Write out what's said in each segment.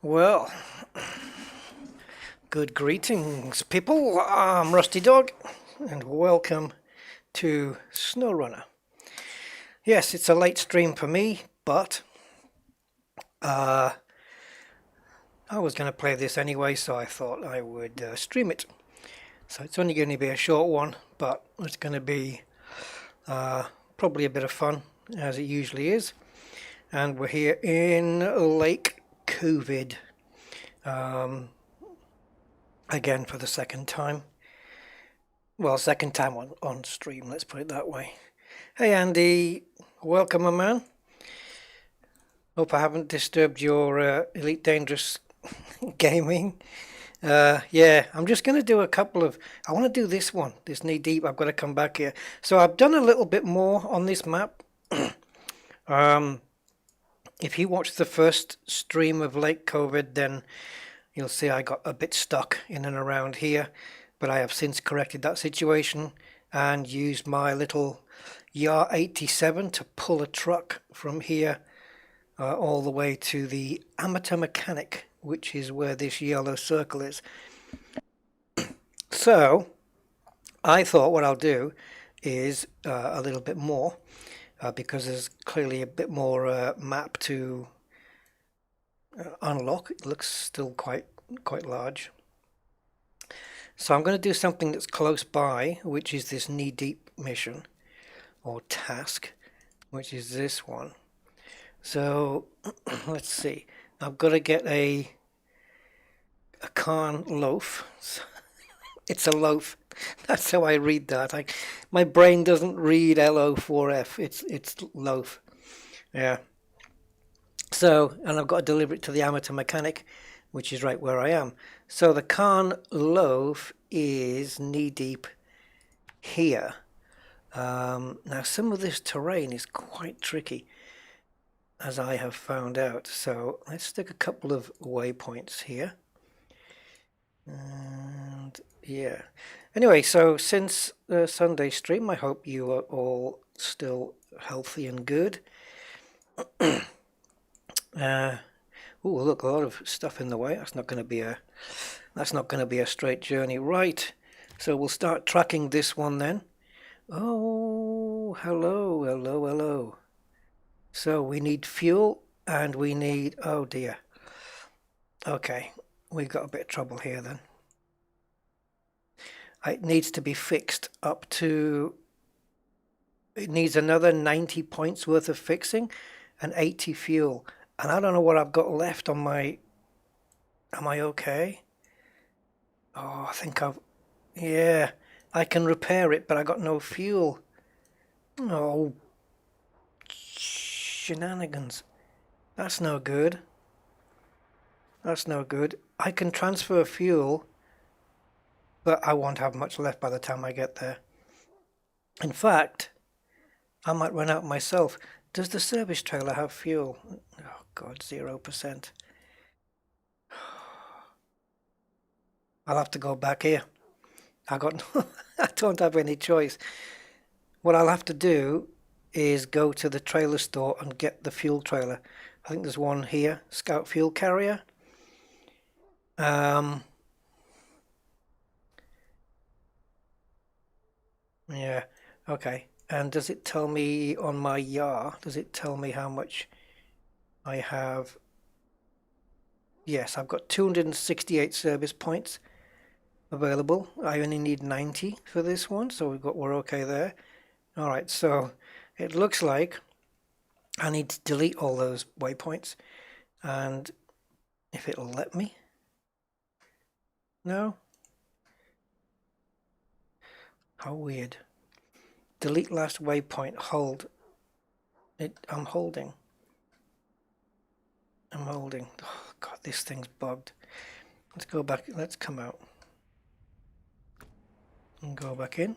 Well, good greetings, people. I'm Rusty Dog, and welcome to Snowrunner. Yes, it's a late stream for me, but I was going to play this anyway, so I thought I would stream it. So it's only going to be a short one, but it's going to be probably a bit of fun, as it usually is. And we're here in Lake Kovd. Again for the second time. Well, second time on stream, let's put it that way. Hey Andy, welcome my man. Hope I haven't disturbed your Elite Dangerous gaming. Yeah, I'm just going to do a couple of... I want to do this one, this knee deep. I've got to come back here. So I've done a little bit more on this map. If you watch the first stream of Lake Kovd, then you'll see I got a bit stuck in and around here. But I have since corrected that situation and used my little Yar 87 to pull a truck from here all the way to the amateur mechanic, which is where this yellow circle is. So I thought what I'll do is a little bit more because there's clearly a bit more map to unlock. It looks still quite large. So I'm going to do something that's close by, which is this knee-deep mission or task, which is this one. So let's see. I've got to get a Khan loaf. It's a loaf. That's how I read that. My brain doesn't read LO4F. It's loaf. Yeah. So, and I've got to deliver it to the amateur mechanic, which is right where I am. So the Khan loaf is knee deep here. Now some of this terrain is quite tricky, as I have found out. So let's stick a couple of waypoints here. And yeah. Anyway, so since the Sunday stream, I hope you are all still healthy and good. Oh, look, a lot of stuff in the way. That's not going to be a straight journey, right? So we'll start tracking this one then. Oh, hello. So we need fuel and we need, oh dear. Okay, we've got a bit of trouble here then. It needs to be fixed up to, it needs another 90 points worth of fixing and 80 fuel. And I don't know what I've got left on my... Am I okay? Oh, I think I've... Yeah, I can repair it, but I got no fuel. Oh, shenanigans. That's no good. That's no good. I can transfer fuel, but I won't have much left by the time I get there. In fact, I might run out myself. Does the service trailer have fuel? Oh God, 0%. I'll have to go back here. I don't have any choice. What I'll have to do is go to the trailer store and get the fuel trailer. I think there's one here, Scout Fuel Carrier. Yeah, okay. And does it tell me on my Yar, does it tell me how much I have? Yes, I've got 268 service points available. I only need 90 for this one, so we're okay there. All right, so it looks like I need to delete all those waypoints, and if it'll let me. No? How weird. Delete last waypoint, hold. I'm holding. Oh God, this thing's bugged. Let's go back, let's come out. And go back in.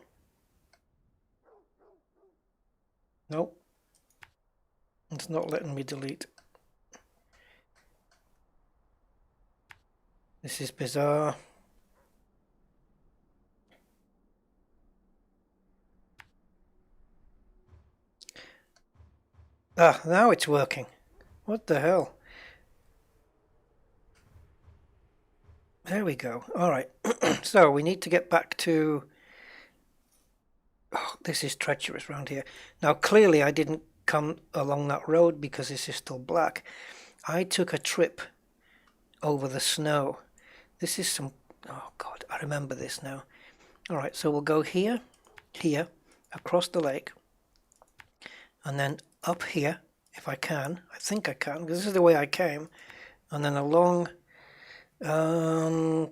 Nope. It's not letting me delete. This is bizarre. Ah, now it's working. What the hell? There we go. All right. So we need to get back to... Oh, this is treacherous around here. Now, clearly I didn't come along that road because this is still black. I took a trip over the snow. This is some... Oh, God, I remember this now. All right, so we'll go here, here, across the lake, and then up here, if I can. I think I can, because this is the way I came. And then along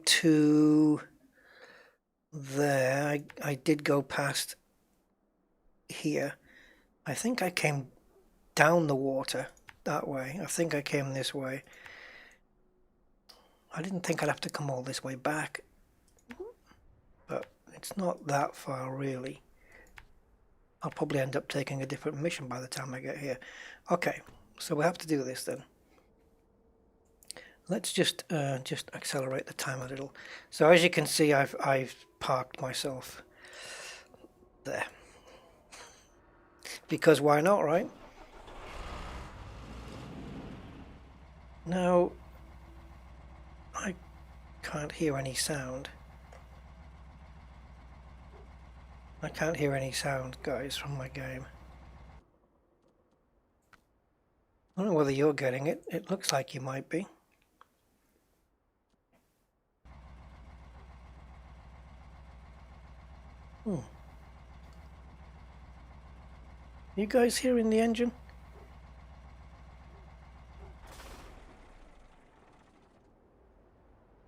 to there. I did go past here. I think I came down the water that way. I think I came this way. I didn't think I'd have to come all this way back, but it's not that far really. I'll probably end up taking a different mission by the time I get here. Okay, so we have to do this then. Let's just accelerate the time a little. So as you can see, I've parked myself there. Because why not, right? Now, I can't hear any sound. I can't hear any sound, guys, from my game. I don't know whether you're getting it. It looks like you might be. You guys hearing the engine?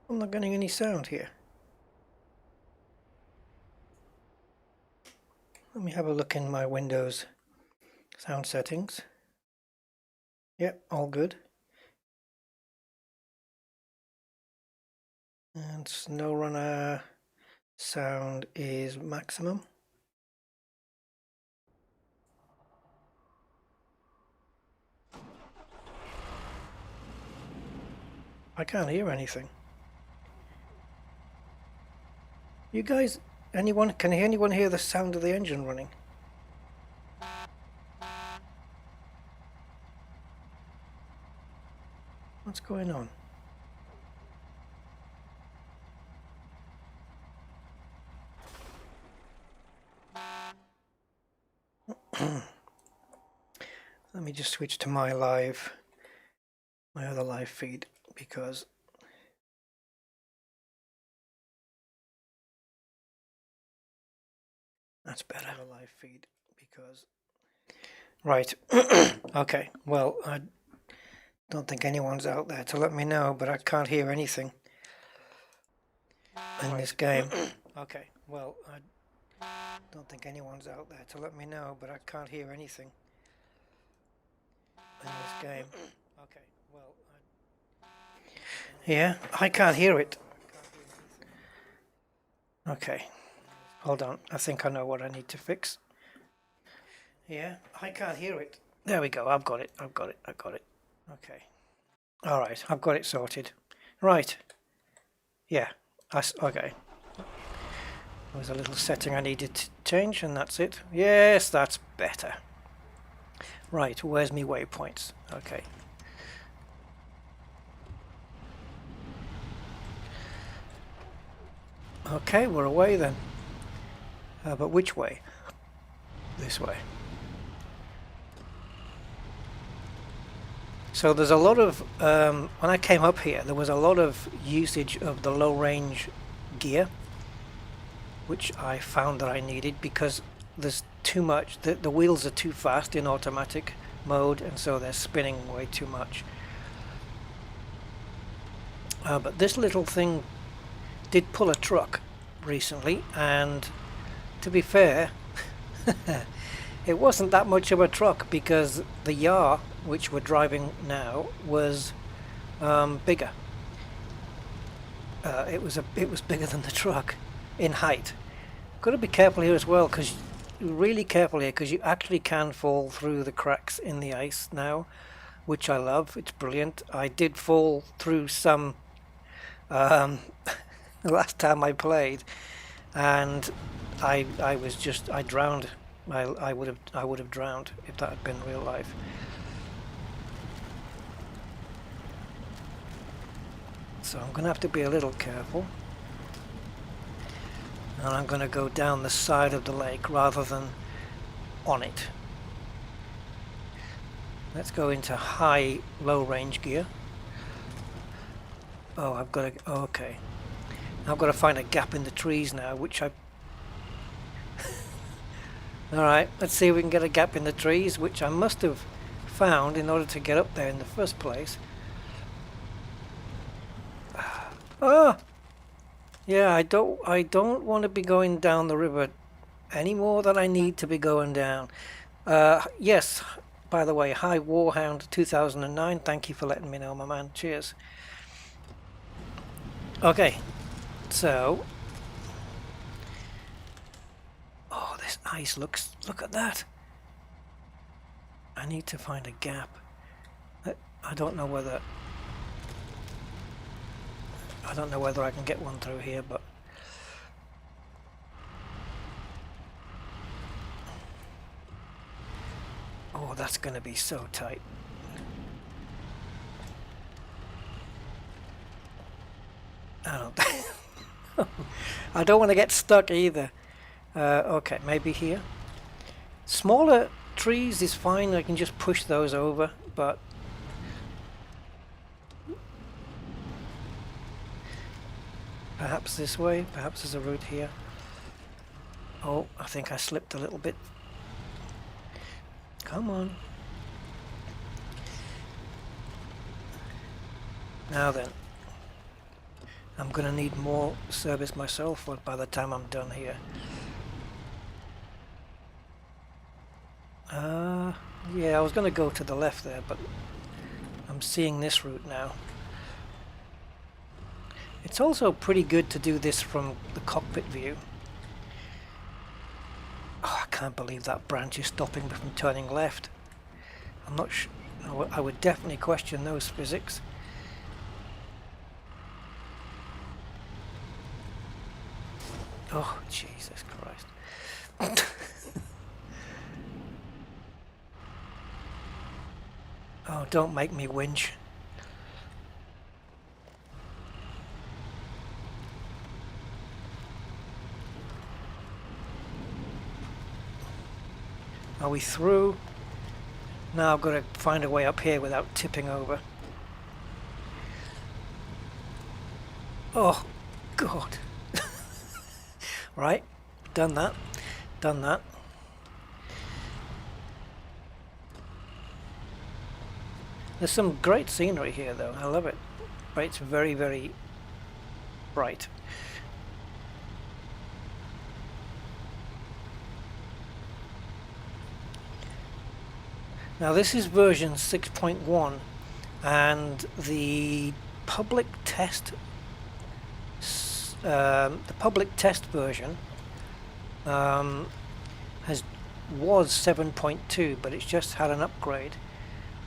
I'm not getting any sound here. Let me have a look in my Windows sound settings. Yep, all good. And Snowrunner sound is maximum. I can't hear anything. You guys, can anyone hear the sound of the engine running? What's going on? Let me just switch to my other live feed, because that's better. Live feed, because right. Okay, well, I don't think anyone's out there to let me know, but I can't hear anything in this game. Okay, well, I don't think anyone's out there to let me know, but I can't hear anything in this game. Okay, well, yeah, I can't hear it. Okay, hold on. I think I know what I need to fix. Yeah, I can't hear it. There we go. I've got it. Okay. All right, I've got it sorted. Right. Yeah. Okay. There was a little setting I needed to change, and that's it. Yes, that's better. Right, where's me waypoints? Okay. Okay, we're away then. But which way? This way. So there's a lot of, when I came up here, there was a lot of usage of the low range gear, which I found that I needed because there's too much, the wheels are too fast in automatic mode, and so they're spinning way too much. But this little thing did pull a truck recently, and to be fair, it wasn't that much of a truck because the Yar, which we're driving now, was bigger. It was bigger than the truck in height. Got to be careful here as well, because really careful here, because you actually can fall through the cracks in the ice now, which I love. It's brilliant. I did fall through some the last time I played, and I drowned. I would have drowned if that had been real life. So I'm going to have to be a little careful. And I'm going to go down the side of the lake rather than on it. Let's go into high, low range gear. Oh, I've got to... okay. I've got to find a gap in the trees now, which I... Alright, let's see if we can get a gap in the trees, which I must have found in order to get up there in the first place. Ah! Yeah, I don't want to be going down the river any more than I need to be going down. Yes, by the way, hi Warhound 2009, thank you for letting me know, my man. Cheers. Okay, so... oh, this ice looks... look at that! I need to find a gap. I don't know whether... I don't know whether I can get one through here, but... oh, that's going to be so tight. I don't want to get stuck either. Okay, maybe here. Smaller trees is fine, I can just push those over, but... perhaps this way, perhaps there's a route here. Oh, I think I slipped a little bit. Come on. Now then. I'm going to need more service myself by the time I'm done here. Yeah, I was going to go to the left there, but I'm seeing this route now. It's also pretty good to do this from the cockpit view. Oh, I can't believe that branch is stopping me from turning left. I'm not sure. I would definitely question those physics. Oh, Jesus Christ. Oh, don't make me whinge. Are we through? Now I've got to find a way up here without tipping over. Oh, God. Right, done that. Done that. There's some great scenery here though, I love it. But it's very, very bright. Now this is version 6.1 and the public test version was 7.2, but it's just had an upgrade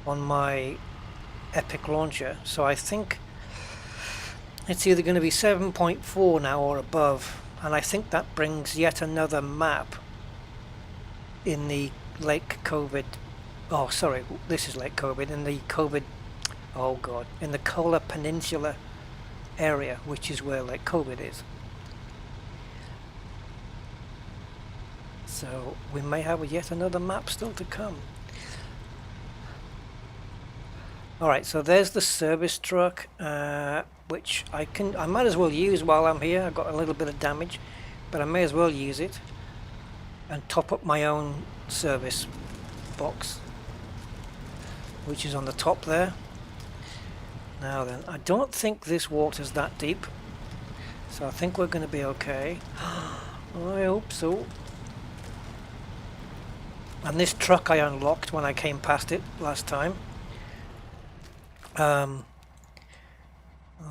on my Epic launcher, so I think it's either going to be 7.4 now or above, and I think that brings yet another map in the Lake Kovd. Oh, sorry, this is Lake Kovd, in the Kovd, oh god, in the Kola Peninsula area, which is where Lake Kovd is. So we may have yet another map still to come. Alright, so there's the service truck, which I might as well use while I'm here. I've got a little bit of damage, but I may as well use it and top up my own service box, which is on the top there. Now then, I don't think this water's that deep, so I think we're going to be okay. I hope so. And this truck I unlocked when I came past it last time.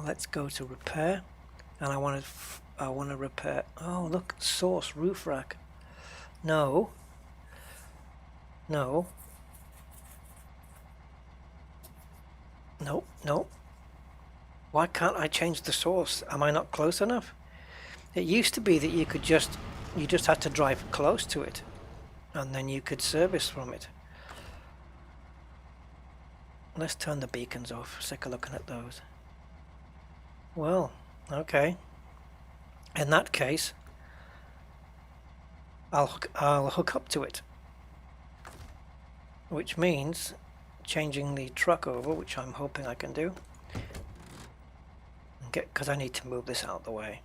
Let's go to repair, and I want to repair. Oh, look, source roof rack. No. No. No, no. Why can't I change the source? Am I not close enough? It used to be that you just had to drive close to it, and then you could service from it. Let's turn the beacons off. Sick of looking at those. Well, okay. In that case, I'll hook up to it, which means changing the truck over, which I'm hoping I can do. Because I need to move this out of the way.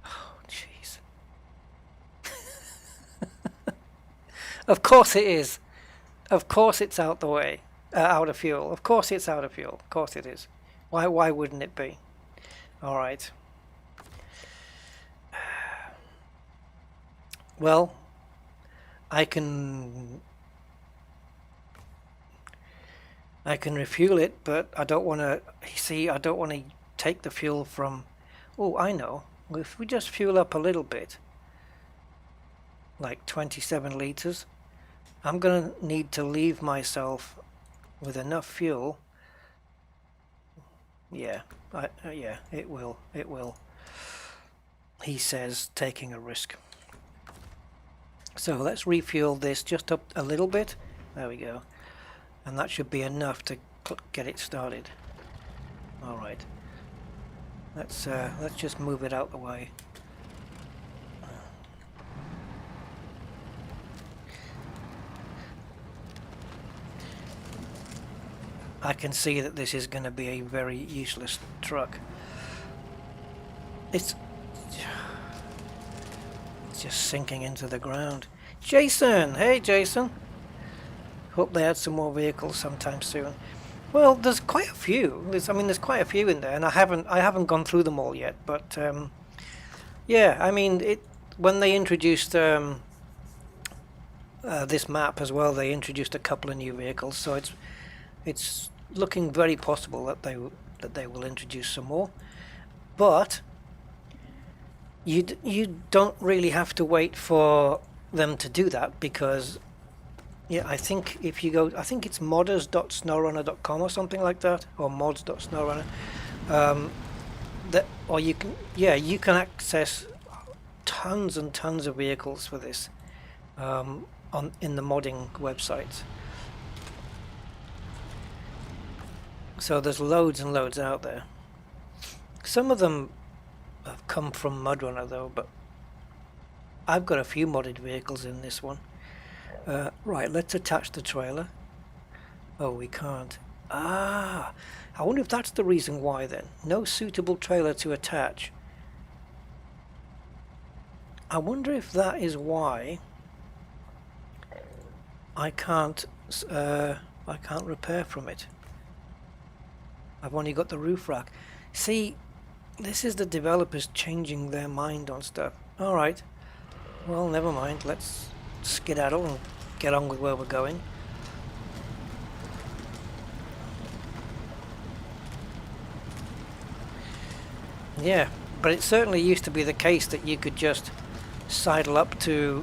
Oh, jeez. Of course it is. Of course it's out the way. Out of fuel. Of course it's out of fuel. Of course it is. Why wouldn't it be? All right. Well, I can refuel it, but I don't want to. See, I don't want to take the fuel from. Oh, I know. If we just fuel up a little bit, like 27 liters, I'm gonna need to leave myself with enough fuel. Yeah, yeah, it will. It will. He says, taking a risk. So let's refuel this just up a little bit. There we go. And that should be enough to get it started. All right. Let's just move it out the way. I can see that this is going to be a very useless truck. It's just sinking into the ground. Jason! Hey, Jason! Hope they had some more vehicles sometime soon. Well, there's quite a few. There's quite a few in there, and I haven't gone through them all yet. But yeah, I mean, when they introduced this map as well, they introduced a couple of new vehicles. So it's looking very possible that they will introduce some more. But you don't really have to wait for them to do that, because yeah, I think if you go, I think it's modders.snowrunner.com or something like that, or mods.snowrunner, or you can access tons and tons of vehicles for this in the modding websites. So there's loads and loads out there. Some of them have come from MudRunner though, but I've got a few modded vehicles in this one. Right, let's attach the trailer. Oh, we can't. Ah, I wonder if that's the reason why then. No suitable trailer to attach. I wonder if that is why I can't repair from it. I've only got the roof rack. See, this is the developers changing their mind on stuff. Alright, well, never mind. Let's skedaddle and get on with where we're going. Yeah, but it certainly used to be the case that you could just sidle up to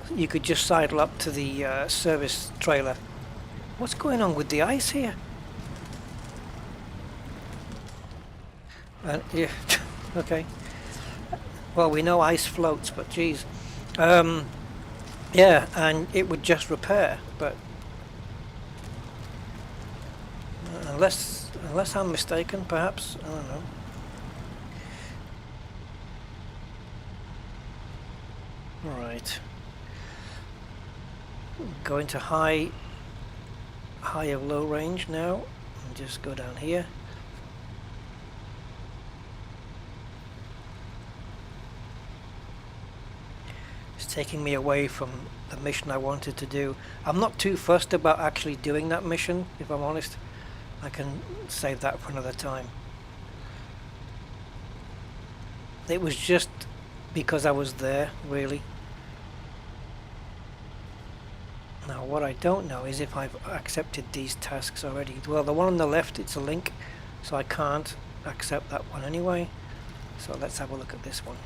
the service trailer. What's going on with the ice here? Yeah, okay. Well, we know ice floats, but geez. Yeah, and it would just repair, but unless I'm mistaken, perhaps, I don't know. All right. Go into high of low range now, and just go down here. It's taking me away from the mission I wanted to do. I'm not too fussed about actually doing that mission, if I'm honest. I can save that for another time. It was just because I was there, really. Now, what I don't know is if I've accepted these tasks already. Well, the one on the left, it's a link, so I can't accept that one anyway. So let's have a look at this one.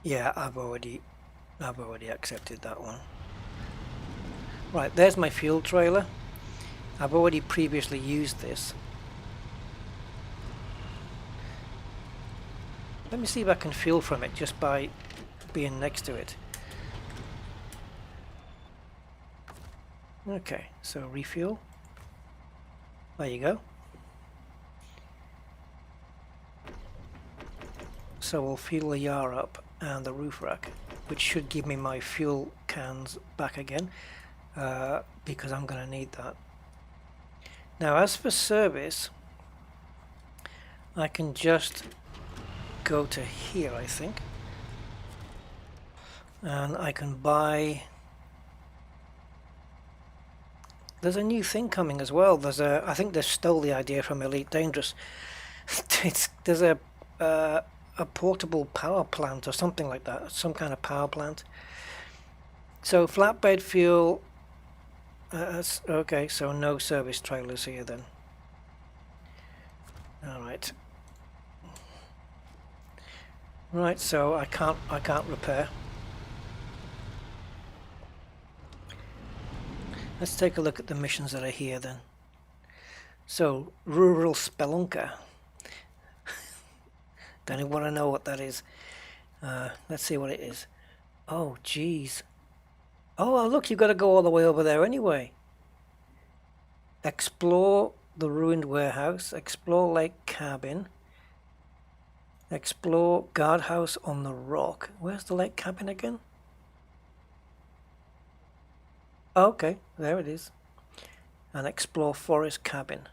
Yeah, I've already accepted that one. Right, there's my fuel trailer. I've already previously used this. Let me see if I can fuel from it just by being next to it. Okay, so refuel. There you go. So we'll fuel the yard up and the roof rack, which should give me my fuel cans back again, because I'm going to need that. Now as for service, I can just go to here, I think, and I can buy. There's a new thing coming as well. I think they stole the idea from Elite Dangerous. There's a portable power plant or something like that, some kind of power plant. So flatbed fuel. Okay, so no service trailers here then. All right. Right, so I can't repair. Let's take a look at the missions that are here then. So rural spelunker. Don't even want to know what that is. Let's see what it is. Oh, geez. Oh, look, you've got to go all the way over there anyway. Explore the ruined warehouse. Explore lake cabin. Explore guardhouse on the rock. Where's the lake cabin again? Oh, okay, there it is. And explore forest cabin.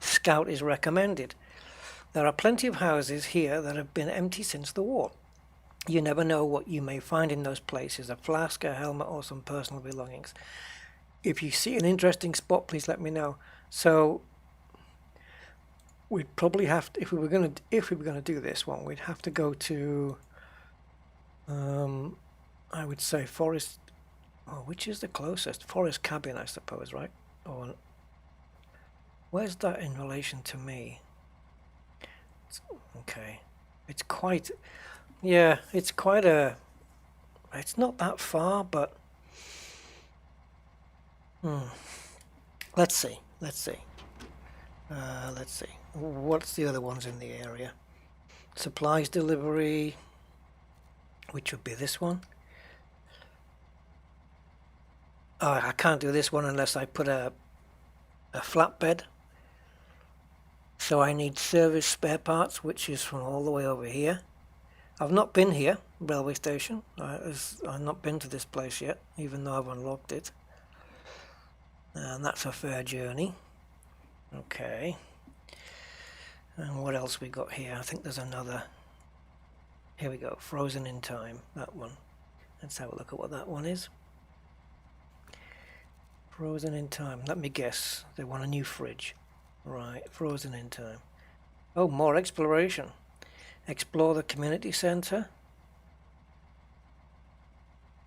Scout is recommended. There are plenty of houses here that have been empty since the war. You never know what you may find in those places, a flask, a helmet, or some personal belongings. If you see an interesting spot, please let me know. So we'd probably have to, if we were going to do this one, we'd have to go to I would say forest. Oh, which is the closest? Forest cabin, I suppose, right? Or where's that in relation to me? Okay, it's quite. Yeah, it's quite a. It's not that far, but. Let's see. Let's see. Let's see. What's the other ones in the area? Supplies delivery, which would be this one. Oh, I can't do this one unless I put a flatbed. So I need service spare parts, which is from all the way over here. I've not been here, railway station. I've not been to this place yet, even though I've unlocked it. And that's a fair journey. Okay. And what else we got here? I think there's another. Here we go. Frozen in time. That one. Let's have a look at what that one is. Frozen in time. Let me guess. They want a new fridge. Right. Frozen in time. Oh, more exploration. Explore the community center.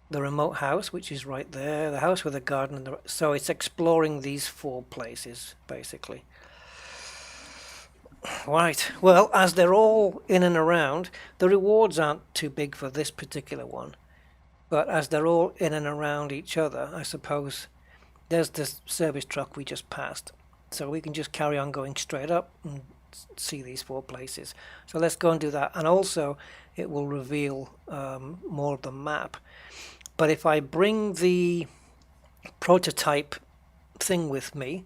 The remote house, which is right there. The house with a garden. And so it's exploring these 4 places, basically. Right. Well, as they're all in and around, the rewards aren't too big for this particular one. But as they're all in and around each other, I suppose there's this service truck we just passed. So we can just carry on going straight up and see these 4 places. So let's go and do that. And also, it will reveal more of the map. But if I bring the prototype thing with me,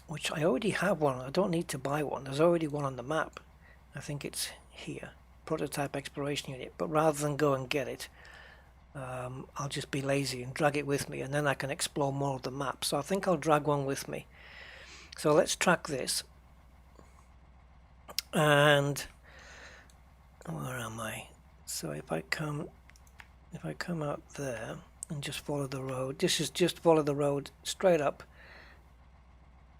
which I already have one, I don't need to buy one. There's already one on the map. I think it's here, prototype exploration unit. But rather than go and get it, I'll just be lazy and drag it with me, and then I can explore more of the map. So I think I'll drag one with me. So let's track this. And where am I? So if I come out there and just follow the road, this is just follow the road straight up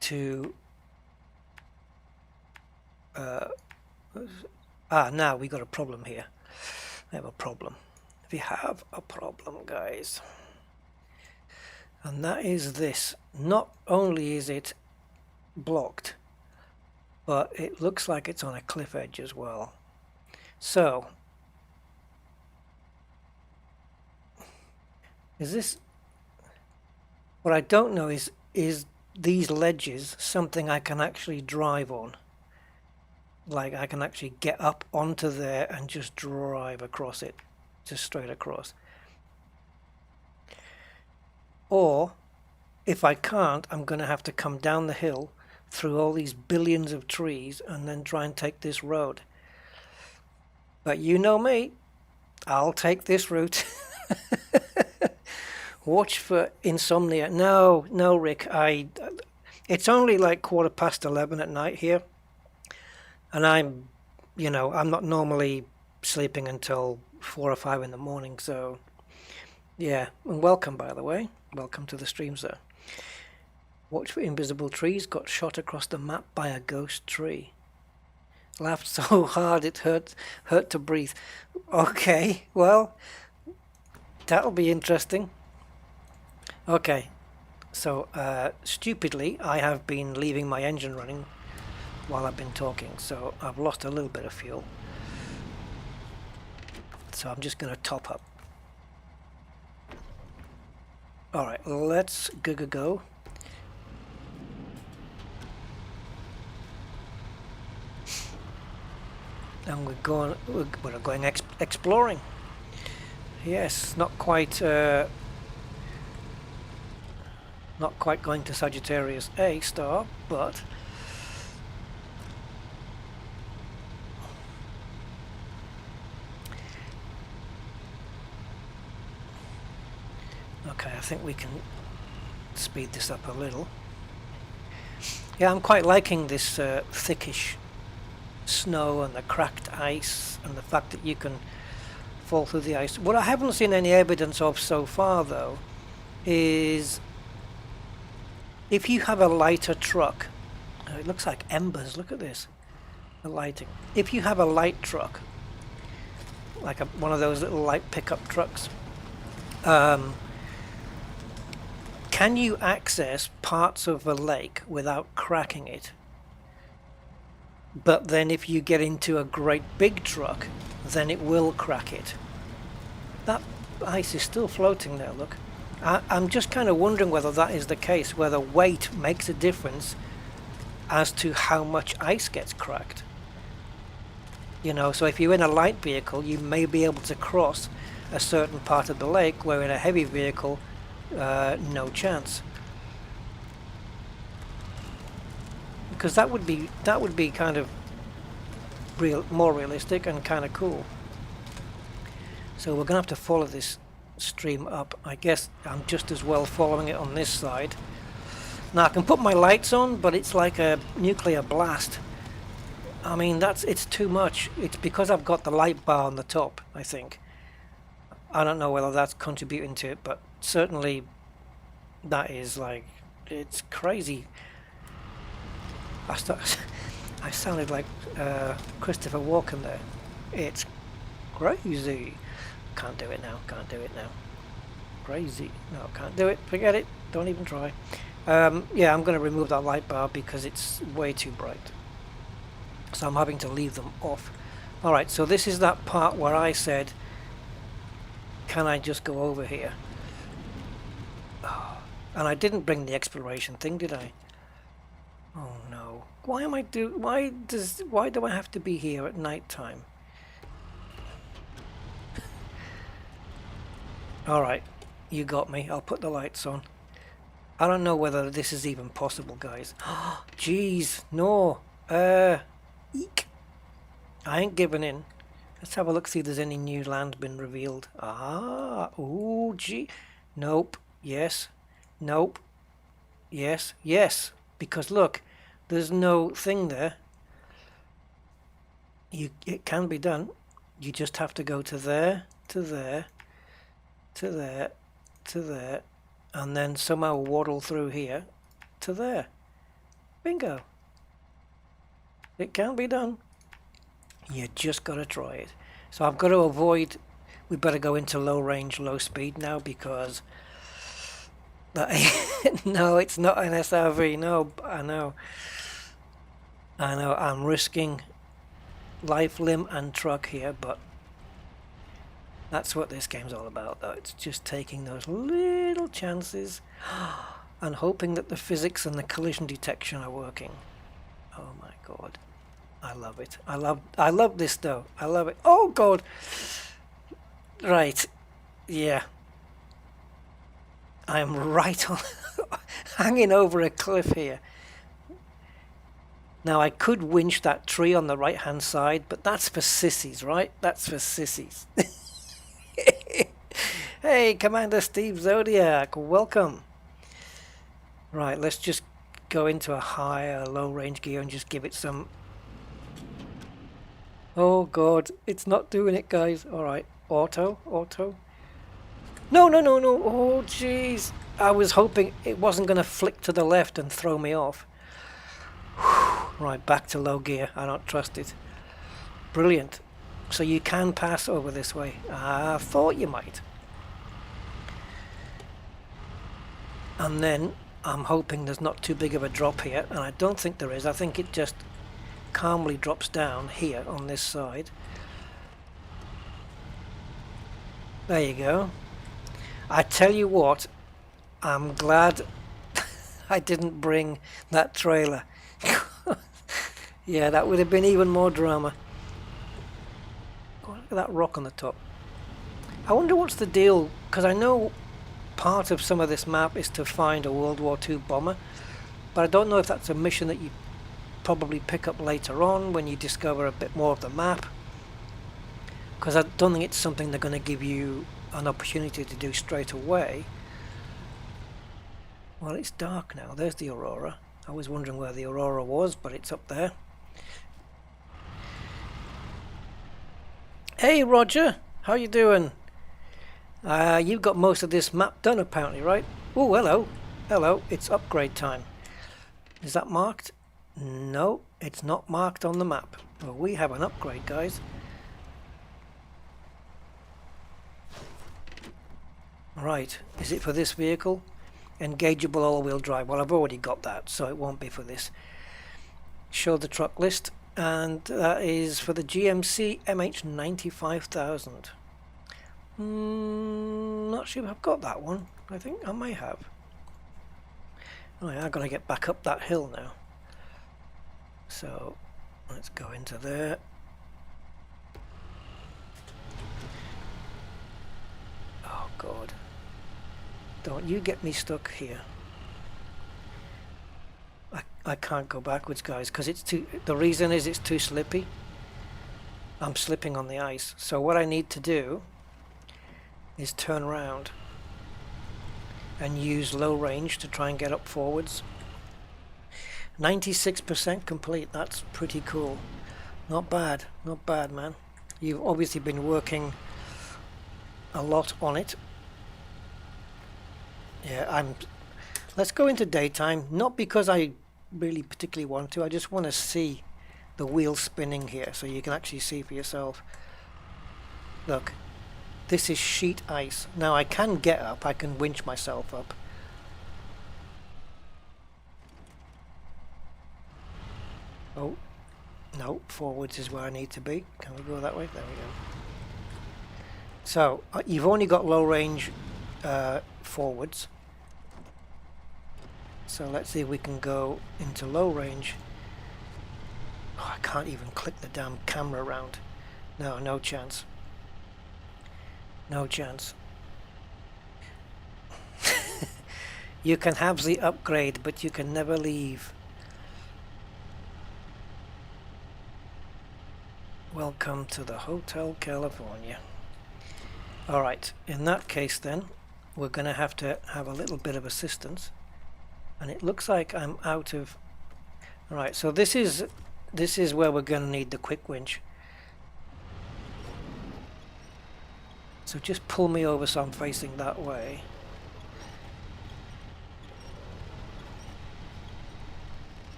to now we got a problem here. I have a problem. We have a problem, guys. And that is this. Not only is it blocked, but it looks like it's on a cliff edge as well. So is this, what I don't know is these ledges something I can actually drive on? Like I can actually get up onto there and just drive across it, just straight across. Or if I can't, I'm going to have to come down the hill through all these billions of trees and then try and take this road. But you know me, I'll take this route. Watch for insomnia. No, no, Rick. It's only like 11:15 at night here, and I'm not normally sleeping until 4 or 5 in the morning. So, yeah. And welcome, by the way. Welcome to the stream, sir. Watch for invisible trees. Got shot across the map by a ghost tree. Laughed so hard it hurt to breathe. Okay, well, that'll be interesting. Okay, so stupidly I have been leaving my engine running while I've been talking, so I've lost a little bit of fuel. So I'm just going to top up. Alright, let's go. And we're going exploring. Yes, not quite going to Sagittarius A star, but okay, I think we can speed this up a little. Yeah, I'm quite liking this thickish snow and the cracked ice and the fact that you can fall through the ice. What I haven't seen any evidence of so far, though, is if you have a lighter truck. It looks like embers. Look at this, the lighting. If you have a light truck, like one of those little light pickup trucks, can you access parts of a lake without cracking it? But then if you get into a great big truck, then it will crack it. That ice is still floating there, look. I'm just kind of wondering whether that is the case, whether weight makes a difference as to how much ice gets cracked. So if you're in a light vehicle, you may be able to cross a certain part of the lake, where in a heavy vehicle, no chance. Because that would be kind of more realistic and kind of cool. So we're gonna have to follow this stream up. I guess I'm just as well following it on this side. Now I can put my lights on, but it's like a nuclear blast. I mean, it's too much. It's because I've got the light bar on the top, I think. I don't know whether that's contributing to it, but certainly that is like, it's crazy. I sounded like Christopher Walken there. It's crazy. Can't do it now. Crazy. No, can't do it. Forget it. Don't even try. Yeah, I'm going to remove that light bar because it's way too bright. So I'm having to leave them off. Alright, so this is that part where I said, can I just go over here? Oh, and I didn't bring the exploration thing, did I? Oh no. Why do I have to be here at night time? Alright, you got me. I'll put the lights on. I don't know whether this is even possible, guys. Jeez, no. Eek. I ain't giving in. Let's have a look, see if there's any new land been revealed. Oh, gee. Nope. Yes. Nope. Yes. Yes. Because look, there's no thing there. It can be done. You just have to go to there, to there, to there, to there, and then somehow waddle through here to there. Bingo. It can be done. You just got to try it. So I've got to avoid, we better go into low range, low speed now, because no, it's not an SRV. No, I know, I'm risking life, limb and truck here, but that's what this game's all about, though. It's just taking those little chances and hoping that the physics and the collision detection are working. Oh my god, I love it. I love this, though. I love it. Oh god. Right. Yeah. I'm right on, hanging over a cliff here. Now I could winch that tree on the right hand side, but that's for sissies, right? That's for sissies. Hey, Commander Steve Zodiac, welcome. Right, let's just go into a higher low range gear and just give it some... Oh god, it's not doing it, guys. Alright, auto. No. Oh jeez. I was hoping it wasn't going to flick to the left and throw me off. Right, back to low gear. I don't trust it. Brilliant. So you can pass over this way. I thought you might. And then I'm hoping there's not too big of a drop here, and I don't think there is. I think it just calmly drops down here on this side. There you go. I tell you what, I'm glad I didn't bring that trailer. Yeah, that would have been even more drama. Oh, look at that rock on the top. I wonder what's the deal, because I know part of some of this map is to find a World War II bomber, but I don't know if that's a mission that you probably pick up later on when you discover a bit more of the map, because I don't think it's something they're going to give you an opportunity to do straight away. Well, it's dark now. There's the Aurora. I was wondering where the Aurora was, but it's up there. Hey Roger, how you doing? You've got most of this map done apparently, right? Oh, hello, it's upgrade time. Is that marked? No, it's not marked on the map. Well, we have an upgrade, guys. Right, is it for this vehicle? Engageable all-wheel drive. Well, I've already got that, so it won't be for this. Show the truck list, and that is for the GMC MH95000. Not sure if I've got that one. I think I may have. Oh yeah, I've got to get back up that hill now. So let's go into there. Oh god. Don't you get me stuck here. I can't go backwards, guys, because it's too... The reason is it's too slippy. I'm slipping on the ice. So what I need to do is turn around and use low range to try and get up forwards. 96% complete. That's pretty cool. Not bad, man. You've obviously been working a lot on it. Yeah, let's go into daytime, not because I really particularly want to. I just want to see the wheel spinning here so you can actually see for yourself. Look, this is sheet ice. Now I can get up, I can winch myself up. Oh, no, forwards is where I need to be. Can we go that way? There we go. So, you've only got low range forwards. So let's see if we can go into low range. Oh, I can't even click the damn camera around. No chance. No chance. You can have the upgrade, but you can never leave. Welcome to the Hotel California. Alright, in that case then, we're going to have a little bit of assistance. And it looks like I'm out of... Alright, so this is where we're going to need the quick winch. So just pull me over so I'm facing that way.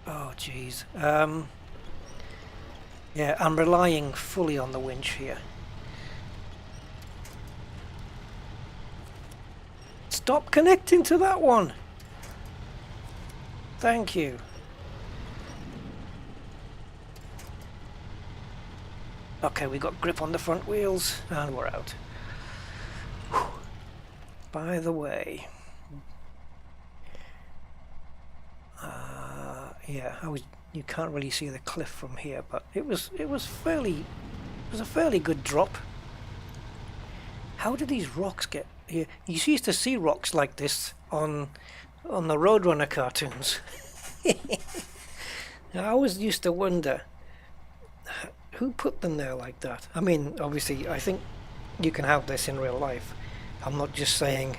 Oh jeez. Yeah, I'm relying fully on the winch here. Stop connecting to that one! Thank you. Okay, we got grip on the front wheels and we're out. Whew. By the way, yeah, you can't really see the cliff from here, but it was a fairly good drop. How do these rocks get Yeah, you used to see rocks like this on the Roadrunner cartoons. I always used to wonder who put them there like that. I mean, obviously, I think you can have this in real life. I'm not just saying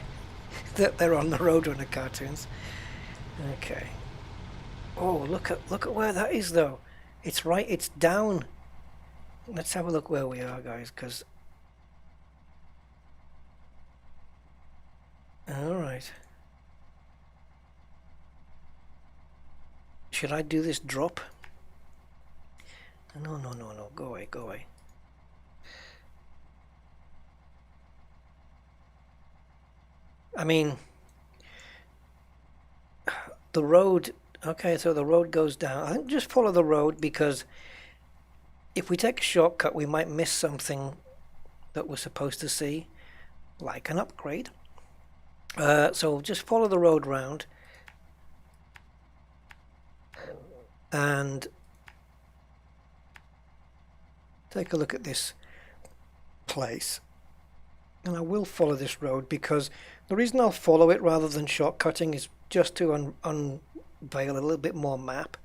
that they're on the Roadrunner cartoons. Okay. Oh, look at where that is though. It's right. It's down. Let's have a look where we are, guys. Because all right. Should I do this drop? No, no, no, no. Go away, go away. I mean, the road. Okay, so the road goes down. I think just follow the road because if we take a shortcut, we might miss something that we're supposed to see, like an upgrade. So just follow the road round and take a look at this place. And I will follow this road because the reason I'll follow it rather than shortcutting is just to unveil a little bit more map.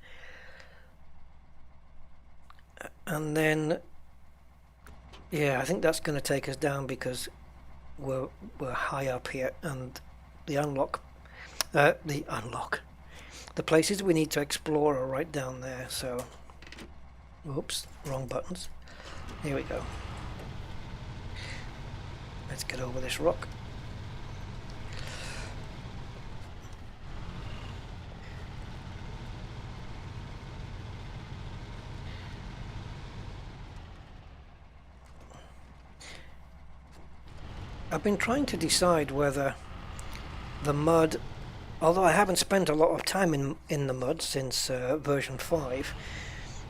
And then, yeah, I think that's going to take us down because we're high up here, and the the places we need to explore are right down there. So, oops, wrong buttons. Here we go. Let's get over this rock. I've been trying to decide whether the mud, although I haven't spent a lot of time in the mud since version 5,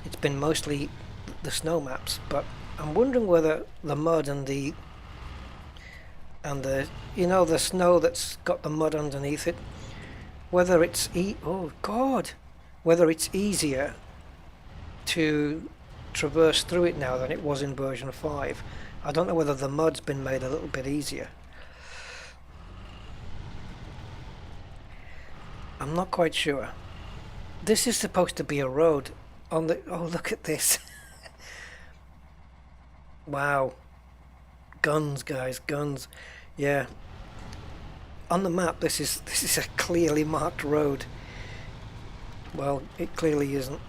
it's been mostly the snow maps, but I'm wondering whether the mud and the the snow that's got the mud underneath it, whether it's whether it's easier to traverse through it now than it was in version 5. I don't know whether the mud's been made a little bit easier. I'm not quite sure. This is supposed to be a road on the... Oh, look at this. Wow. Guns, guys, guns. Yeah. On the map, this is a clearly marked road. Well, it clearly isn't.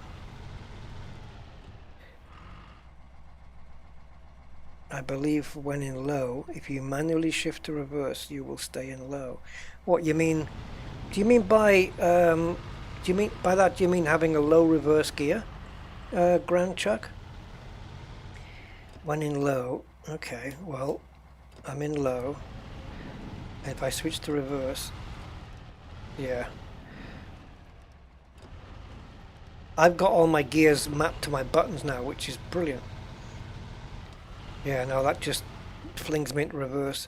I believe when in low, if you manually shift to reverse, you will stay in low. What you mean? Do you mean by that? Do you mean having a low reverse gear, Grand Chuck? When in low, okay. Well, I'm in low. If I switch to reverse, yeah. I've got all my gears mapped to my buttons now, which is brilliant. Yeah, no, that just flings me into reverse.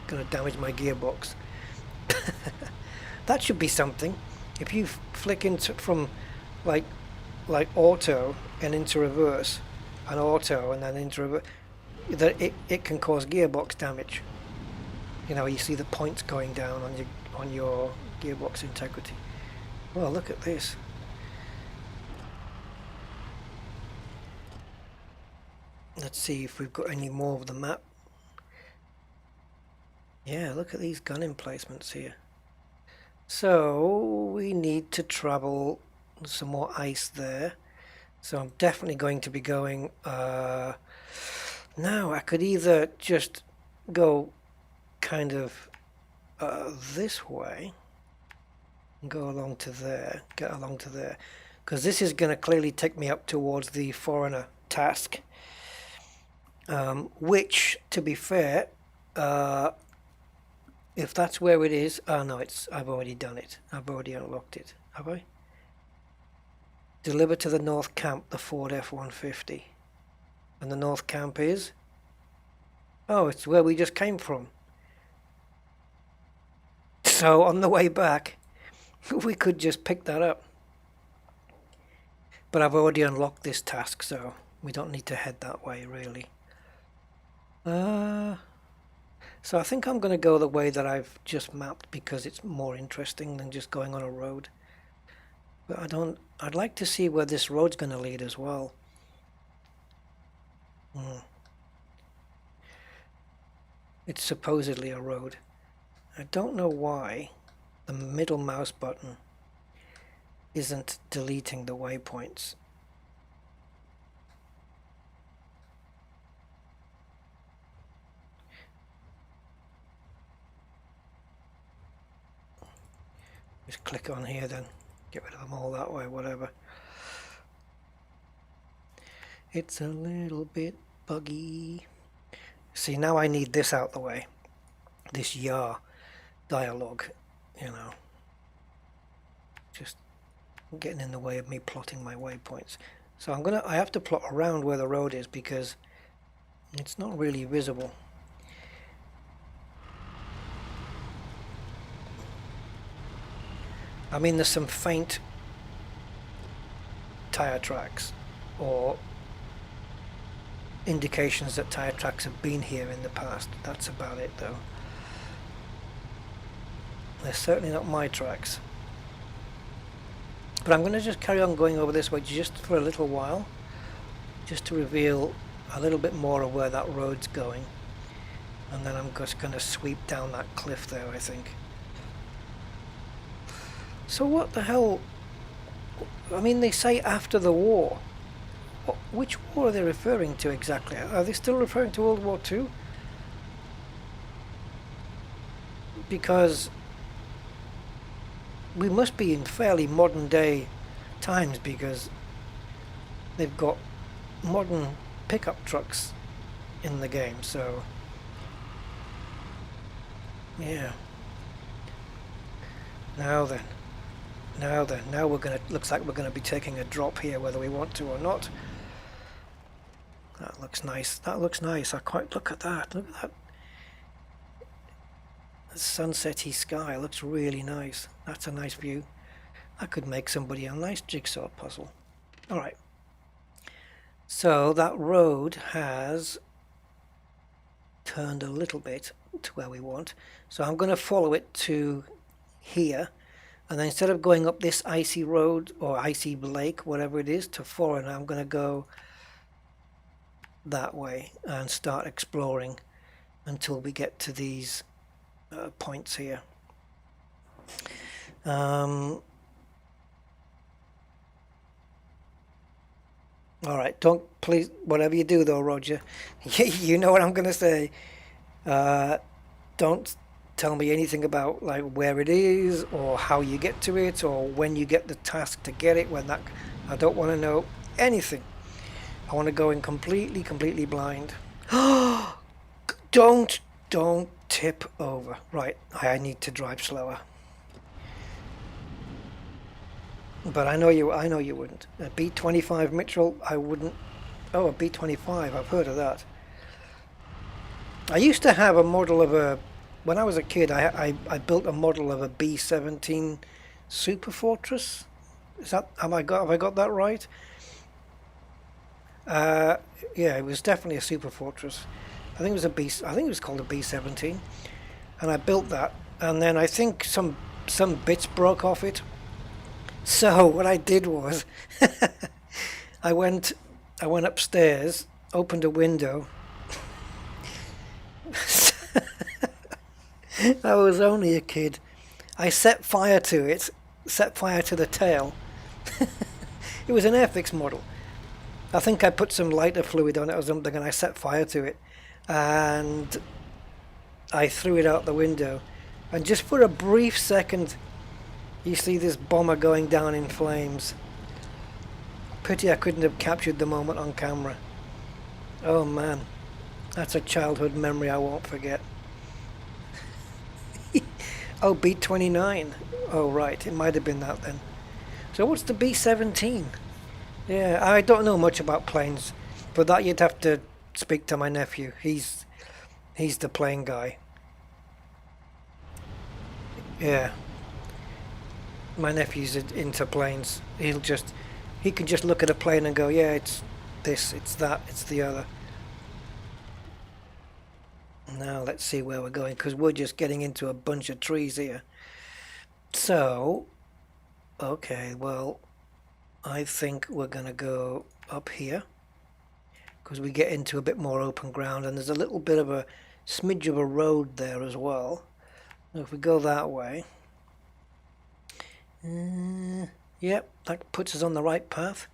Gonna damage my gearbox. That should be something. If you flick into from like auto and into reverse, and auto and then into reverse, that it can cause gearbox damage. You know, you see the points going down on your gearbox integrity. Well, look at this. Let's see if we've got any more of the map. Yeah, look at these gun emplacements here. So we need to travel some more ice there. So I'm definitely going to be going... now I could either just go kind of this way and go along to there, get along to there. Because this is going to clearly take me up towards the foreigner task. Which, to be fair, if that's where it is, oh no, I've already done it. I've already unlocked it. Have I? Deliver to the North Camp the Ford F-150. And the North Camp is? Oh, it's where we just came from. So on the way back, we could just pick that up. But I've already unlocked this task, so we don't need to head that way, really. So I think I'm going to go the way that I've just mapped because it's more interesting than just going on a road. But I'd like to see where this road's going to lead as well. It's supposedly a road. I don't know why the middle mouse button isn't deleting the waypoints. Just click on here then. Get rid of them all that way, whatever. It's a little bit buggy. See, now I need this out the way. This "yah" dialogue, you know. Just getting in the way of me plotting my waypoints. So I have to plot around where the road is because it's not really visible. I mean, there's some faint tire tracks or indications that tire tracks have been here in the past. That's about it though. They're certainly not my tracks. But I'm going to just carry on going over this way just for a little while, just to reveal a little bit more of where that road's going. And then I'm just going to sweep down that cliff there, I think. So what the hell? I mean, they say after the war. Which war are they referring to exactly? Are they still referring to World War II? Because we must be in fairly modern day times because they've got modern pickup trucks in the game, so yeah. Now we're gonna, looks like we're gonna be taking a drop here whether we want to or not. That looks nice. That looks nice. I quite look at that. Look at that. The sunsetty sky looks really nice. That's a nice view. That could make somebody a nice jigsaw puzzle. All right. So that road has turned a little bit to where we want. So I'm going to follow it to here. And then instead of going up this icy road or icy lake, whatever it is, to Foreigner, I'm going to go that way and start exploring until we get to these points here. All right, don't, please, whatever you do though, Roger, you know what I'm going to say. Don't tell me anything about like where it is or how you get to it or when you get the task to get it. When that, I don't want to know anything. I want to go in completely blind. Don't tip over. Right, I need to drive slower. But I know you wouldn't. A B25 Mitchell, I wouldn't. Oh, a B25, I've heard of that. I used to have a model of a, when I was a kid, I built a model of a B17 Super Fortress. Is that, have I got that right? Yeah, it was definitely a Super Fortress. I think it was called a B17, and I built that, and then I think some bits broke off it. So what I did was, I went upstairs, opened a window. I was only a kid. I set fire to it, set fire to the tail. It was an Airfix model. I think I put some lighter fluid on it or something, and I set fire to it, and I threw it out the window, and just for a brief second you see this bomber going down in flames. Pity I couldn't have captured the moment on camera. Oh man, that's a childhood memory I won't forget. Oh, B29. Oh right, it might have been that then. So what's the B17? Yeah, I don't know much about planes. For that you'd have to speak to my nephew. He's the plane guy. Yeah. My nephew's into planes. He can just look at a plane and go, yeah, it's this, it's that, it's the other. Now let's see where we're going, because we're just getting into a bunch of trees here. So, okay, well, I think we're going to go up here, because we get into a bit more open ground, and there's a little bit of a smidge of a road there as well. So if we go that way, yep, that puts us on the right path.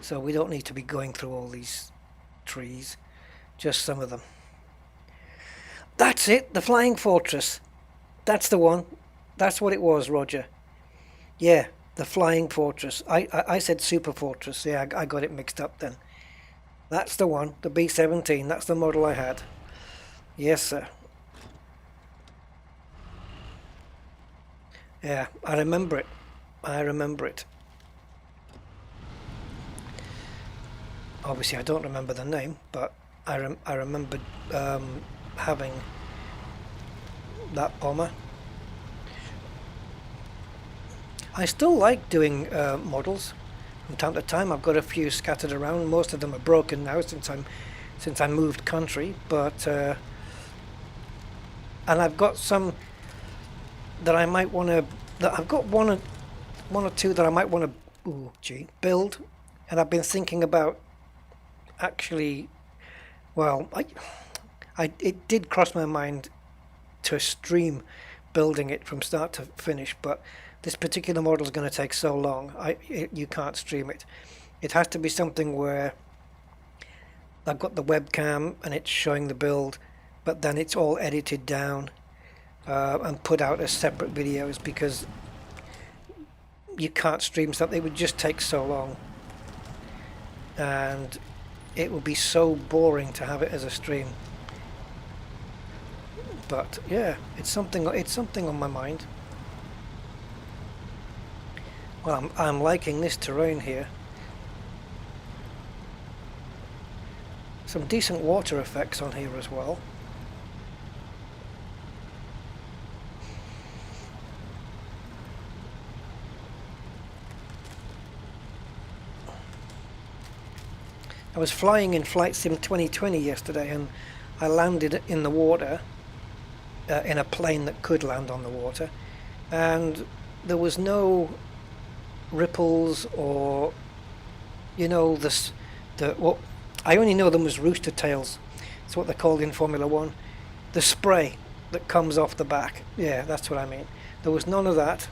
So we don't need to be going through all these trees, just some of them. That's it, the Flying Fortress. That's the one. That's what it was, Roger. Yeah, the Flying Fortress. I said Super Fortress. Yeah, I got it mixed up then. That's the one, the B-17. That's the model I had. Yes, sir. Yeah, I remember it. I remember it. Obviously, I don't remember the name, but I remember having that bomber. I still like doing models from time to time. I've got a few scattered around. Most of them are broken now since I moved country, but and I've got some that I might want to. I've got one or two that I might want to build, and I've been thinking about actually. Well, it did cross my mind to stream building it from start to finish, but this particular model is going to take so long. You can't stream it. It has to be something where I've got the webcam and it's showing the build, but then it's all edited down and put out as separate videos, because you can't stream something. It would just take so long, and it would be so boring to have it as a stream. But yeah, it's something on my mind. Well, I'm liking this terrain here. Some decent water effects on here as well. I was flying in Flight Sim 2020 yesterday, and I landed in the water in a plane that could land on the water, and there was no ripples or, you know, what I only know them as rooster tails. It's what they're called in Formula One. The spray that comes off the back. Yeah, that's what I mean. There was none of that.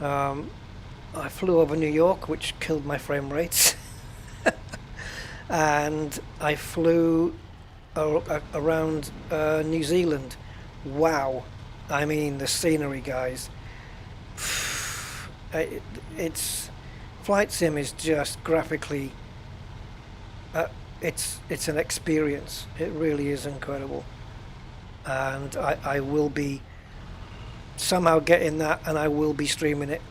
I flew over New York, which killed my frame rates. And I flew around New Zealand. Wow. I mean, the scenery, guys. It's Flight Sim is just graphically it's an experience. It really is incredible, and I will be somehow getting that, and I will be streaming it,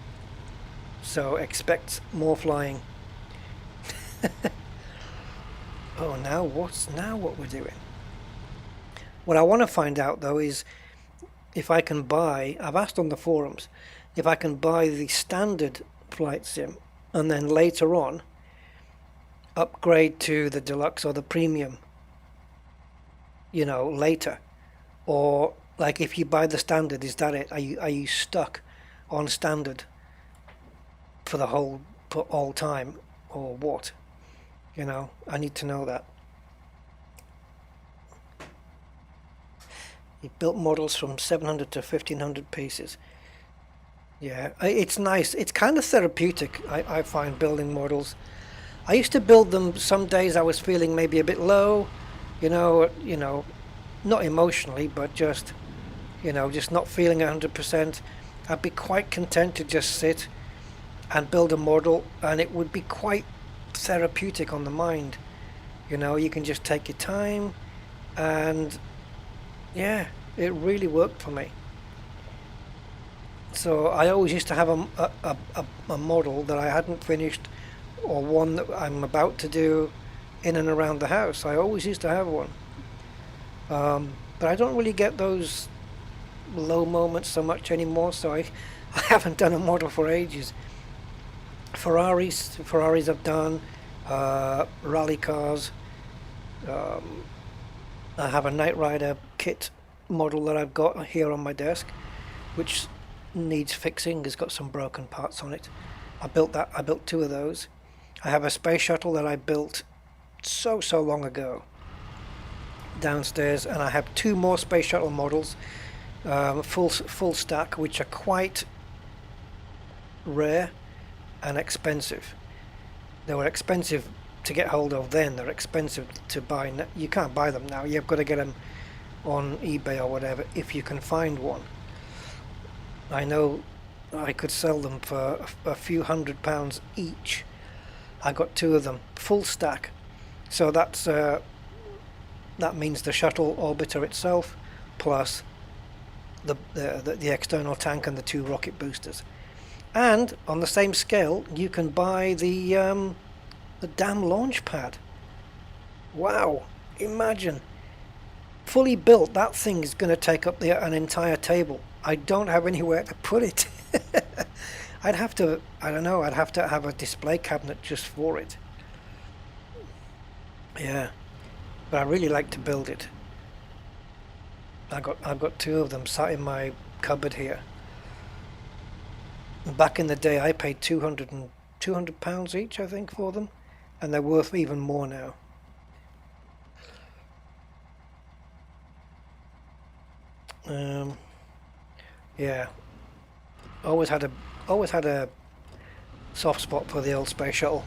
so expect more flying. Oh, now what we're doing. What I want to find out though is if I can buy, I've asked on the forums, if I can buy the standard Flight Sim and then later on upgrade to the deluxe or the premium, you know, later. Or like if you buy the standard, is that it? Are you stuck on standard for all time, or what? You know, I need to know that. He built models from 700 to 1500 pieces. Yeah, it's nice. It's kind of therapeutic, I find, building models. I used to build them some days I was feeling maybe a bit low, you know, not emotionally, but just, just not feeling 100%. I'd be quite content to just sit and build a model, and it would be quite therapeutic on the mind. You can just take your time, and yeah, it really worked for me. So I always used to have a model that I hadn't finished, or one that I'm about to do in and around the house. I always used to have one. But I don't really get those low moments so much anymore, so I haven't done a model for ages. Ferraris I've done, rally cars, I have a Knight Rider kit model that I've got here on my desk, which needs fixing. It's got some broken parts on it. I built two of those. I have a space shuttle that I built so long ago downstairs, and I have two more space shuttle models, full stack, which are quite rare and expensive. They were expensive to get hold of then. They're expensive to buy. You can't buy them now. You've got to get them on eBay or whatever if you can find one. I know I could sell them for a few £100 each. I got two of them, full stack. So that's that means the shuttle orbiter itself, plus the external tank and the two rocket boosters. And on the same scale, you can buy the damn launch pad. Wow! Imagine, fully built, that thing is going to take up an entire table. I don't have anywhere to put it. I'd have to, I don't know, I'd have to have a display cabinet just for it. Yeah, but I really like to build it. I've got two of them sat in my cupboard here. Back in the day, I paid £200 each, I think, for them, and they're worth even more now. Yeah, always had a soft spot for the old space shuttle.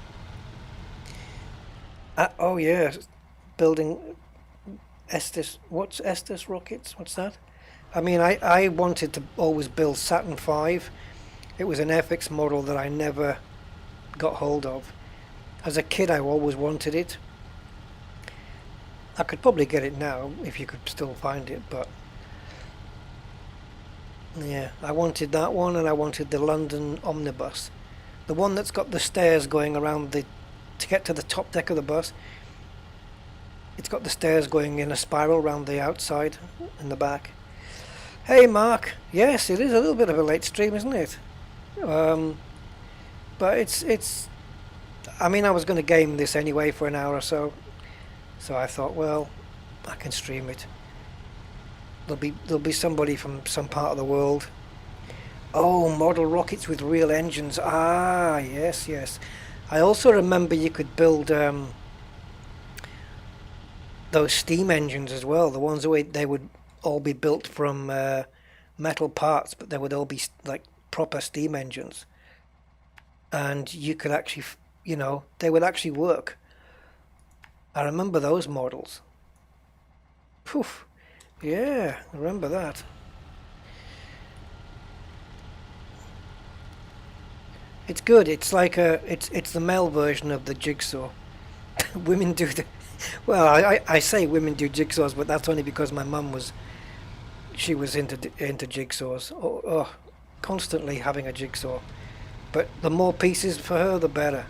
Oh yeah, building Estes. What's Estes rockets? What's that? I mean, I wanted to always build Saturn V. It was an FX model that I never got hold of. As a kid, I always wanted it. I could probably get it now if you could still find it, but yeah, I wanted that one, and I wanted the London Omnibus, the one that's got the stairs going around to get to the top deck of the bus. It's got the stairs going in a spiral around the outside and the back. Hey Mark, yes, it is a little bit of a late stream, isn't it? But it's. I mean, I was going to game this anyway for an hour or so, so I thought, well, I can stream it. There'll be somebody from some part of the world. Oh, model rockets with real engines. Ah, yes. I also remember you could build those steam engines as well. The ones that they would all be built from metal parts, but they would all be like proper steam engines. And you could actually, they would actually work. I remember those models. Poof. Yeah, I remember that. It's good. It's like it's the male version of the jigsaw. Women do the. Well, I say women do jigsaws, but that's only because my mum was into jigsaws. Constantly having a jigsaw. But the more pieces for her, the better.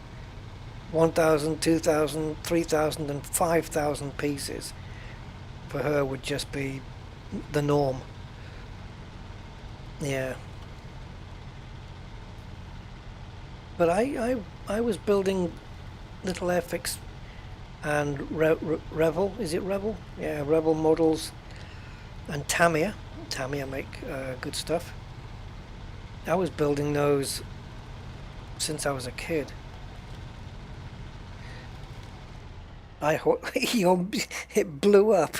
1,000, 2,000, 3,000, and 5,000 pieces for her would just be the norm. Yeah. But I was building little Airfix and Revel. Is it Revel? Yeah, Revel models and Tamiya. Tamiya make good stuff. I was building those since I was a kid. It blew up.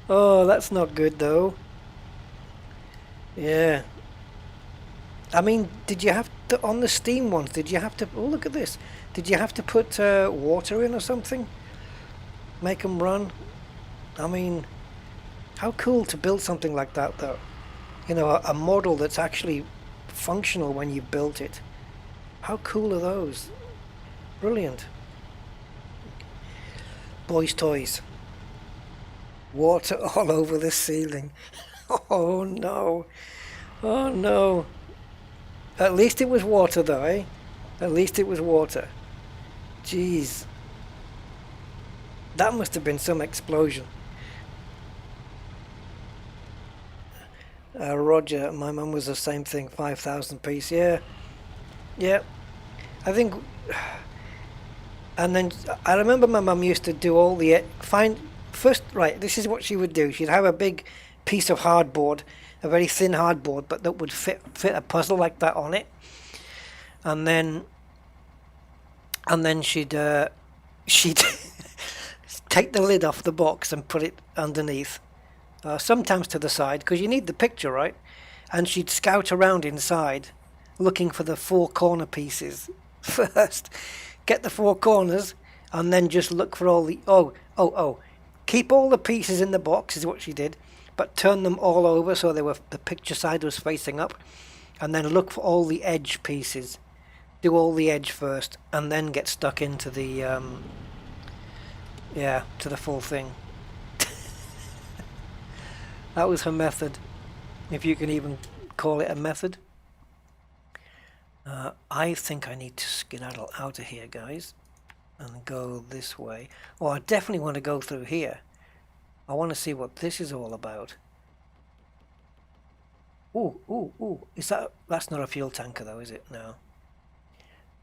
Oh, that's not good though. Yeah. I mean, did you have to, on the steam ones, did you have to, oh look at this, did you have to put water in or something? Make them run? I mean, how cool to build something like that though. A model that's actually functional when you built it. How cool are those? Brilliant. Boys' toys. Water all over the ceiling. Oh no. Oh no. At least it was water though, eh? At least it was water. Jeez. That must have been some explosion. Roger, my mum was the same thing, 5,000 piece, yeah. Yeah. I think And then I remember my mum used to do all the find first. Right, this is what she would do. She'd have a big piece of hardboard, a very thin hardboard, but that would fit a puzzle like that on it. And then she'd take the lid off the box and put it underneath, sometimes to the side, because you need the picture, right? And she'd scout around inside, looking for the four corner pieces first. Get the four corners, and then just look for all the keep all the pieces in the box is what she did, but turn them all over so the picture side was facing up, and then look for all the edge pieces. Do all the edge first, and then get stuck into the to the full thing. That was her method, if you can even call it a method. I think I need to skedaddle out of here, guys, and go this way. Oh, I definitely want to go through here. I want to see what this is all about. Ooh. That's not a fuel tanker though, is it? No.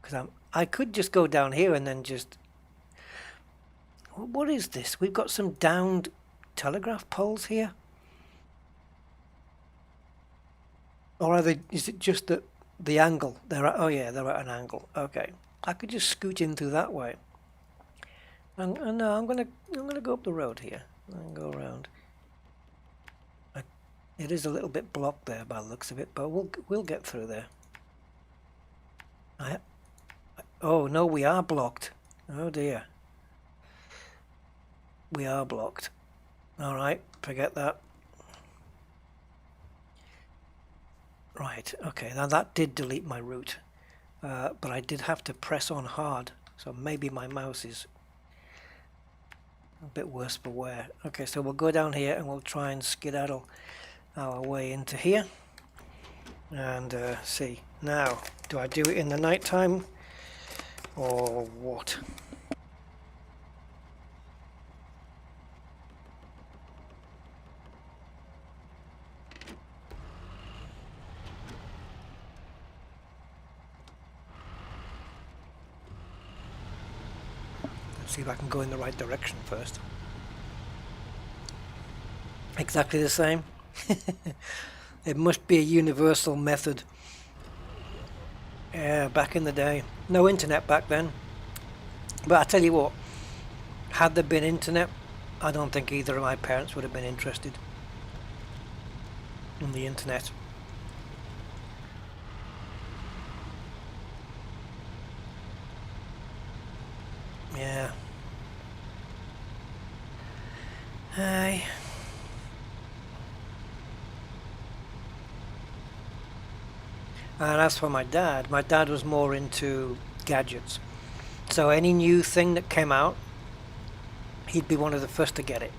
Because I could just go down here and then just... What is this? We've got some downed telegraph poles here? Or is it just that the angle? They're at an angle. Okay. I could just scoot in through that way. And no, I'm gonna go up the road here and go around. It is a little bit blocked there by the looks of it, but we'll get through there. Oh no, we are blocked. Oh dear. We are blocked. Alright, forget that. Right, okay, now that did delete my route. But I did have to press on hard, so maybe my mouse is a bit worse for wear. Okay, so we'll go down here and we'll try and skedaddle our way into here. And see. Now, do I do it in the night time or what? Let's see if I can go in the right direction first. Exactly the same. It must be a universal method. Yeah, back in the day. No internet back then. But I tell you what, had there been internet, I don't think either of my parents would have been interested in the internet. Yeah. Hi. And as for my dad was more into gadgets. So any new thing that came out, he'd be one of the first to get it.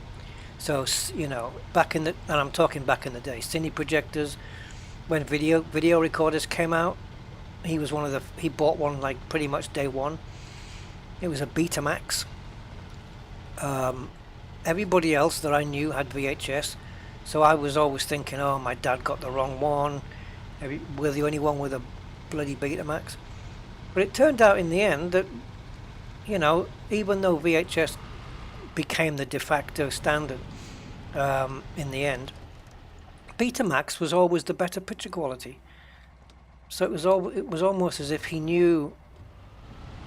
So, you know, and I'm talking back in the day, cine projectors, when video recorders came out, he bought one like pretty much day one. It was a Betamax. Everybody else that I knew had VHS, so I was always thinking, oh, my dad got the wrong one. We're the only one with a bloody Betamax. But it turned out in the end that, you know, even though VHS became the de facto standard in the end, Betamax was always the better picture quality. So it was almost as if he knew,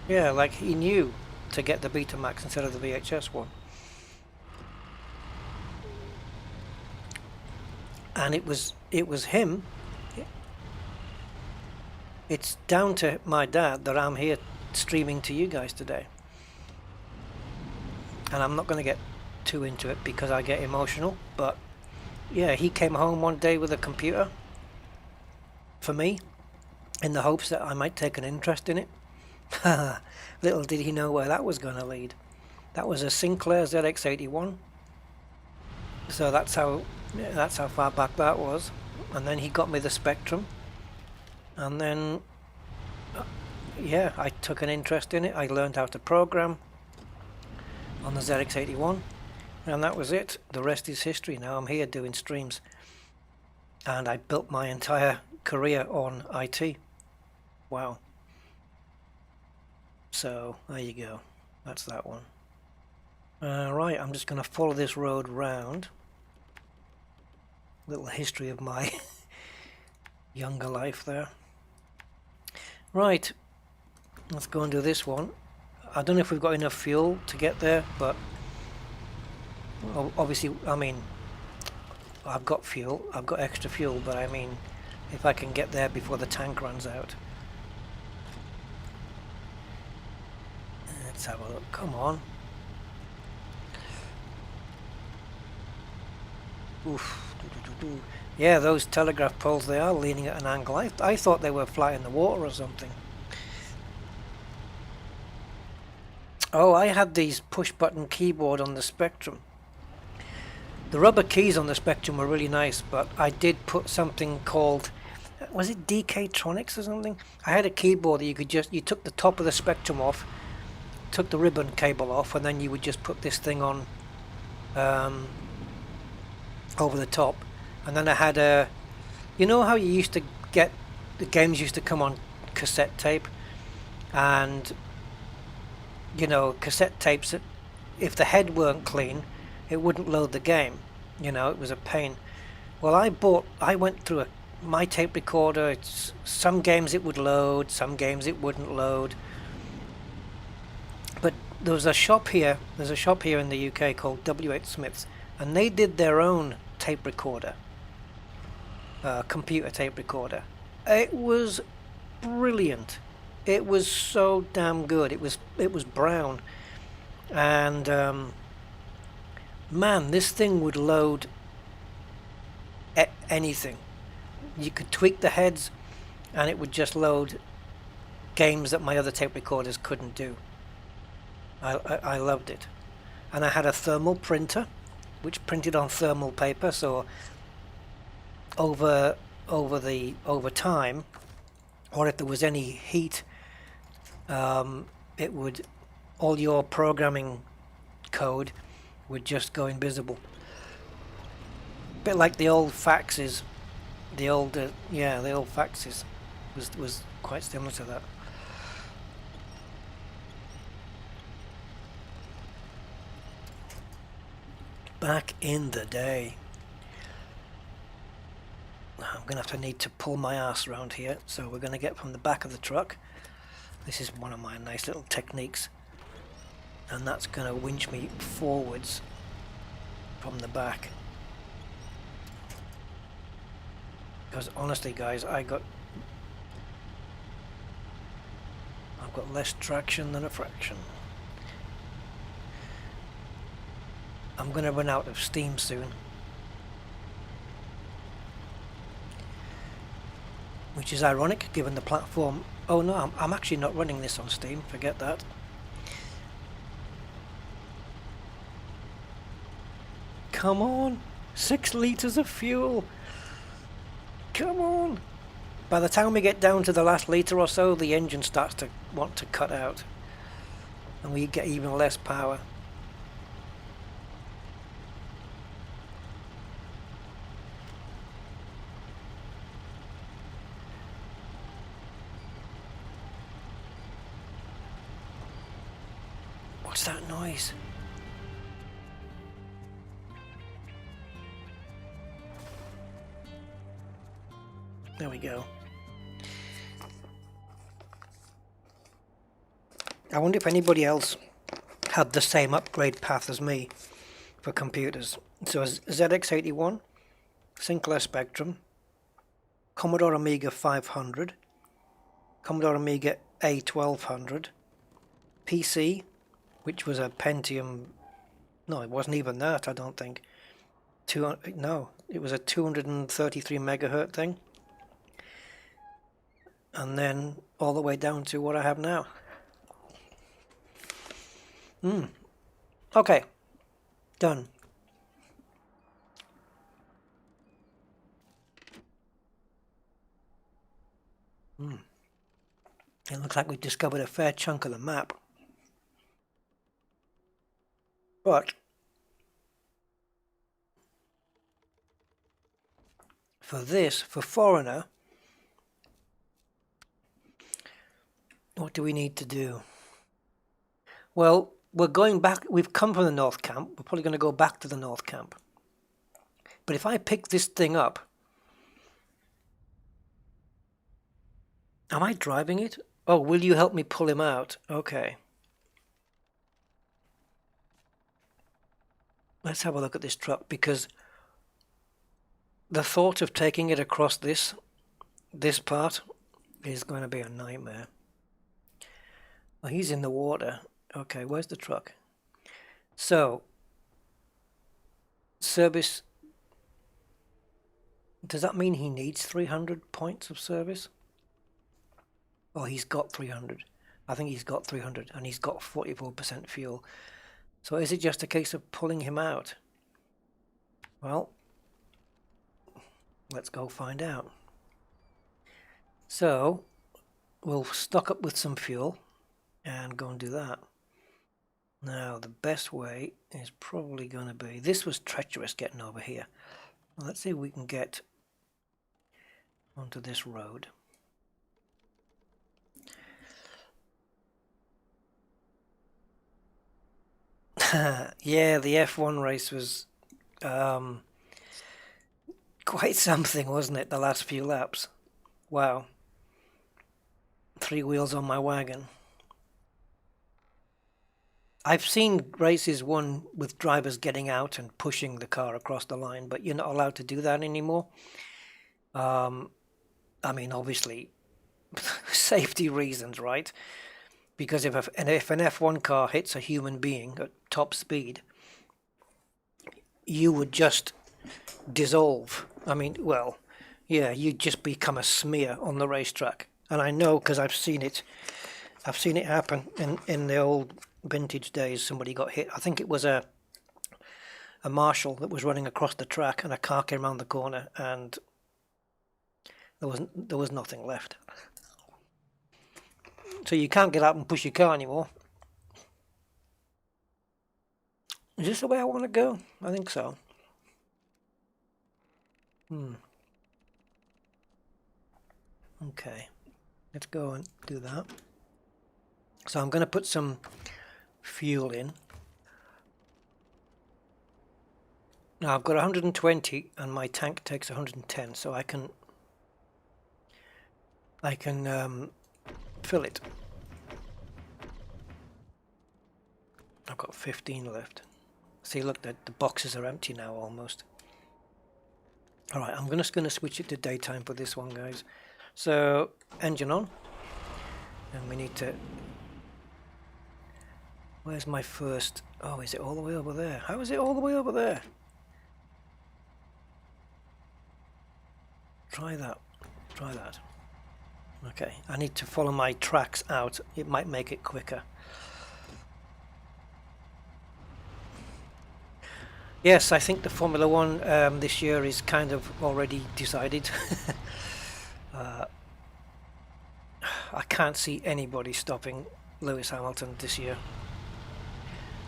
yeah, like he knew to get the Betamax instead of the VHS one. And it was him. It's down to my dad that I'm here streaming to you guys today. And I'm not going to get too into it because I get emotional, but yeah, he came home one day with a computer for me in the hopes that I might take an interest in it. Little did he know where that was going to lead. That was a Sinclair ZX81. So that's how far back that was. And then he got me the Spectrum. And then, yeah, I took an interest in it. I learned how to program on the ZX81. And that was it. The rest is history. Now I'm here doing streams. And I built my entire career on IT. Wow. So, there you go. That's that one. Right, I'm just going to follow this road round. Little history of my younger life there. Right, let's go and do this one. I don't know if we've got enough fuel to get there, but obviously, I mean, I've got fuel, I've got extra fuel, but I mean, if I can get there before the tank runs out. Let's have a look, come on. Oof. Yeah, those telegraph poles, they are leaning at an angle. I thought they were flat in the water or something. Oh, I had these push button keyboard on the Spectrum. The rubber keys on the Spectrum were really nice, but I did put something called, was it DK-tronics or something? I had a keyboard that you could just, you took the top of the Spectrum off, took the ribbon cable off, and then you would just put this thing on over the top. And then I had a, you know how you used to get, the games used to come on cassette tape, and you know, cassette tapes, if the head weren't clean, it wouldn't load the game. You know, it was a pain. Well, I went through my tape recorder. Some games it would load, some games it wouldn't load. But there was a shop here, there's a shop here in the UK called W.H. Smith's, and they did their own tape recorder, computer tape recorder. It was brilliant. It was so damn good. It was brown, and man, this thing would load anything. You could tweak the heads, and it would just load games that my other tape recorders couldn't do. I loved it, and I had a thermal printer, which printed on thermal paper. So over time, or if there was any heat, it would, all your programming code would just go invisible. A bit like the old faxes, the old faxes was quite similar to that. Back in the day. I'm gonna have to need to pull my ass around here, so we're gonna get from the back of the truck. This is one of my nice little techniques, and that's going to winch me forwards from the back. Because honestly guys, I've got less traction than a fraction. I'm going to run out of steam soon, which is ironic given the platform. Oh no, I'm actually not running this on Steam, forget that. Come on, 6 litres of fuel. Come on. By the time we get down to the last litre or so, the engine starts to want to cut out, and we get even less power. What's that noise? There we go. I wonder if anybody else had the same upgrade path as me for computers. So ZX81, Sinclair Spectrum, Commodore Amiga 500, Commodore Amiga A1200, PC, which was a Pentium, no, it wasn't even that, I don't think. No, it was a 233 megahertz thing. And then all the way down to what I have now. Okay, done. It looks like we've discovered a fair chunk of the map. But for this, for Foreigner, what do we need to do? Well, we're going back. We've come from the North Camp. We're probably going to go back to the North Camp. But if I pick this thing up, am I driving it? Oh, will you help me pull him out? Okay. Let's have a look at this truck, because the thought of taking it across this part is going to be a nightmare. Oh, he's in the water. Okay, where's the truck? So, service. Does that mean he needs 300 points of service? Oh, he's got 300. I think he's got 300, and he's got 44% fuel. So is it just a case of pulling him out? Well, let's go find out. So, we'll stock up with some fuel and go and do that. Now, the best way is probably going to be... This was treacherous getting over here. Let's see if we can get onto this road. Yeah, the F1 race was quite something, wasn't it? The last few laps. Wow. 3 wheels on my wagon. I've seen races won with drivers getting out and pushing the car across the line, but you're not allowed to do that anymore. I mean, obviously, safety reasons, right? Because if an F1 car hits a human being at top speed, you would just dissolve. I mean, well, yeah, you'd just become a smear on the racetrack. And I know because I've seen it happen in the old vintage days. Somebody got hit. I think it was a marshal that was running across the track, and a car came around the corner, and there was nothing left. So you can't get out and push your car anymore. Is this the way I want to go? I think so. Okay, let's go and do that. So I'm going to put some fuel in. Now I've got 120 and my tank takes 110, so I can fill it. I've got 15 left. See, look, the boxes are empty now almost. Alright, I'm just going to switch it to daytime for this one, guys. So, engine on. And we need to... Where's my first... Oh, is it all the way over there? How is it all the way over there? Try that. Try that. Okay, I need to follow my tracks out. It might make it quicker. Yes, I think the Formula One this year is kind of already decided. I can't see anybody stopping Lewis Hamilton this year.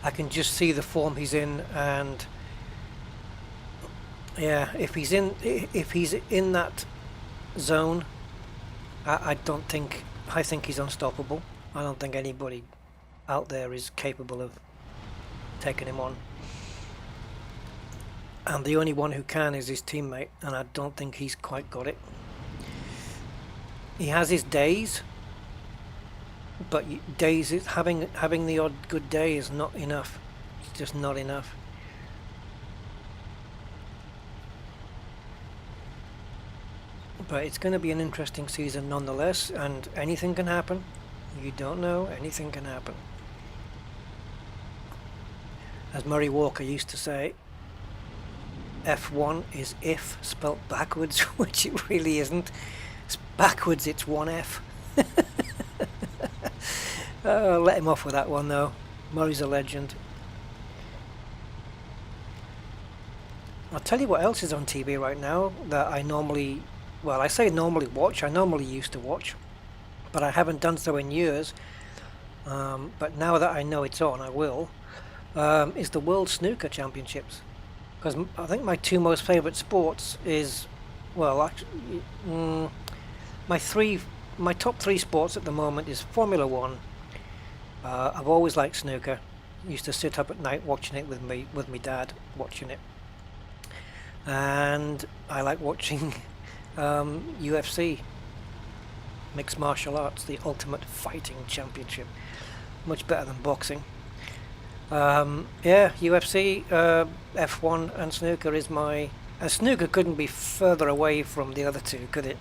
I can just see the form he's in, and yeah, if he's in that zone, I think he's unstoppable. I don't think anybody out there is capable of taking him on. And the only one who can is his teammate, and I don't think he's quite got it. He has his days, but days is having the odd good day is not enough. It's just not enough. But it's going to be an interesting season nonetheless, and anything can happen. You don't know, anything can happen. As Murray Walker used to say, F1 is if spelt backwards, which it really isn't. It's backwards, it's 1F. Let him off with that one though. Murray's a legend. I'll tell you what else is on TV right now that I normally, well, I say normally watch, I normally used to watch, but I haven't done so in years. But now that I know it's on, I will. Is the World Snooker Championships. Because I think my two most favourite sports is, well, actually, my top three sports at the moment is Formula One. I've always liked snooker, Used to sit up at night watching it with my dad, watching it. And I like watching UFC, mixed martial arts, the Ultimate Fighting Championship. Much better than boxing. Yeah, UFC, F1 and snooker is my... And snooker couldn't be further away from the other two, could it?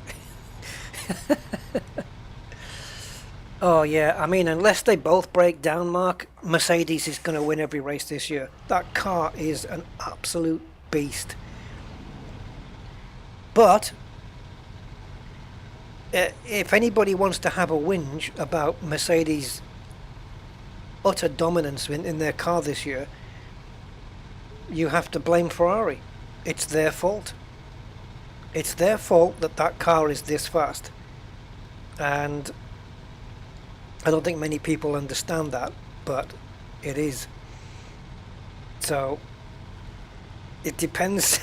Oh yeah, I mean, unless they both break down, Mark, Mercedes is going to win every race this year. That car is an absolute beast. But if anybody wants to have a whinge about Mercedes' utter dominance in their car this year, you have to blame Ferrari. It's their fault. It's their fault that that car is this fast. And I don't think many people understand that, but it is. So it depends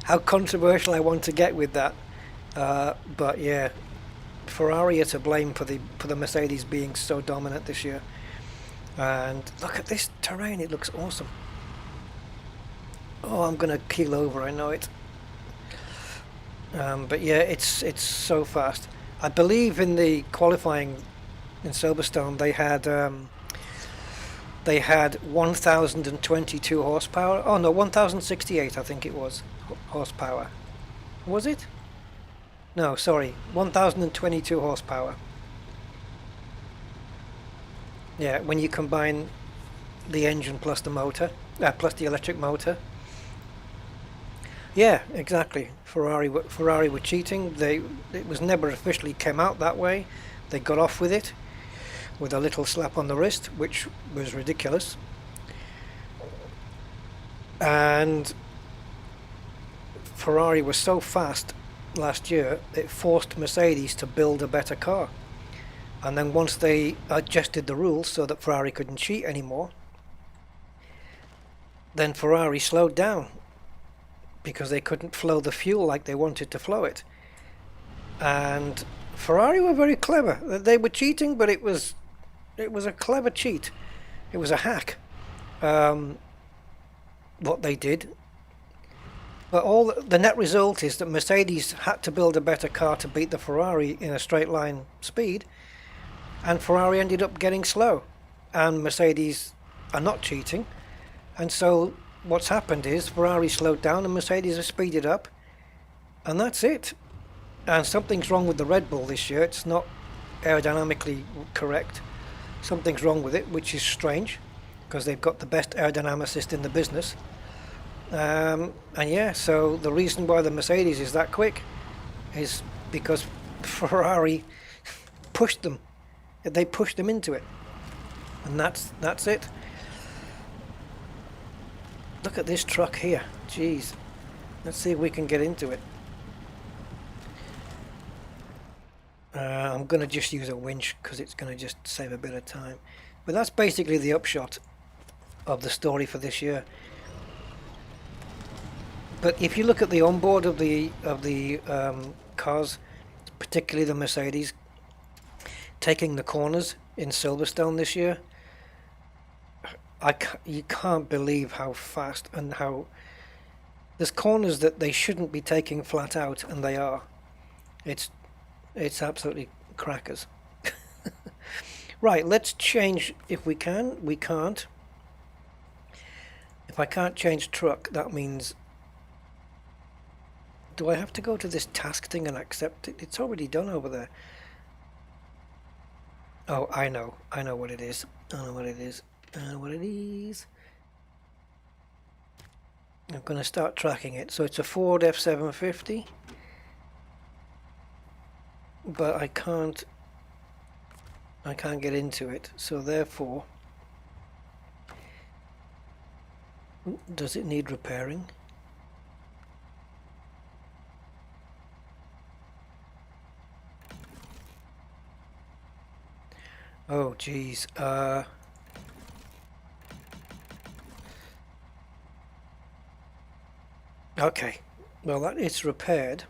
how controversial I want to get with that. But yeah, Ferrari are to blame for the Mercedes being so dominant this year. And look at this terrain; it looks awesome. Oh, I'm gonna keel over. I know it. But yeah, it's so fast. I believe in the qualifying in Silverstone they had 1022 horsepower. Oh no, 1068 I think it was horsepower. Was it? No, sorry, 1022 horsepower. Yeah, when you combine the engine plus the motor, plus the electric motor. Yeah, exactly. Ferrari were cheating. It was never officially came out that way. They got off with it, with a little slap on the wrist, which was ridiculous. And Ferrari was so fast last year, it forced Mercedes to build a better car. And then once they adjusted the rules so that Ferrari couldn't cheat anymore, then Ferrari slowed down, because they couldn't flow the fuel like they wanted to flow it. And Ferrari were very clever. They were cheating, but it was a clever cheat. It was a hack, what they did. But all the net result is that Mercedes had to build a better car to beat the Ferrari in a straight line speed, and Ferrari ended up getting slow, and Mercedes are not cheating, and so what's happened is Ferrari slowed down and Mercedes has speeded up, and that's it. And something's wrong with the Red Bull this year. It's not aerodynamically correct. Something's wrong with it, which is strange, because they've got the best aerodynamicist in the business. And yeah, so the reason why the Mercedes is that quick is because Ferrari pushed them. They pushed them into it, and that's it. Look at this truck here. Jeez. Let's see if we can get into it. I'm going to just use a winch because it's going to just save a bit of time. But that's basically the upshot of the story for this year. But if you look at the onboard of the cars, particularly the Mercedes, taking the corners in Silverstone this year, you can't believe how fast and how... There's corners that they shouldn't be taking flat out, and they are. It's absolutely crackers. Right, let's change if we can. We can't. If I can't change truck, that means... Do I have to go to this task thing and accept it? It's already done over there. Oh, I know what it is. I know what it is. I'm going to start tracking it. So it's a Ford F750, but I can't get into it. So therefore, does it need repairing? Oh geez. Okay, well it's repaired.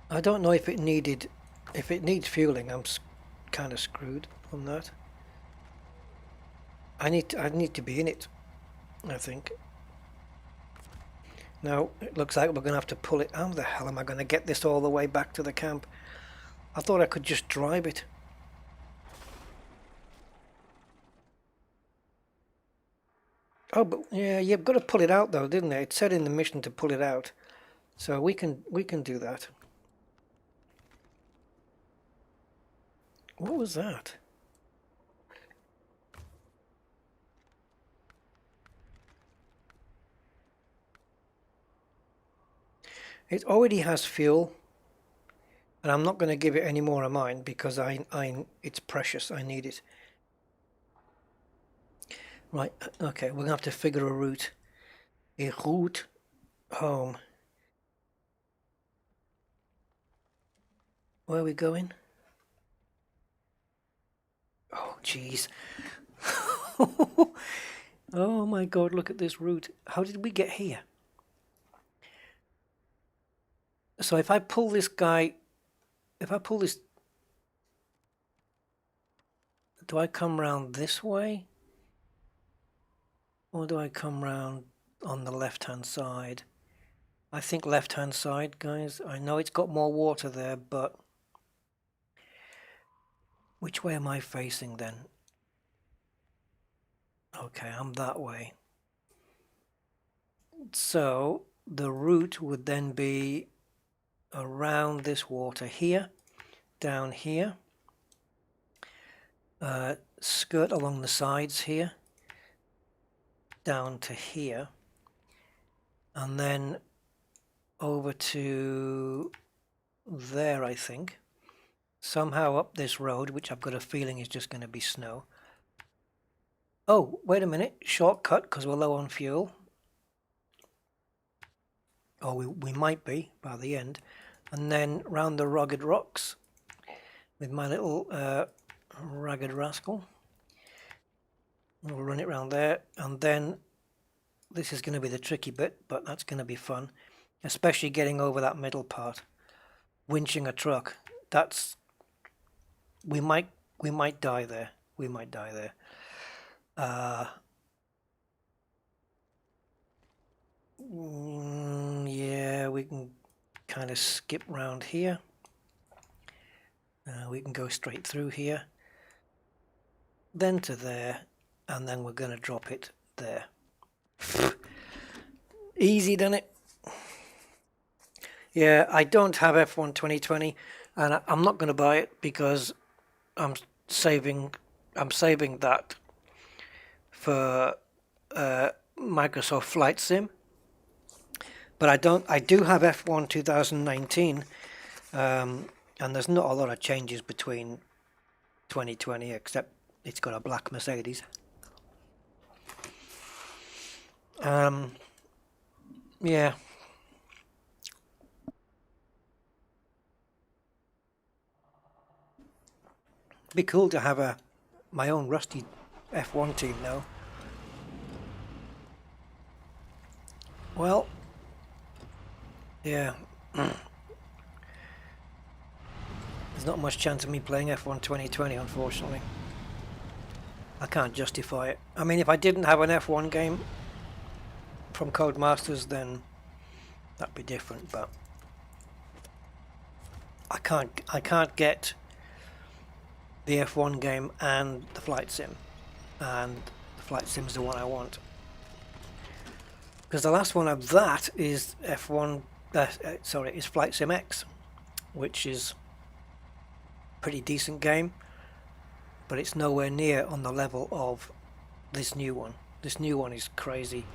I don't know if it needs fueling. I'm kind of screwed on that. I need to be in it, I think. Now, it looks like we're going to have to pull it. How the hell am I going to get this all the way back to the camp? I thought I could just drive it. Oh, but yeah, you've got to pull it out though, didn't it? It said in the mission to pull it out. So we can do that. What was that? It already has fuel, and I'm not going to give it any more of mine because it's precious. I need it. Right. Okay, we're going to have to figure a route. A route home. Where are we going? Oh, jeez. Oh my God, look at this route. How did we get here? So if I pull this guy, if I pull this, do I come round this way? Or do I come round on the left-hand side? I think left-hand side, guys. I know it's got more water there, but which way am I facing then? Okay, I'm that way. So the route would then be around this water here, down here, skirt along the sides here, down to here, and then over to there, I think. Somehow up this road, which I've got a feeling is just going to be snow. Oh, wait a minute, shortcut because we're low on fuel. Or we might be by the end. And then round the rugged rocks with my little ragged rascal. We'll run it round there, and then this is going to be the tricky bit, but that's going to be fun, especially getting over that middle part. Winching a truck, that's we might die there. We might die there. Yeah, we can kind of skip round here. We can go straight through here, then to there, and then we're going to drop it there. Easy, done it. Yeah, I don't have F1 2020, and I'm not going to buy it because I'm saving that for Microsoft Flight Sim. But I do have F1 2019, and there's not a lot of changes between 2020 except it's got a black Mercedes. Yeah. Be cool to have my own rusty F1 team now. Well, yeah. There's not much chance of me playing F1 2020, unfortunately. I can't justify it. I mean, if I didn't have an F1 game from Codemasters, then that'd be different, but I can't get the F1 game and the flight sim, and the flight sim is the one I want, because the last one of that is F1 is Flight Sim X, which is a pretty decent game, but it's nowhere near on the level of this new one. This new one is crazy.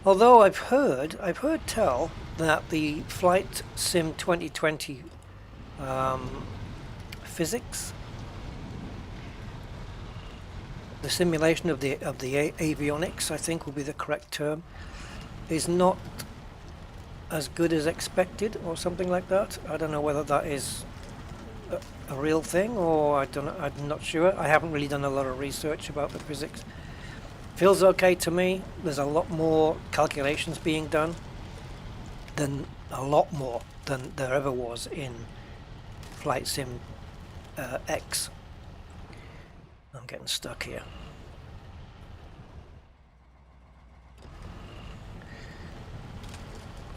Although I've heard tell that the Flight Sim 2020 physics, the simulation of the avionics, I think will be the correct term, is not as good as expected, or something like that. I don't know whether that is a real thing, or I'm not sure. I haven't really done a lot of research about the physics. Feels okay to me. There's a lot more calculations being done, a lot more than there ever was in Flight Sim X. I'm getting stuck here.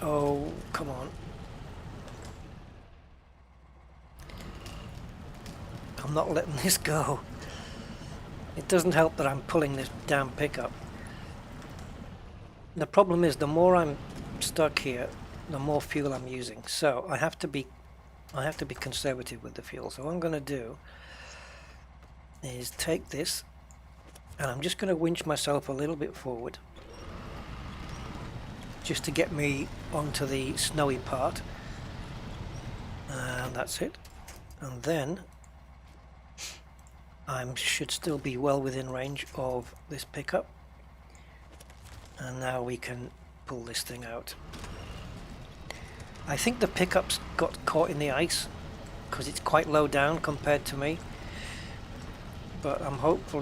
Oh, come on. I'm not letting this go. It doesn't help that I'm pulling this damn pickup. The problem is the more I'm stuck here, the more fuel I'm using. So I have to be conservative with the fuel. So what I'm going to do is take this, and I'm just going to winch myself a little bit forward, just to get me onto the snowy part, and that's it. And then I should still be well within range of this pickup, and now we can pull this thing out. I think the pickup's got caught in the ice because it's quite low down compared to me, but I'm hopeful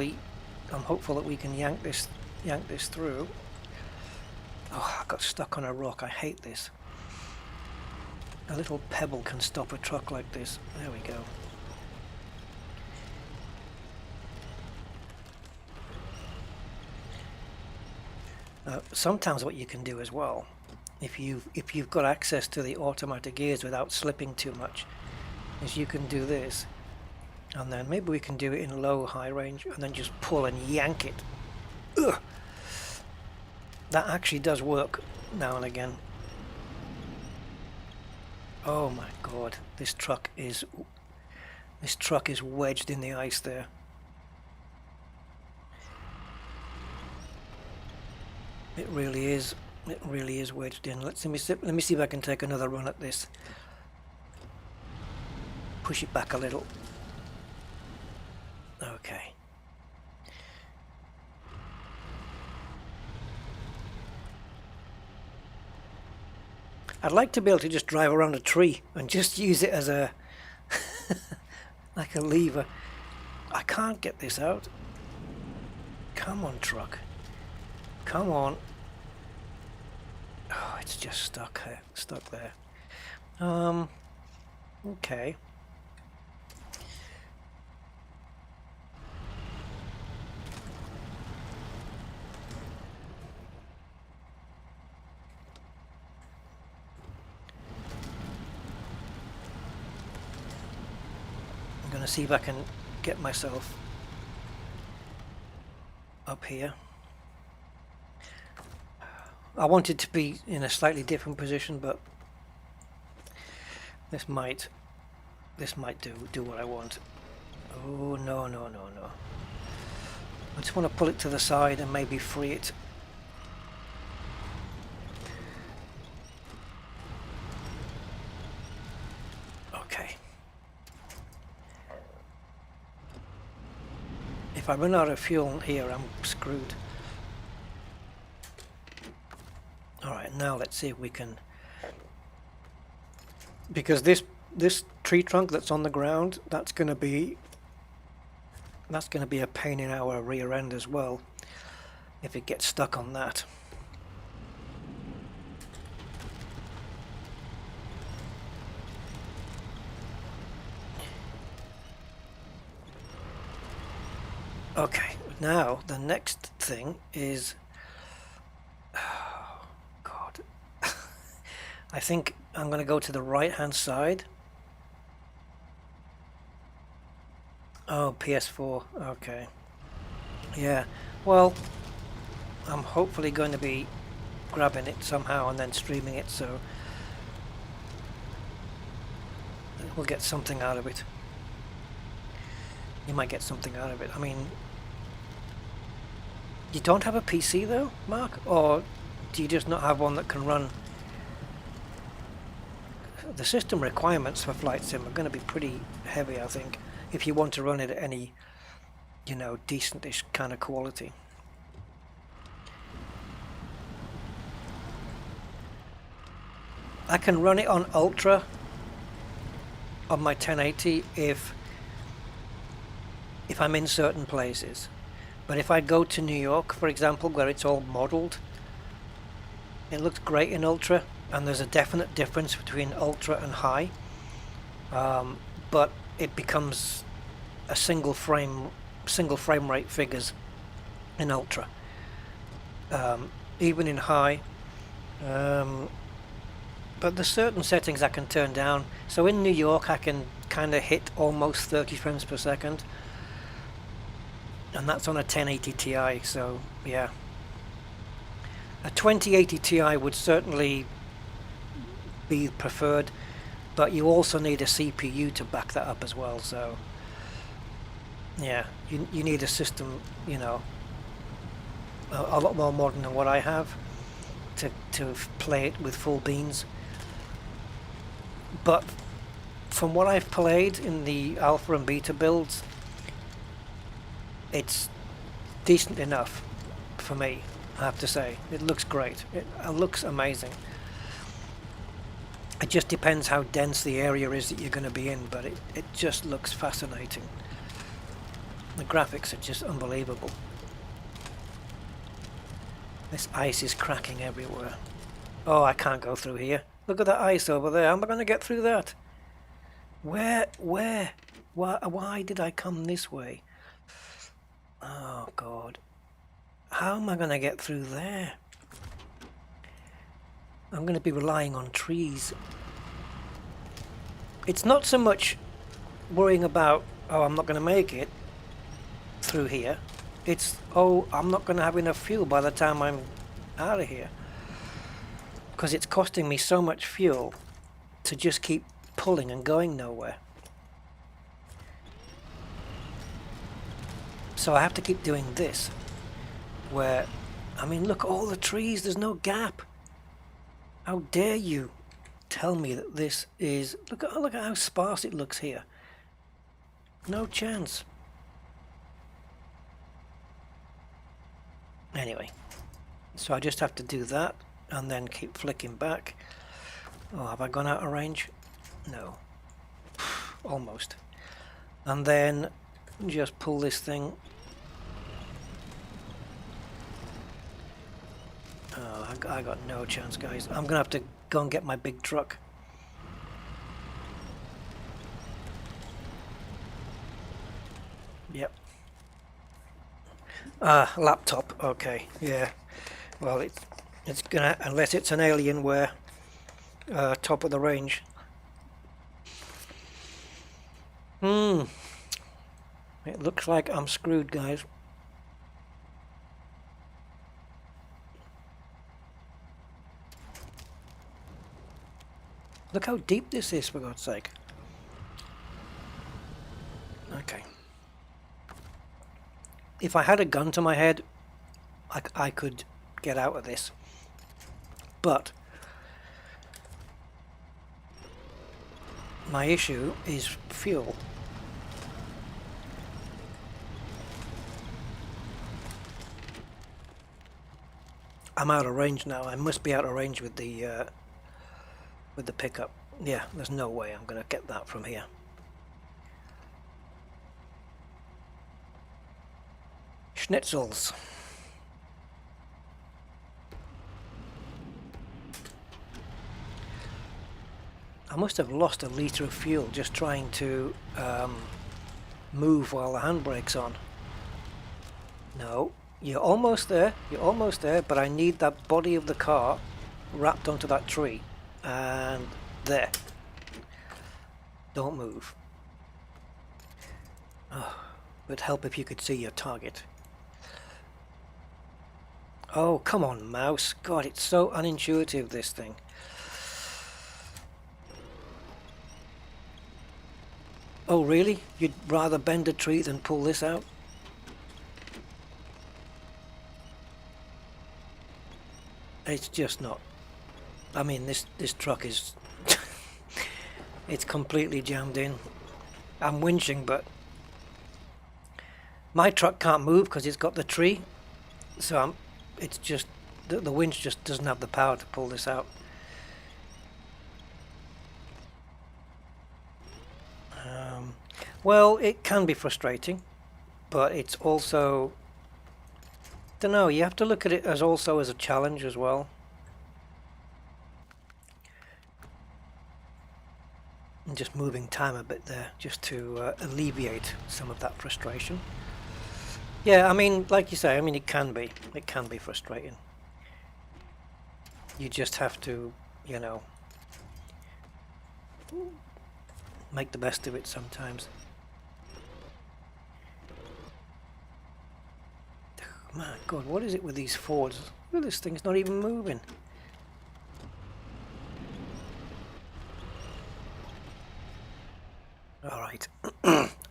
that we can yank this through. Oh, I got stuck on a rock. I hate this. A little pebble can stop a truck like this. There we go. Sometimes what you can do as well, if you've got access to the automatic gears without slipping too much, is you can do this, and then maybe we can do it in low high range and then just pull and yank it. Ugh. That actually does work now and again. Oh my god, this truck is wedged in the ice there. It really is wedged in. Let me see if I can take another run at this. Push it back a little. Okay. I'd like to be able to just drive around a tree and just use it as a like a lever. I can't get this out. Come on, truck. Come on. Oh, it's just stuck there. Okay. I'm gonna see if I can get myself up here. I wanted to be in a slightly different position, but this might do what I want. Oh no. I just want to pull it to the side and maybe free it. Okay. If I run out of fuel here, I'm screwed. Alright, now let's see if we can, because this tree trunk that's on the ground, that's going to be a pain in our rear end as well if it gets stuck on that. Okay, now the next thing is, oh god, I think I'm going to go to the right hand side. Oh, PS4, okay. Yeah, well, I'm hopefully going to be grabbing it somehow and then streaming it, so we'll get something out of it. You might get something out of it. I mean, you don't have a PC though, Mark? Or do you just not have one that can run? The system requirements for Flight Sim are going to be pretty heavy, I think, if you want to run it at any, you know, decentish kind of quality. I can run it on Ultra on my 1080 if I'm in certain places. But if I go to New York, for example, where it's all modeled, it looks great in Ultra, and there's a definite difference between Ultra and High. But it becomes a single frame single frame rate figures in ultra, even in high. But there's certain settings I can turn down. So in New York I can kind of hit almost 30 frames per second, and that's on a 1080 Ti. So yeah, a 2080 Ti would certainly be preferred, but you also need a CPU to back that up as well. So yeah, you need a system, you know, a lot more modern than what I have to play it with full beans. But from what I've played in the alpha and beta builds, it's decent enough for me, I have to say. It looks great. It looks amazing. It just depends how dense the area is that you're going to be in, but it just looks fascinating. The graphics are just unbelievable. This ice is cracking everywhere. Oh, I can't go through here. Look at that ice over there. How am I going to get through that? Where? Why did I come this way? Oh, God. How am I going to get through there? I'm going to be relying on trees. It's not so much worrying about, oh, I'm not going to make it through here. It's, oh, I'm not going to have enough fuel by the time I'm out of here. Because it's costing me so much fuel to just keep pulling and going nowhere. So I have to keep doing this, where, I mean, look, all the trees, there's no gap. How dare you tell me that this is, look at how sparse it looks here. No chance. Anyway, so I just have to do that and then keep flicking back. Oh, have I gone out of range? No. Almost. And then just pull this thing. Oh, I got no chance, guys. I'm gonna have to go and get my big truck. Yep. Laptop. Okay. Yeah. Well, it's gonna, unless it's an Alienware top of the range. It looks like I'm screwed, guys. Look how deep this is, for God's sake. Okay. If I had a gun to my head, I could get out of this. But my issue is fuel. I'm out of range now. I must be out of range with the pickup. Yeah, there's no way I'm gonna get that from here. Schnitzels. I must have lost a litre of fuel just trying to move while the handbrake's on. No, you're almost there, but I need that body of the car wrapped onto that tree. And there. Don't move. Oh, it would help if you could see your target. Oh, come on, mouse. God, it's so unintuitive, this thing. Oh, really? You'd rather bend a tree than pull this out? It's just not. I mean, this truck is... it's completely jammed in. I'm winching, but... my truck can't move because it's got the tree. So it's just... the winch just doesn't have the power to pull this out. Well, it can be frustrating, but it's also... don't know, you have to look at it as also as a challenge as well. And just moving time a bit there, just to alleviate some of that frustration. Yeah, I mean, like you say, I mean, it can be frustrating. You just have to, you know, make the best of it sometimes. My God, what is it with these Fords? Look, this thing's not even moving. Alright,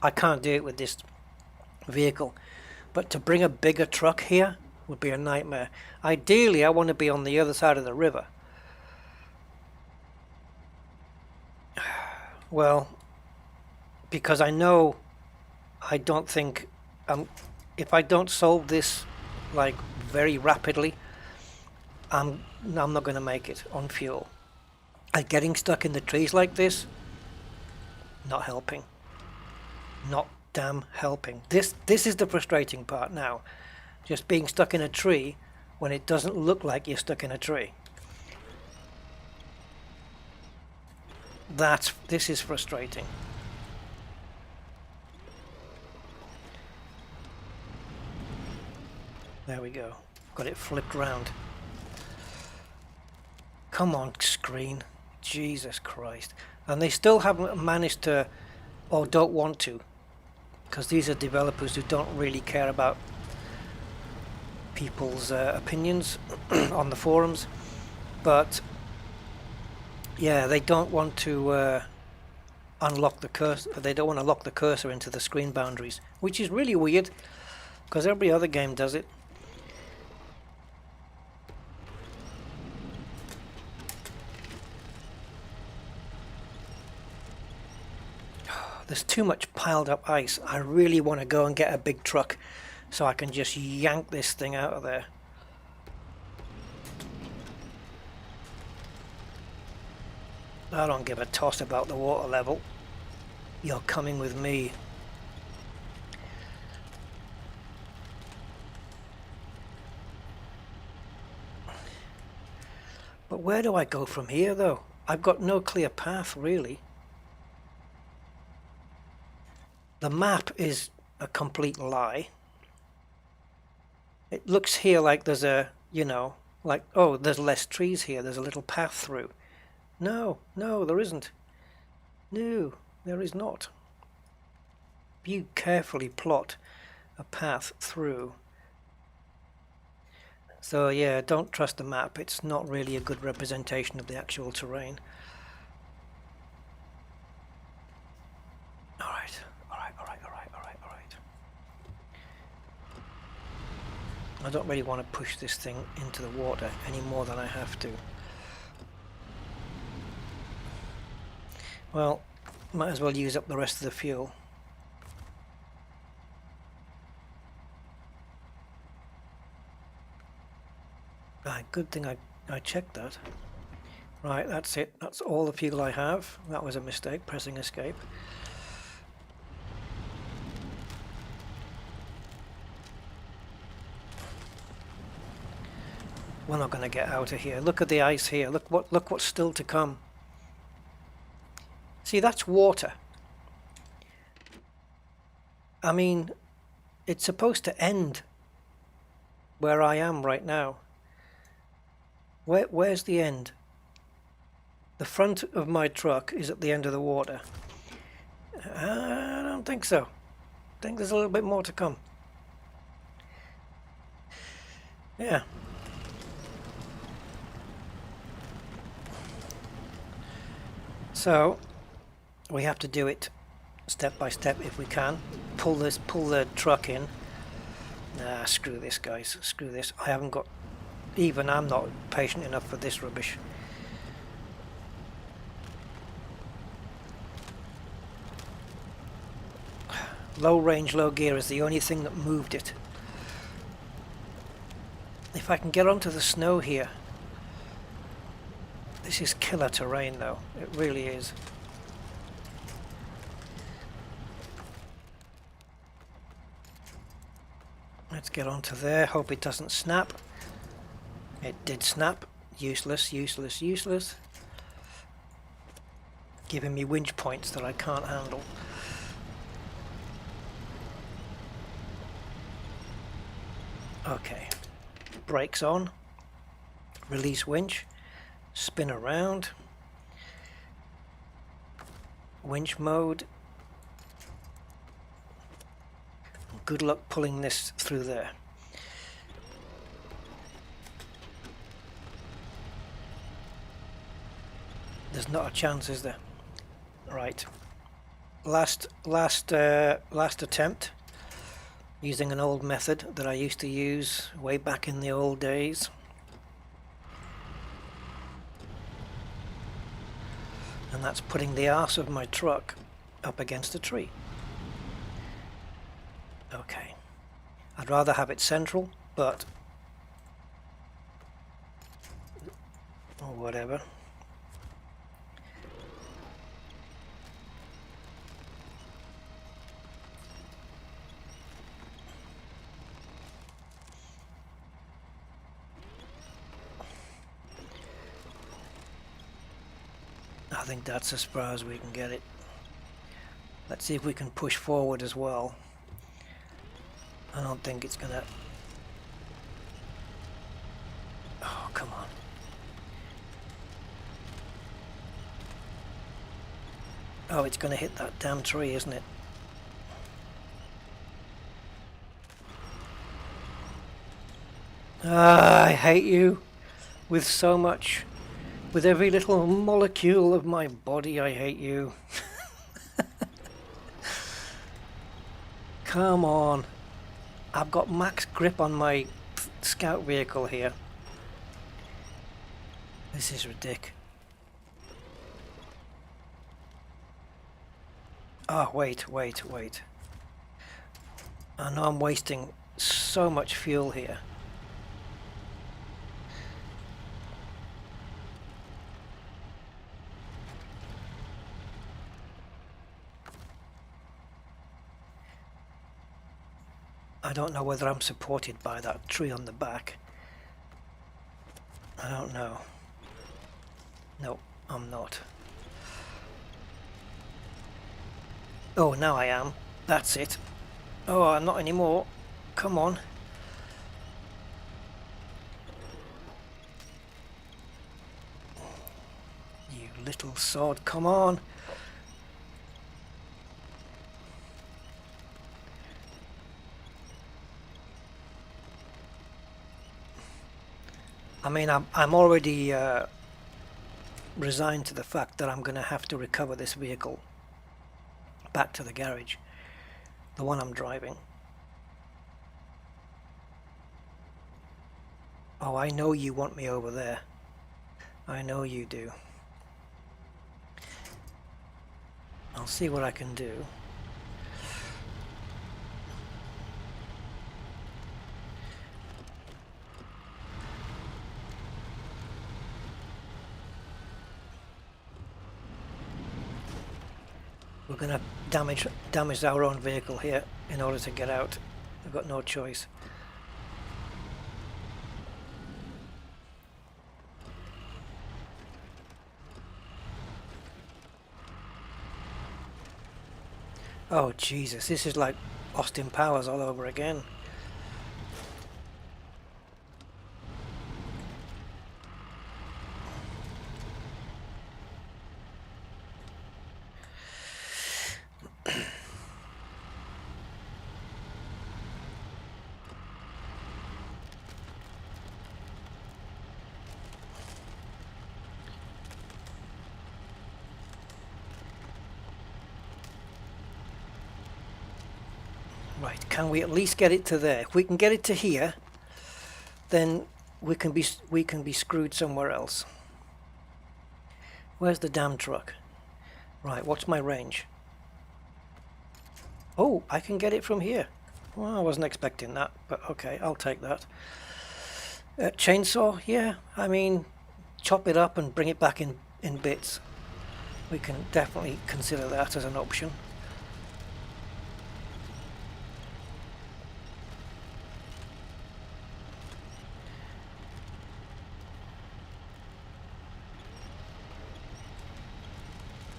I can't do it with this vehicle, but to bring a bigger truck here would be a nightmare. Ideally, I want to be on the other side of the river. Well, because I know I don't think if I don't solve this like very rapidly, I'm not going to make it on fuel. And getting stuck in the trees like this, not helping. Not damn helping. This is the frustrating part now. Just being stuck in a tree when it doesn't look like you're stuck in a tree. This is frustrating. There we go. Got it flipped round. Come on, screen. Jesus Christ. And they still haven't managed to, or don't want to, because these are developers who don't really care about people's opinions on the forums. But yeah, they don't want to unlock the cursor. They don't want to lock the cursor into the screen boundaries, which is really weird, because every other game does it. There's too much piled up ice. I really want to go and get a big truck so I can just yank this thing out of there. I don't give a toss about the water level. You're coming with me. But where do I go from here, though? I've got no clear path, really. The map is a complete lie. It looks here like there's a, you know, like, oh, there's less trees here. There's a little path through. No, there isn't. No, there is not. You carefully plot a path through. So yeah, don't trust the map. It's not really a good representation of the actual terrain. Alright. I don't really want to push this thing into the water any more than I have to. Well, might as well use up the rest of the fuel. Good thing I checked that. Right, that's it. That's all the fuel I have. That was a mistake, pressing escape. We're not going to get out of here. Look at the ice here. Look what's still to come. See, that's water. I mean, it's supposed to end where I am right now. Where's the end? The front of my truck is at the end of the water. I don't think so. I think there's a little bit more to come. Yeah. So we have to do it step by step if we can. Pull the truck in. Nah, screw this, guys. Screw this. I haven't got. Even I'm not patient enough for this rubbish. Low range, low gear is the only thing that moved it. If I can get onto the snow here. This is killer terrain though. It really is. Let's get onto there. Hope it doesn't snap. It did snap. Useless. Giving me winch points that I can't handle. Okay, brakes on, release winch, spin around, winch mode. Good luck pulling this through there. There's not a chance, is there? Right. Last attempt using an old method that I used to use way back in the old days. And that's putting the arse of my truck up against a tree. Okay. I'd rather have it central, but or whatever. I think that's as far as we can get it. Let's see if we can push forward as well. I don't think it's gonna... Oh, come on. Oh, it's gonna hit that damn tree, isn't it? Ah, I hate you with so much. With every little molecule of my body, I hate you. Come on. I've got max grip on my scout vehicle here. This is ridiculous. Oh, wait. I know I'm wasting so much fuel here. I don't know whether I'm supported by that tree on the back. I don't know. No, I'm not. Oh, now I am. That's it. Oh, I'm not anymore. Come on. You little sod, come on. I mean, I'm already resigned to the fact that I'm going to have to recover this vehicle back to the garage, the one I'm driving. Oh, I know you want me over there. I know you do. I'll see what I can do. We're going to damage our own vehicle here in order to get out. We've got no choice. Oh Jesus, this is like Austin Powers all over again. Right, can we at least get it to there? If we can get it to here, then we can be screwed somewhere else. Where's the damn truck? Right, what's my range? Oh, I can get it from here. Well, I wasn't expecting that, but okay, I'll take that. Chainsaw, yeah, I mean, chop it up and bring it back in bits. We can definitely consider that as an option.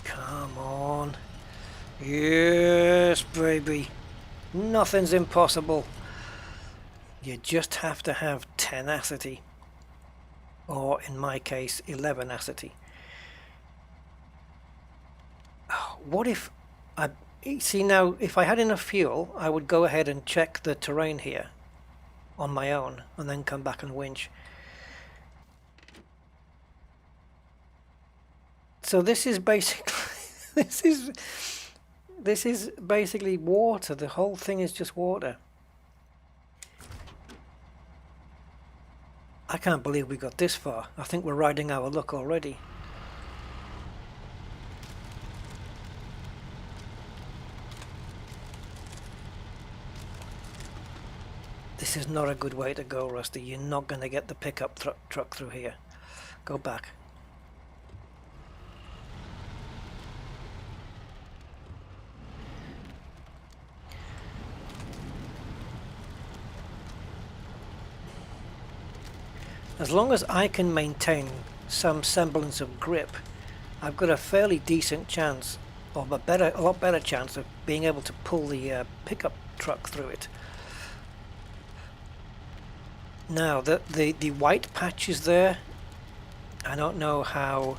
Come on. Yes, baby. Nothing's impossible. You just have to have tenacity, or in my case 11acity. What if I see now, if I had enough fuel, I would go ahead and check the terrain here on my own and then come back and winch. So this is basically this is basically water. The whole thing is just water. I can't believe we got this far. I think we're riding our luck already. This is not a good way to go, Rusty. You're not going to get the pickup truck through here. Go back. As long as I can maintain some semblance of grip, I've got a fairly decent chance, or a lot better chance of being able to pull the pickup truck through it. Now, the white patches there, I don't know how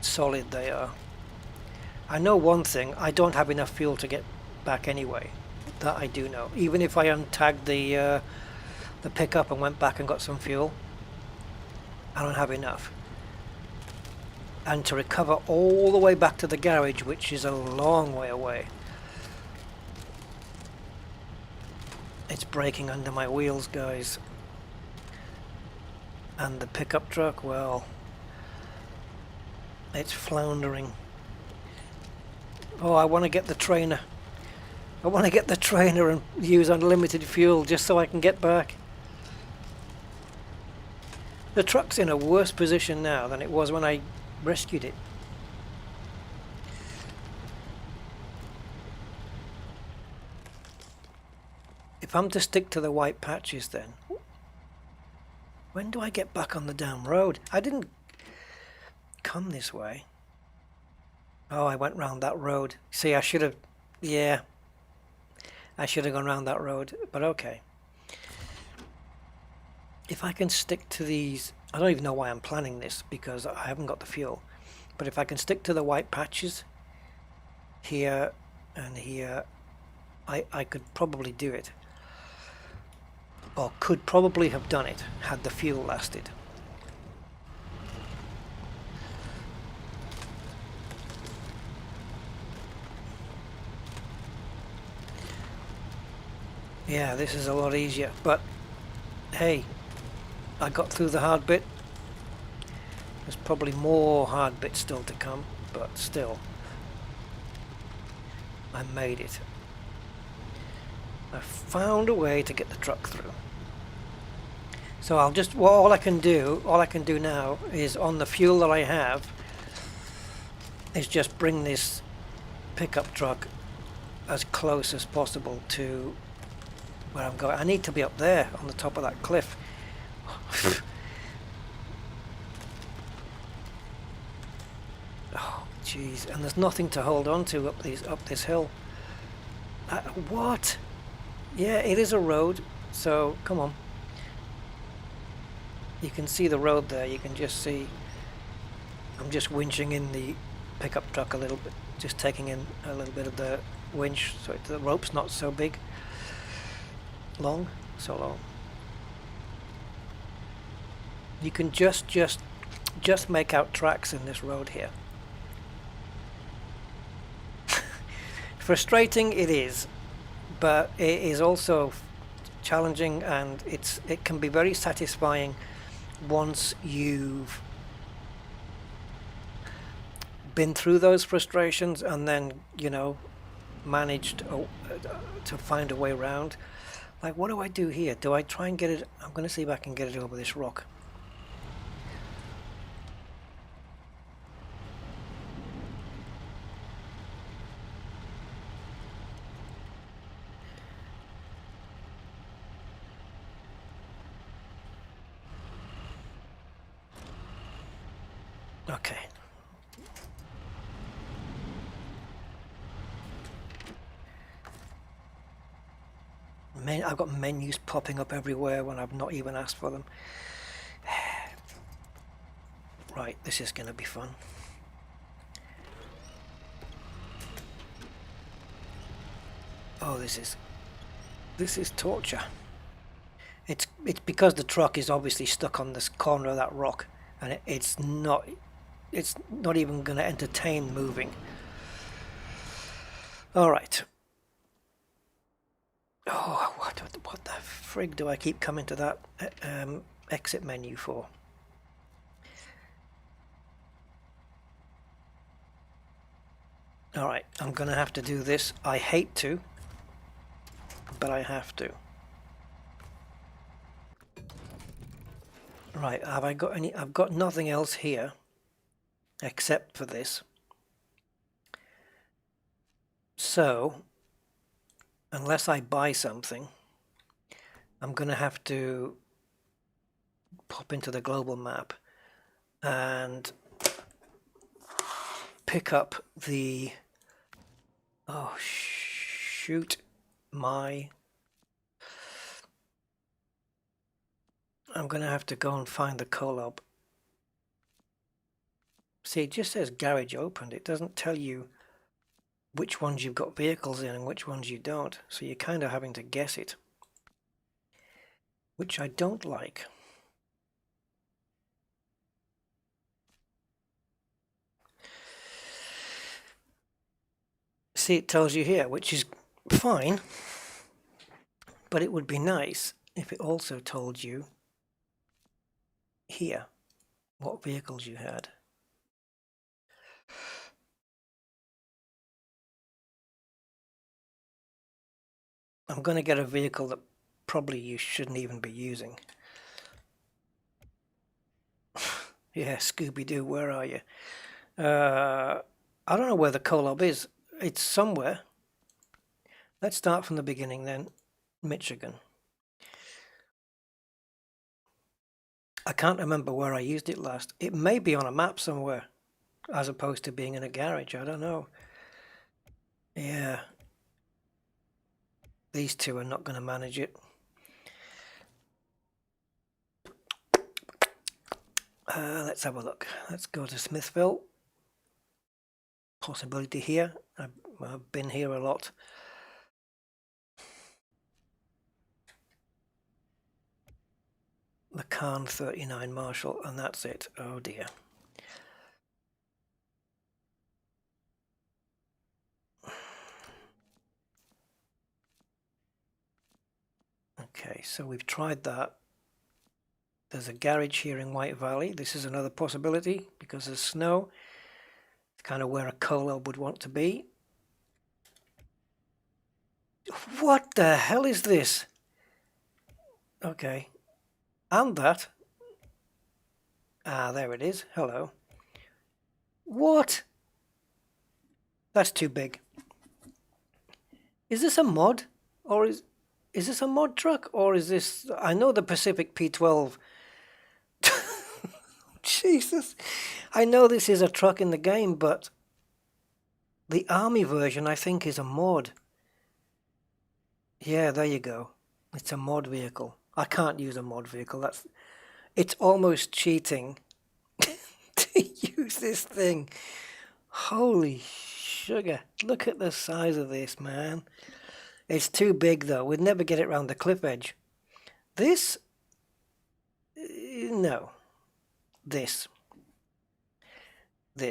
solid they are. I know one thing, I don't have enough fuel to get back anyway. That I do know. Even if I untagged the pickup and went back and got some fuel, I don't have enough. And to recover all the way back to the garage, which is a long way away, it's breaking under my wheels, guys. And the pickup truck, well, it's floundering. Oh, I want to get the trainer. I want to get the trainer and use unlimited fuel just so I can get back. The truck's in a worse position now than it was when I rescued it. If I'm to stick to the white patches then, when do I get back on the damn road? I didn't come this way. Oh, I went round that road. See, I should have... Yeah. I should have gone round that road, but okay. If I can stick to these... I don't even know why I'm planning this, because I haven't got the fuel. But if I can stick to the white patches, here and here, I could probably do it. Or could probably have done it, had the fuel lasted. Yeah, this is a lot easier, but hey, I got through the hard bit. There's probably more hard bits still to come, but still, I made it. I found a way to get the truck through. So I'll just, well, all I can do now is, on the fuel that I have, is just bring this pickup truck as close as possible to where I'm going. I need to be up there on the top of that cliff. Oh, jeez, and there's nothing to hold on to up this hill. What? Yeah, it is a road, so come on. You can see the road there. You can just see. I'm just winching in the pickup truck a little bit, just taking in a little bit of the winch, so the rope's not so big. So long. You can just make out tracks in this road here. Frustrating it is, but it is also challenging, and it can be very satisfying once you've been through those frustrations and then, you know, managed to find a way around. Like, what do I do here? Do I try and get it? I'm going to see if I can get it over this rock. Okay. I've got menus popping up everywhere when I've not even asked for them. Right, this is going to be fun. Oh, this is torture. It's because the truck is obviously stuck on this corner of that rock, and it's not even going to entertain moving. All right. Oh, what the frig do I keep coming to that exit menu for? All right, I'm going to have to do this. I hate to, but I have to. Right, have I got any? I've got nothing else here except for this. So, unless I buy something, I'm going to have to pop into the global map and pick up the... Oh, shoot. I'm going to have to go and find the Kovd. See, it just says garage opened. It doesn't tell you which ones you've got vehicles in and which ones you don't. So you're kind of having to guess it, which I don't like. See, it tells you here, which is fine, but it would be nice if it also told you here what vehicles you had. I'm going to get a vehicle that probably you shouldn't even be using. Yeah, Scooby-Doo, where are you? I don't know where the Kovd is. It's somewhere. Let's start from the beginning then. Michigan. I can't remember where I used it last. It may be on a map somewhere, as opposed to being in a garage. I don't know. Yeah. These two are not going to manage it. Let's have a look. Let's go to Smithville. Possibility here. I've been here a lot. The Khan 39 Marshall, and that's it. Oh dear. Okay, so we've tried that. There's a garage here in White Valley. This is another possibility because there's snow. It's kind of where a Kovd would want to be. What the hell is this? Okay. And that. Ah, there it is. Hello. What? That's too big. Is this a mod? Or is this a mod truck? Or is this... I know the Pacific P12. Jesus. I know this is a truck in the game, but the army version, I think, is a mod. Yeah, there you go. It's a mod vehicle. I can't use a mod vehicle. It's almost cheating to use this thing. Holy sugar. Look at the size of this, man. It's too big, though. We'd never get it round the cliff edge. This? No. This.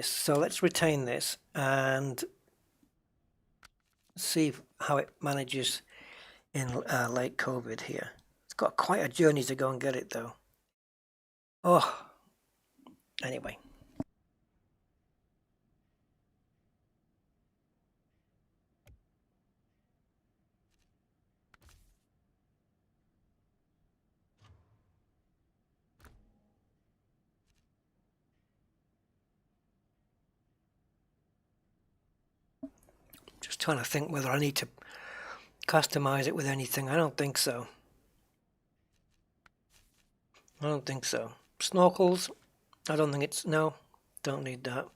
So let's retain this and see how it manages in Lake Kovd here. It's got quite a journey to go and get it, though. Oh. Anyway. Just trying to think whether I need to customize it with anything. I don't think so. Snorkels, I don't think it's... No, don't need that.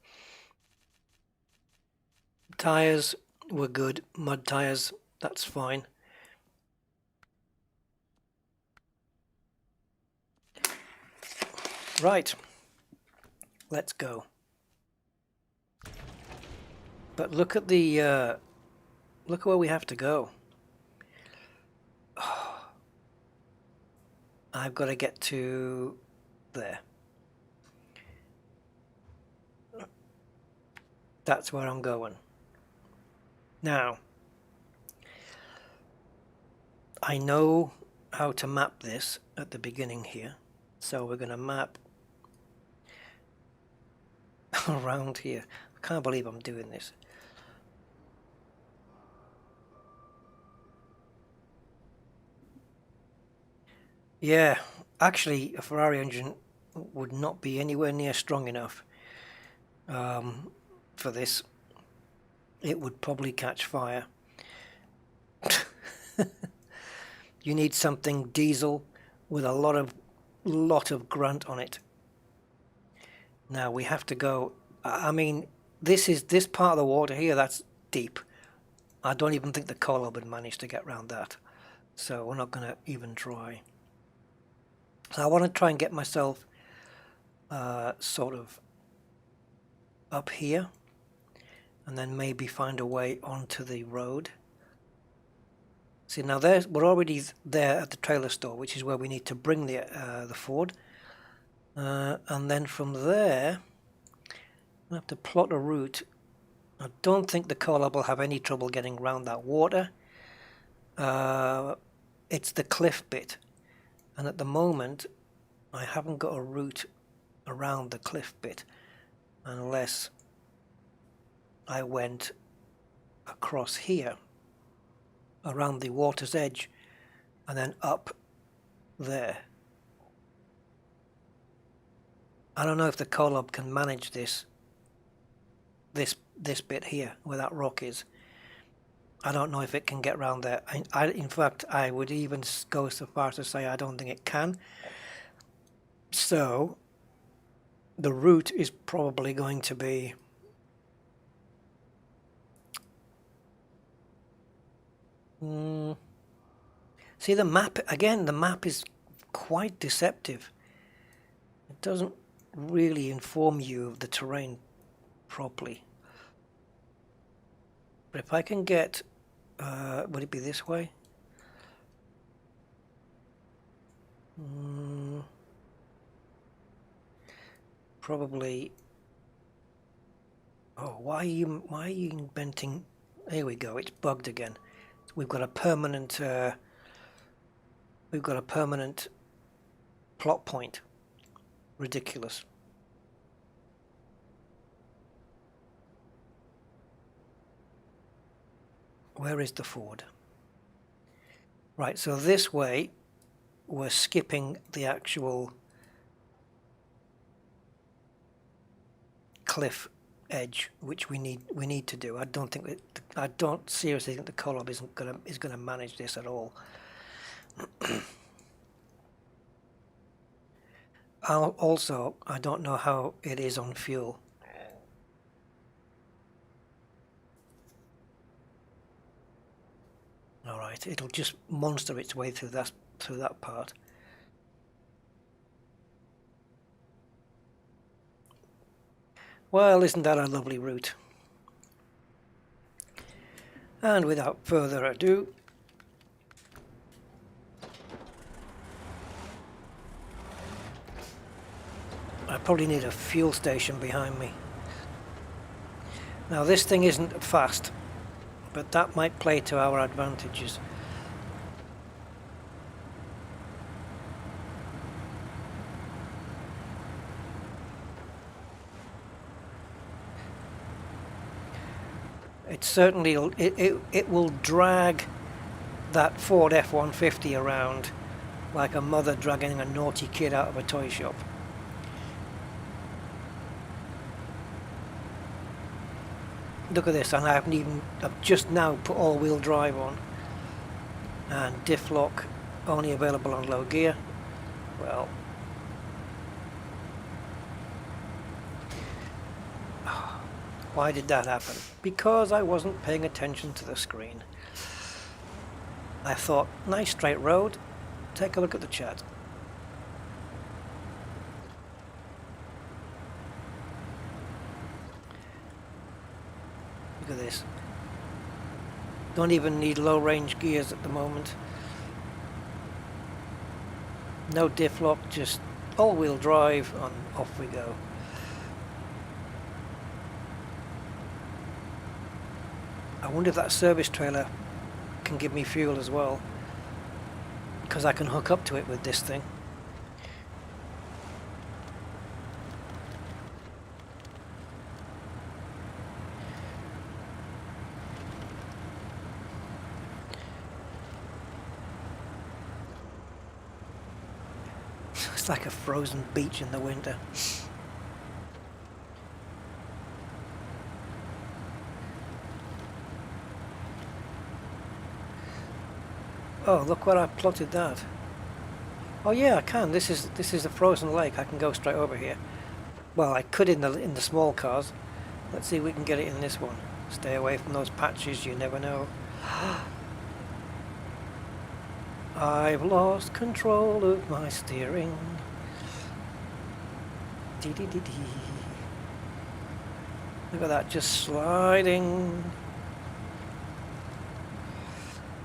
Tires were good. Mud tires, that's fine. Right, let's go. But look at the look where we have to go. Oh, I've got to get to there. That's where I'm going. Now, I know how to map this at the beginning here. So we're going to map around here. I can't believe I'm doing this. Yeah, actually a Ferrari engine would not be anywhere near strong enough for this. It would probably catch fire. You need something diesel with a lot of grunt on it. Now we have to go. I mean, this part of the water here, that's deep. I don't even think the Kovd would manage to get around that. So we're not going to even try. So I want to try and get myself sort of up here, and then maybe find a way onto the road. See, now we're already there at the trailer store, which is where we need to bring the Ford. And then from there, I have to plot a route. I don't think the Kovd will have any trouble getting around that water. It's the cliff bit, and at the moment I haven't got a route around the cliff bit unless I went across here around the water's edge and then up there. I don't know if the Kovd can manage this bit here where that rock is. I don't know if it can get around there. In fact, I would even go so far as to say I don't think it can. So the route is probably going to be see the map again. The map is quite deceptive. It doesn't really inform you of the terrain properly. But if I can get, would it be this way? Probably. Oh, why are you inventing? Here we go. It's bugged again. We've got a permanent. We've got a permanent plot point. Ridiculous. Where is the Ford? Right, so this way we're skipping the actual cliff edge, which we need to do. I don't seriously think the Kovd is gonna manage this at all. Also, I don't know how it is on fuel. All right, it'll just monster its way through that part. Well, isn't that a lovely route? And without further ado, I probably need a fuel station behind me. Now this thing isn't fast, but that might play to our advantages. It certainly it will drag that Ford F-150 around like a mother dragging a naughty kid out of a toy shop. Look at this, and I've just now put all-wheel drive on, and diff lock only available on low gear. Well, why did that happen? Because I wasn't paying attention to the screen. I thought, nice straight road, take a look at the chat. at this. Don't even need low range gears at the moment. No diff lock, just all-wheel drive and off we go. I wonder if that service trailer can give me fuel as well, because I can hook up to it with this thing. It's like a frozen beach in the winter. Oh, look where I plotted that. Oh yeah, I can. This is a frozen lake. I can go straight over here. Well, I could in the small cars. Let's see if we can get it in this one. Stay away from those patches. You never know. I've lost control of my steering. Dee dee dee dee. Look at that, just sliding.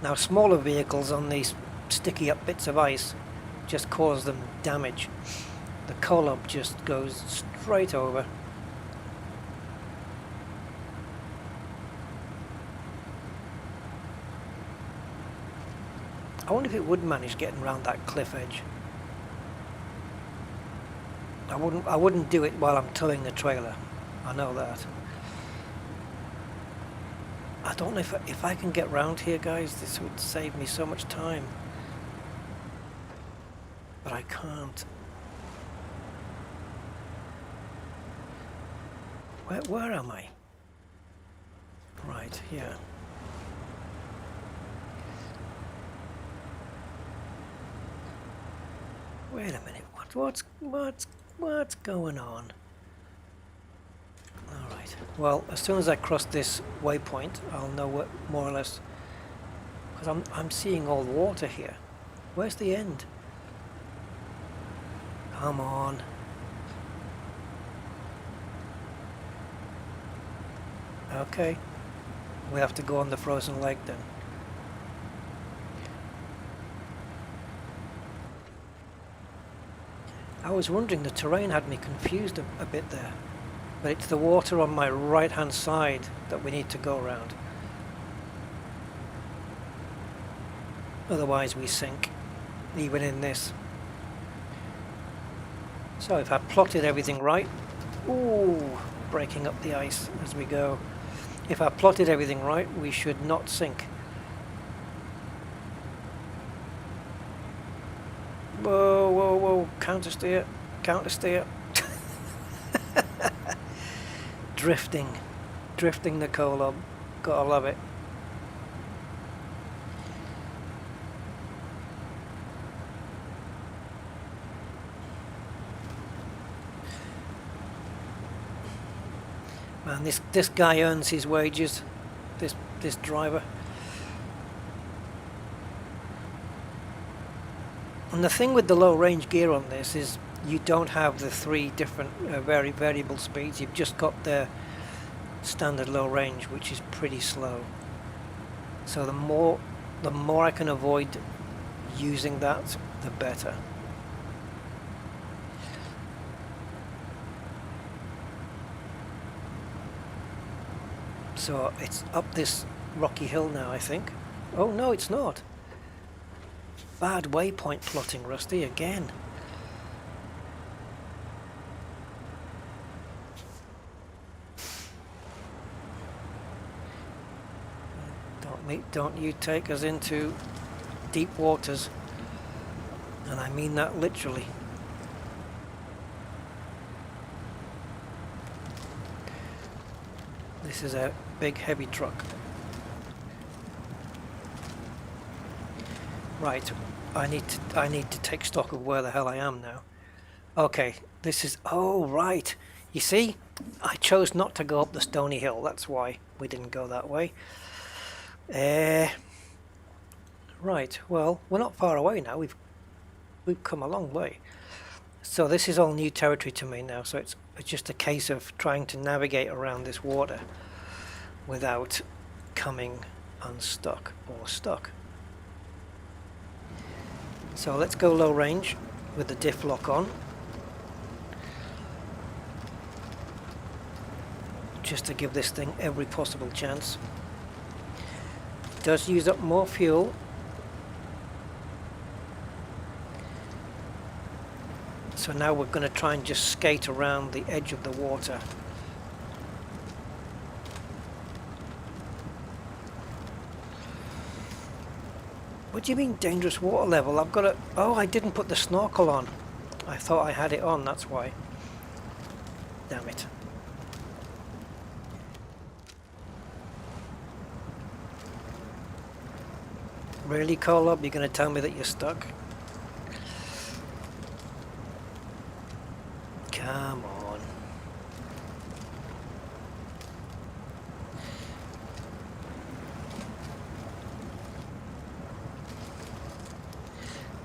Now, smaller vehicles on these sticky up bits of ice just cause them damage. The Kovd just goes straight over. I wonder if it would manage getting around that cliff edge. I wouldn't do it while I'm towing the trailer. I know that. I don't know if I can get round here, guys. This would save me so much time. But I can't. Where am I? Right, yeah. Wait a minute. What's going on? Alright, well, as soon as I cross this waypoint, I'll know what more or less, because I'm seeing all the water here. Where's the end? Come on. Okay, we have to go on the frozen lake then. I was wondering, the terrain had me confused a bit there. But it's the water on my right hand side that we need to go around. Otherwise we sink, even in this. So if I plotted everything right, ooh, breaking up the ice as we go. If I plotted everything right, we should not sink. Whoa, whoa, whoa, counter steer, counter steer. Drifting the Kovd, gotta love it. Man, this guy earns his wages, this driver. And the thing with the low range gear on this is you don't have the three different very variable speeds. You've just got the standard low range, which is pretty slow. So the more I can avoid using that, the better. So it's up this rocky hill now, I think. Oh no, it's not. Bad waypoint plotting, Rusty, again. Don't you take us into deep waters. And I mean that literally. This is a big heavy truck. Right, I need to take stock of where the hell I am now. Okay, this is, oh right. You see, I chose not to go up the stony hill. That's why we didn't go that way. Right, well, we're not far away now. We've come a long way. So this is all new territory to me now. So it's just a case of trying to navigate around this water. without coming unstuck or stuck. So let's go low range with the diff lock on, just to give this thing every possible chance. It does use up more fuel, so now we're going to try and just skate around the edge of the water. What do you mean dangerous water level? I've got a... Oh, I didn't put the snorkel on. I thought I had it on, that's why. Damn it. Really, Kolob? You're going to tell me that you're stuck? Come on.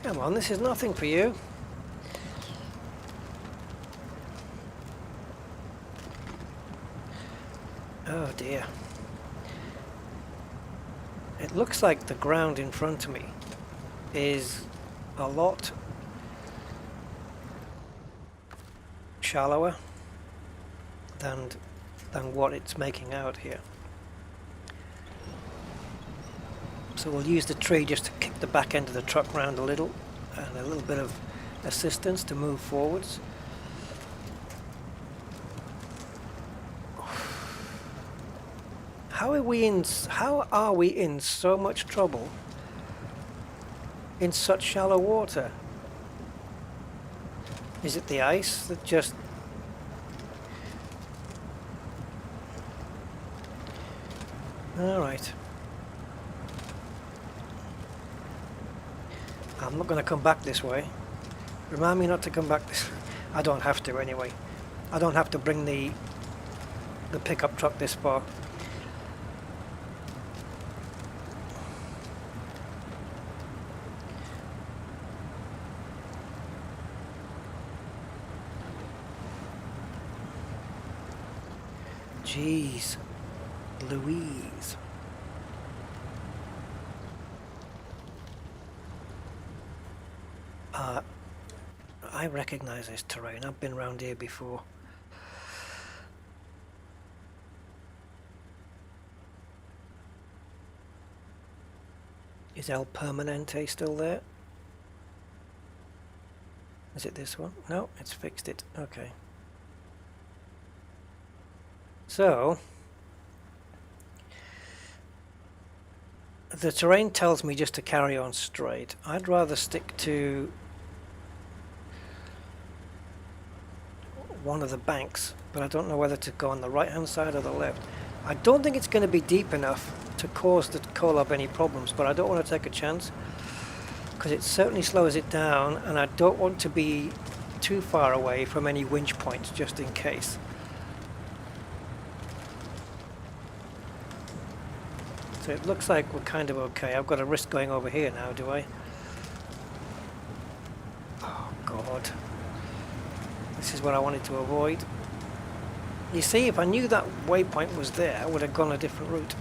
Come on, this is nothing for you. Oh dear. It looks like the ground in front of me is a lot shallower than what it's making out here. So we'll use the tree just to kick the back end of the truck round a little, and a little bit of assistance to move forwards. How are we in so much trouble in such shallow water? Is it the ice that just... Alright. I'm not going to come back this way. Remind me not to come back this... I don't have to anyway. I don't have to bring the pickup truck this far. Jeez Louise. I recognize this terrain. I've been around here before. Is El Permanente still there? Is it this one? No, it's fixed it. Okay. So, the terrain tells me just to carry on straight. I'd rather stick to one of the banks, but I don't know whether to go on the right hand side or the left. I don't think it's going to be deep enough to cause the Kolob any problems, but I don't want to take a chance because it certainly slows it down, and I don't want to be too far away from any winch points just in case. So it looks like we're kind of okay. I've got a risk going over here now, do I? Oh God. This is what I wanted to avoid. You see, if I knew that waypoint was there, I would have gone a different route.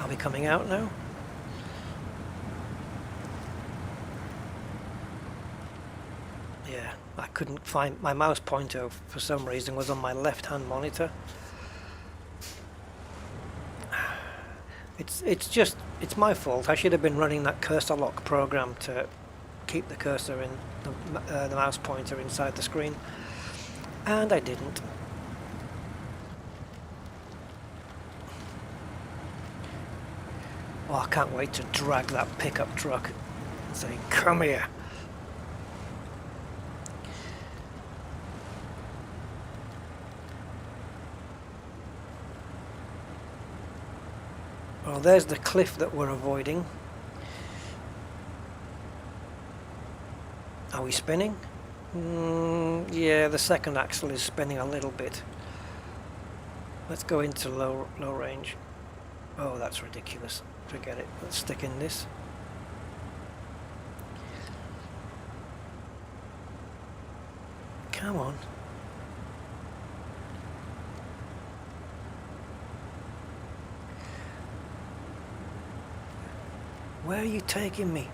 Are we coming out now? Yeah, I couldn't find my mouse pointer for some reason was on my left-hand monitor. It's my fault. I should have been running that cursor lock program to keep the cursor in the mouse pointer inside the screen, and I didn't. Oh, I can't wait to drag that pickup truck and say, "Come here." Well, there's the cliff that we're avoiding. Are we spinning? Yeah, the second axle is spinning a little bit. Let's go into low range. Oh, that's ridiculous. Forget it. Let's stick in this. Come on. Where are you taking me?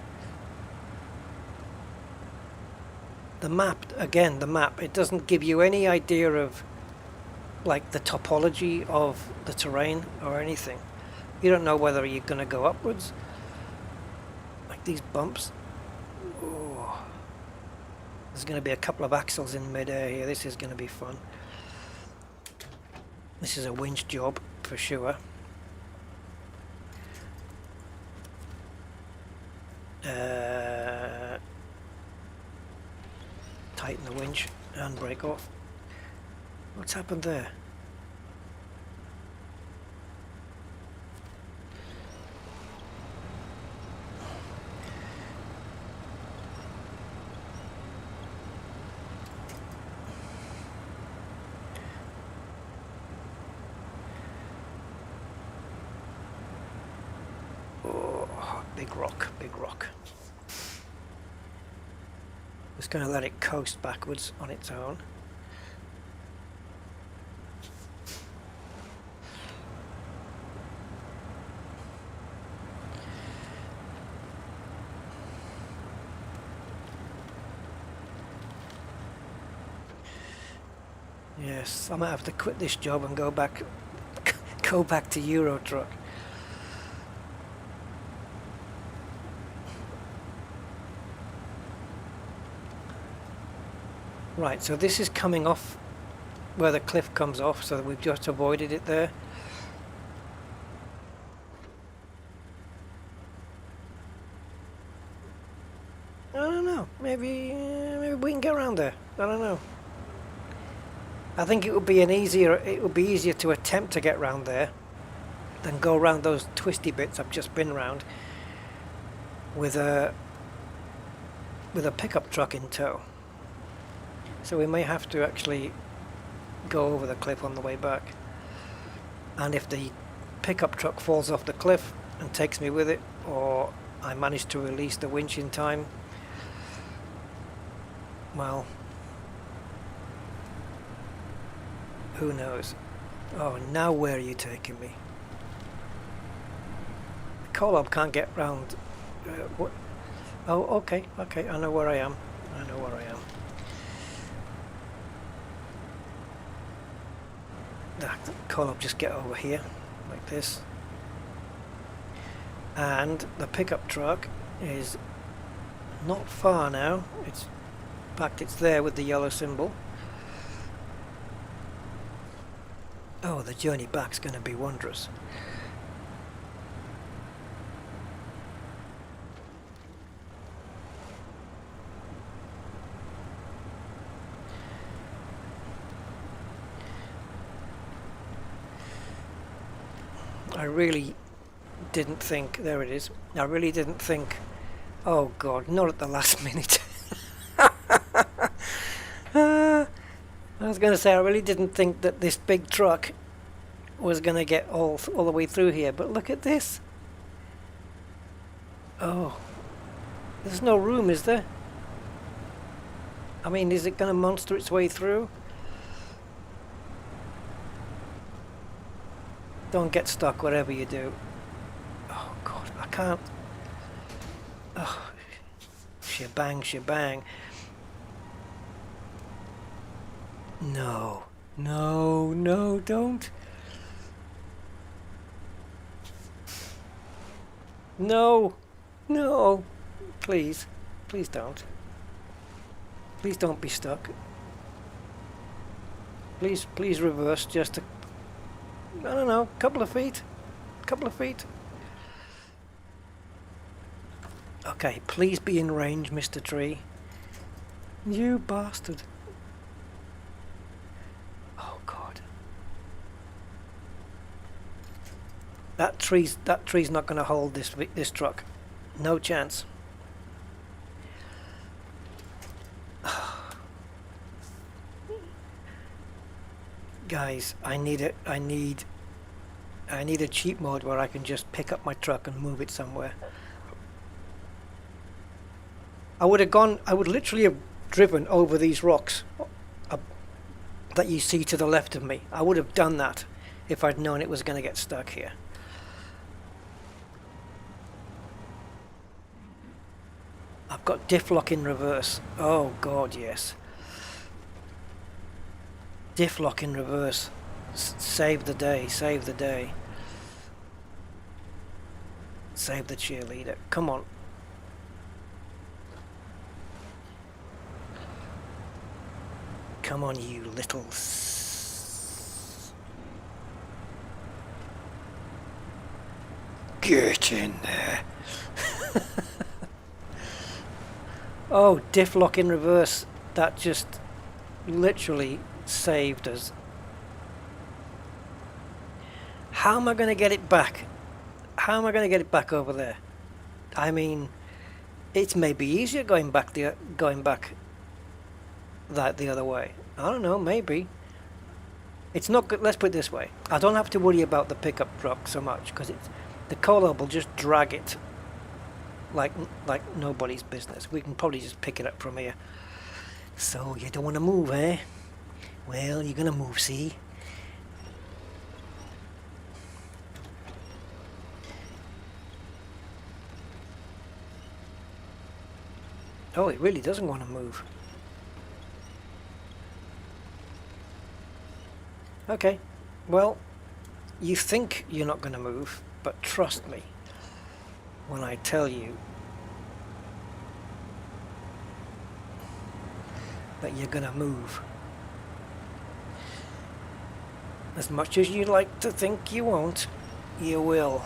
The map, again, the map, it doesn't give you any idea of like the topology of the terrain or anything. You don't know whether you're going to go upwards. Like these bumps. Oh. There's going to be a couple of axles in mid-air here. This is going to be fun. This is a winch job for sure. Tighten the winch and brake off. What's happened there? Oh, big rock, big rock. Just going to let it coast backwards on its own. Yes, I might have to quit this job and go back to Euro Truck. Right, so this is coming off where the cliff comes off, so that we've just avoided it there. I don't know, maybe we can get around there. I don't know. I think it would be easier to attempt to get round there than go around those twisty bits I've just been round with a pickup truck in tow. So we may have to actually go over the cliff on the way back. And if the pickup truck falls off the cliff and takes me with it, or I manage to release the winch in time, well, who knows? Oh, now where are you taking me? Kovd can't get round. What? Oh, okay, I know where I am. Kovd just get over here, like this. And the pickup truck is not far now. In fact, it's there with the yellow symbol. Oh, the journey back's going to be wondrous. I really didn't think, there it is, I really didn't think, oh god, not at the last minute. I was going to say, I really didn't think that this big truck was going to get all the way through here, but look at this. Oh, there's no room, is there? I mean, is it going to monster its way through? Don't get stuck, whatever you do. Oh god, I can't. Oh, shebang. No, don't. No, please don't. Please don't be stuck. Please reverse just a, I don't know, couple of feet. Okay, please be in range, Mr. Tree. You bastard. Oh god. That tree's not going to hold this truck. No chance. Guys, I need a cheat mode where I can just pick up my truck and move it somewhere. I would literally have driven over these rocks that you see to the left of me. I would have done that if I'd known it was going to get stuck here. I've got diff lock in reverse. Oh god, yes. Diff lock in reverse. Save the day, save the day. Save the cheerleader. Come on. Come on, you little... Get in there. Oh, diff lock in reverse. That just literally saved us. How am I going to get it back? How am I going to get it back over there? I mean, it's maybe easier going back that the other way. I don't know, maybe. It's not good. Let's put it this way. I don't have to worry about the pickup truck so much because the Kovd will just drag it like nobody's business. We can probably just pick it up from here. So you don't want to move, eh? Well, you're gonna move, see? Oh, it really doesn't want to move. Okay, well, you think you're not going to move, but trust me when I tell you that you're going to move. As much as you like to think you won't, you will.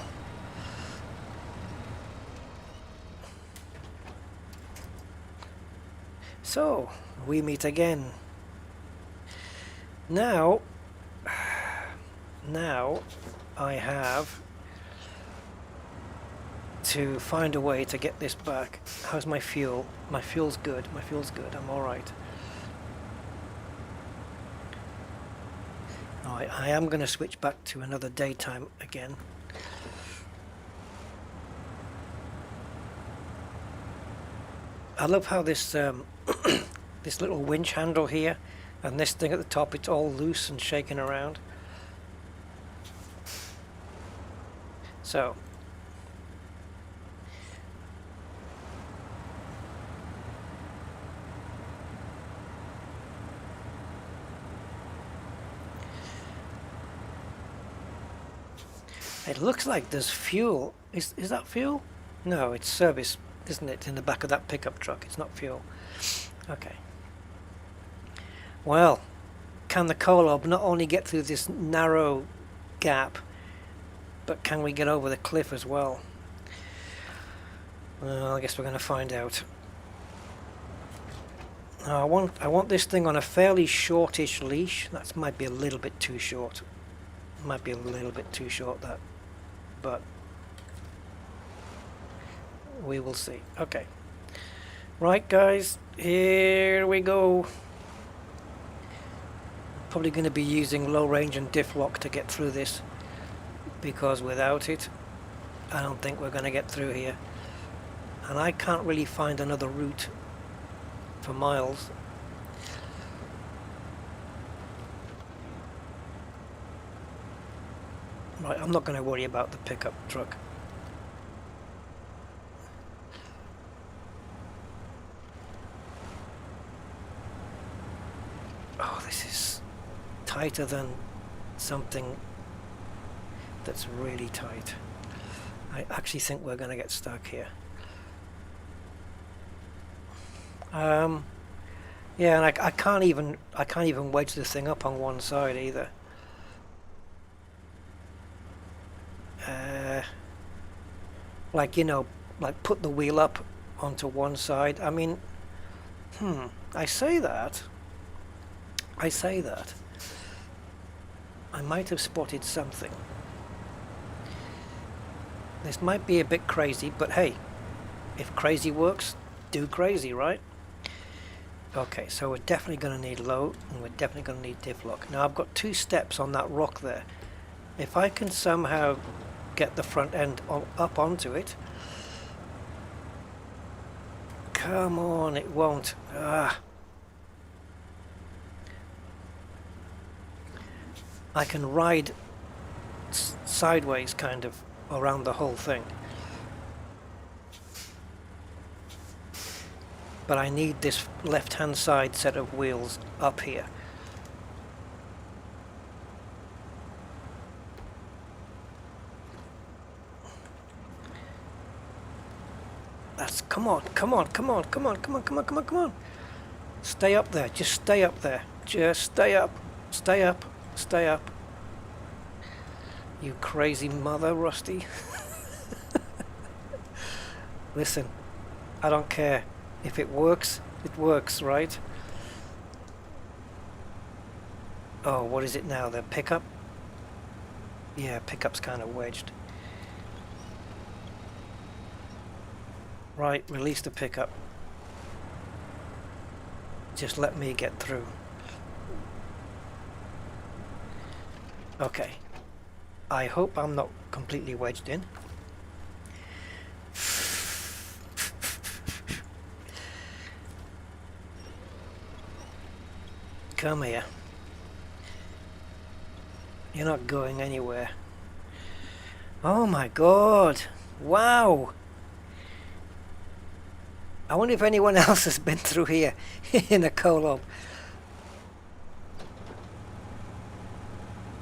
So, we meet again. Now I have to find a way to get this back. How's my fuel? My fuel's good. My fuel's good. I'm alright. Alright, I am going to switch back to another daytime again. I love how this this little winch handle here and this thing at the top, it's all loose and shaking around. So it looks like there's fuel. Is that fuel? No, it's service, isn't it, in the back of that pickup truck? It's not fuel. Okay. Well, can the Kovd not only get through this narrow gap, but can we get over the cliff as well? Well, I guess we're going to find out. I want this thing on a fairly shortish leash. That might be a little bit too short. Might be a little bit too short, that. But we will see. Okay. Right, guys. Here we go. Probably going to be using low range and diff lock to get through this, because without it I don't think we're going to get through here, and I can't really find another route for miles. Right, I'm not going to worry about the pickup truck. Oh, this is tighter than something that's really tight. I actually think we're going to get stuck here. Yeah, and I can't even wedge this thing up on one side either. Like, you know, like put the wheel up onto one side. I mean, I say that. I might have spotted something. This might be a bit crazy, but hey, if crazy works, do crazy, right? Okay, so we're definitely going to need low, and we're definitely going to need diff lock. Now I've got 2 steps on that rock there. If I can somehow get the front end up onto it. Come on, it won't. I can ride sideways kind of around the whole thing. but I need this left-hand side set of wheels up here. That's, come on, come on, come on, come on, come on, come on, come on, come on. Stay up there, just stay up there. Just stay up, stay up, stay up. You crazy mother, Rusty. Listen, I don't care. If it works, right? Oh, what is it now? The pickup? Yeah, pickup's kind of wedged. Right, release the pickup. Just let me get through. Okay. I hope I'm not completely wedged in. Come here. You're not going anywhere. Oh my god! Wow! I wonder if anyone else has been through here in a Kovd.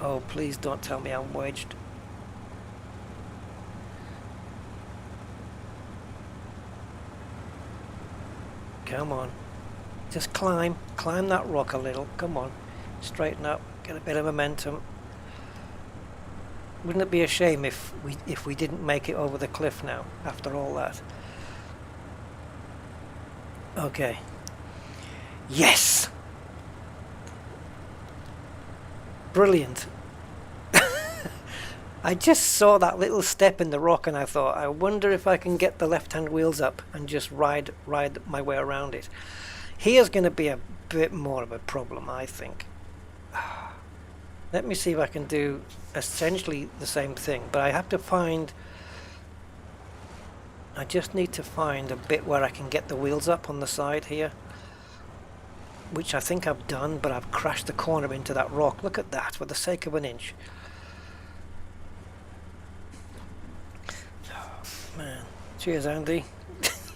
Oh, please don't tell me I'm wedged. Come on. Just climb that rock a little. Come on. Straighten up. Get a bit of momentum. Wouldn't it be a shame if we didn't make it over the cliff now, after all that? Okay. Yes! Brilliant. I just saw that little step in the rock and I thought, I wonder if I can get the left-hand wheels up and just ride my way around it. Here's going to be a bit more of a problem, I think. Let me see if I can do essentially the same thing, but I have to find... I just need to find a bit where I can get the wheels up on the side here, which I think I've done, but I've crashed the corner into that rock. Look at that, for the sake of an inch. Oh, man. Cheers, Andy.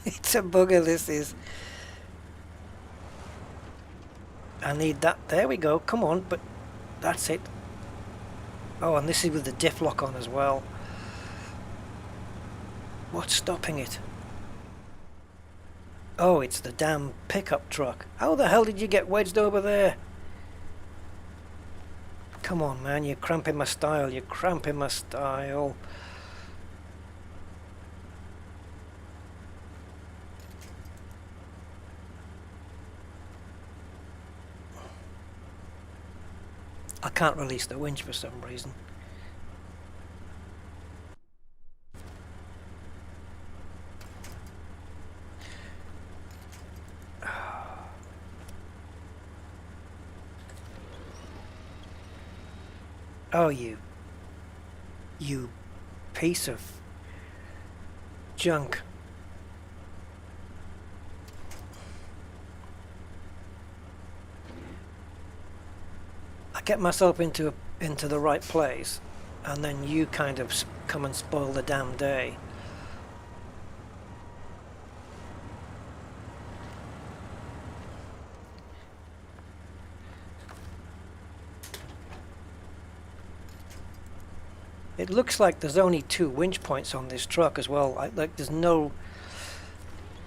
It's a bugger, this is. I need that. There we go. Come on, but that's it. Oh, and this is with the diff lock on as well. What's stopping it? Oh, it's the damn pickup truck. How the hell did you get wedged over there? Come on, man, you're cramping my style. You're cramping my style. I can't release the winch for some reason. Oh, you piece of junk. I get myself into the right place, and then you kind of come and spoil the damn day. It looks like there's only 2 winch points on this truck as well. Like there's no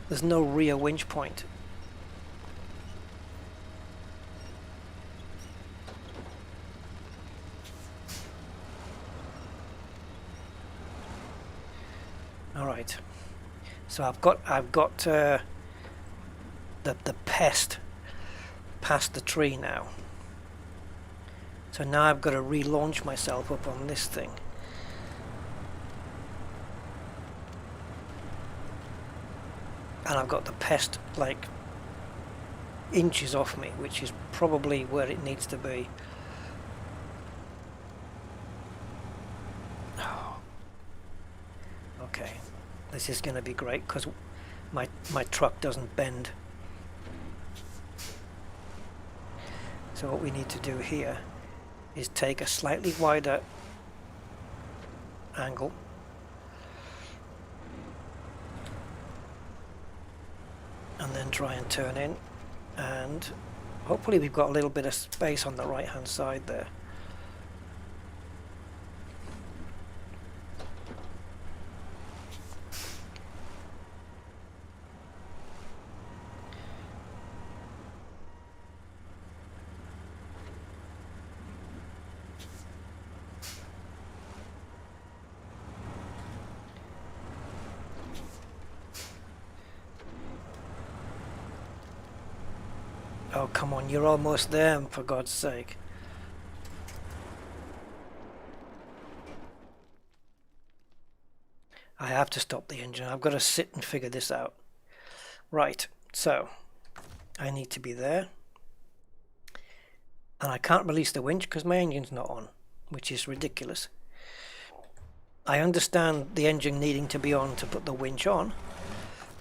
rear winch point. All right. So I've got the pest past the tree now. So now I've got to relaunch myself up on this thing. And I've got the pest like inches off me, which is probably where it needs to be. Oh. Okay, this is going to be great because my truck doesn't bend. So what we need to do here is take a slightly wider angle. and then try and turn in, and hopefully we've got a little bit of space on the right hand side there. Oh, come on, you're almost there, for God's sake. I have to stop the engine. I've got to sit and figure this out. Right, so I need to be there. And I can't release the winch because my engine's not on, which is ridiculous. I understand the engine needing to be on to put the winch on,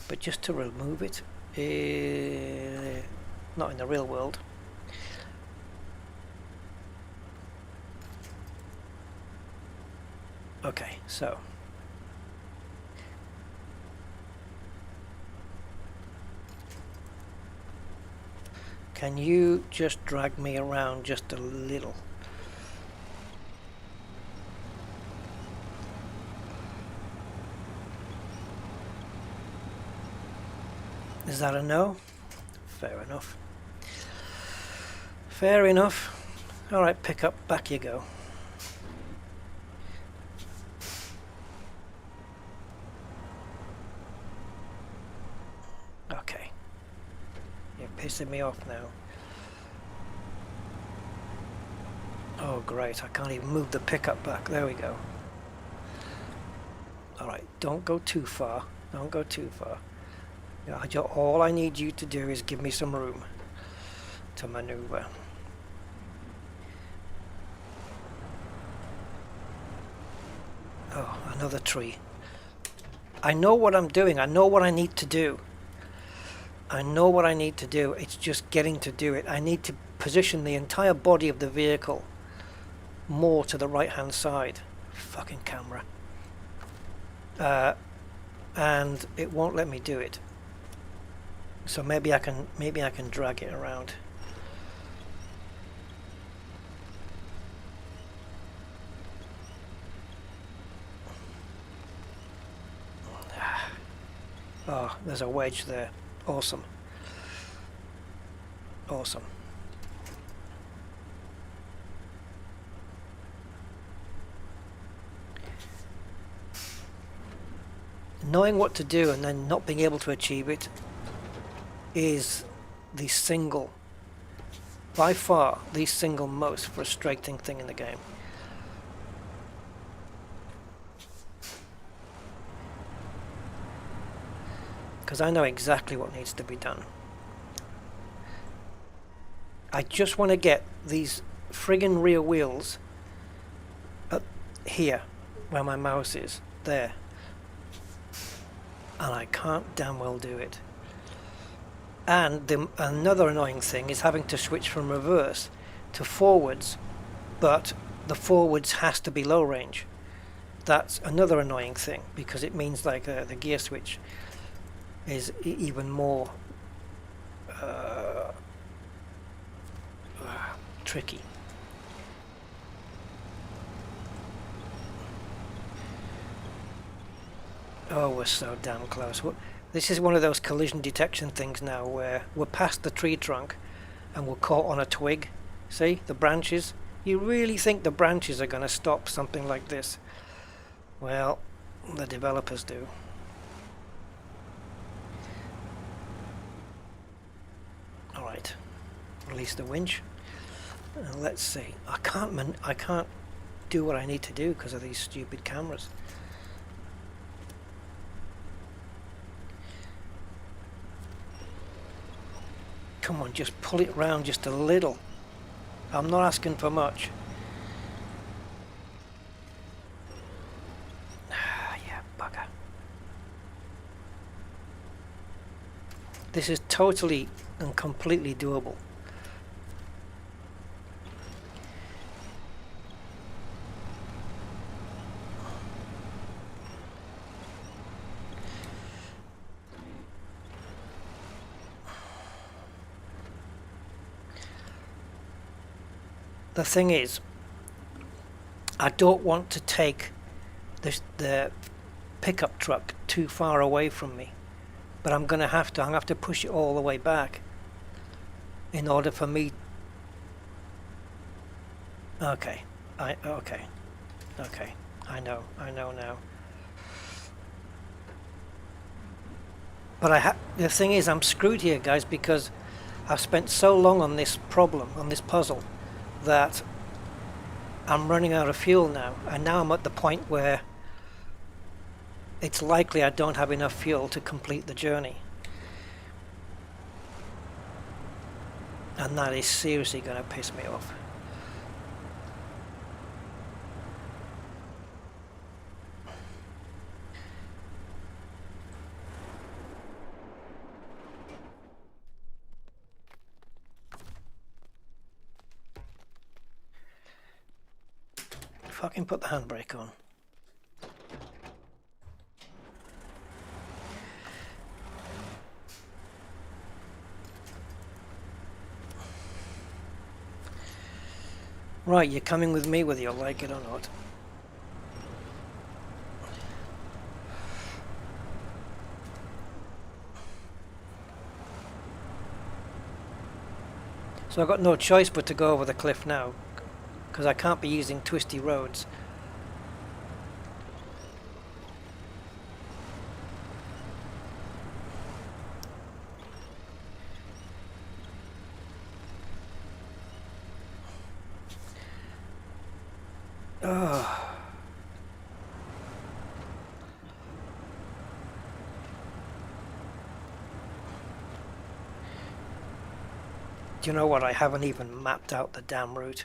but just to remove it, not in the real world. Okay, so can you just drag me around just a little? Is that a no? Fair enough. Fair enough. Alright, pick up, back you go. Okay. You're pissing me off now. Oh great, I can't even move the pickup back. There we go. Alright, don't go too far. Don't go too far. All I need you to do is give me some room to maneuver. Oh, another tree. I know what I'm doing. I know what I need to do. I know what I need to do. It's just getting to do it. I need to position the entire body of the vehicle more to the right hand side. Fucking camera. And it won't let me do it. So maybe I can drag it around. Oh, there's a wedge there. Awesome. Awesome. Knowing what to do and then not being able to achieve it is the single, by far, the single most frustrating thing in the game. Because I know exactly what needs to be done. I just want to get these friggin' rear wheels up here, where my mouse is, there. And I can't damn well do it. And another annoying thing is having to switch from reverse to forwards, but the forwards has to be low range. That's another annoying thing, because it means like the gear switch is even more tricky. Oh, we're so damn close. This is one of those collision detection things now where we're past the tree trunk and we're caught on a twig. See, the branches? You really think the branches are going to stop something like this? Well, the developers do. Alright, release the winch. Let's see. I can't do what I need to do because of these stupid cameras. Come on, just pull it round just a little. I'm not asking for much. Yeah, bugger. This is totally and completely doable. the thing is, I don't want to take the pickup truck too far away from me, but I'm going to have to push it all the way back in order for me. Okay, okay, I know now. But the thing is, I'm screwed here, guys, because I've spent so long on this problem, on this puzzle, that I'm running out of fuel now, and now I'm at the point where it's likely I don't have enough fuel to complete the journey. And that is seriously going to piss me off. Fucking put the handbrake on. Right, you're coming with me whether you like it or not. So I've got no choice but to go over the cliff now, because I can't be using twisty roads. Oh. Do you know what? I haven't even mapped out the damn route.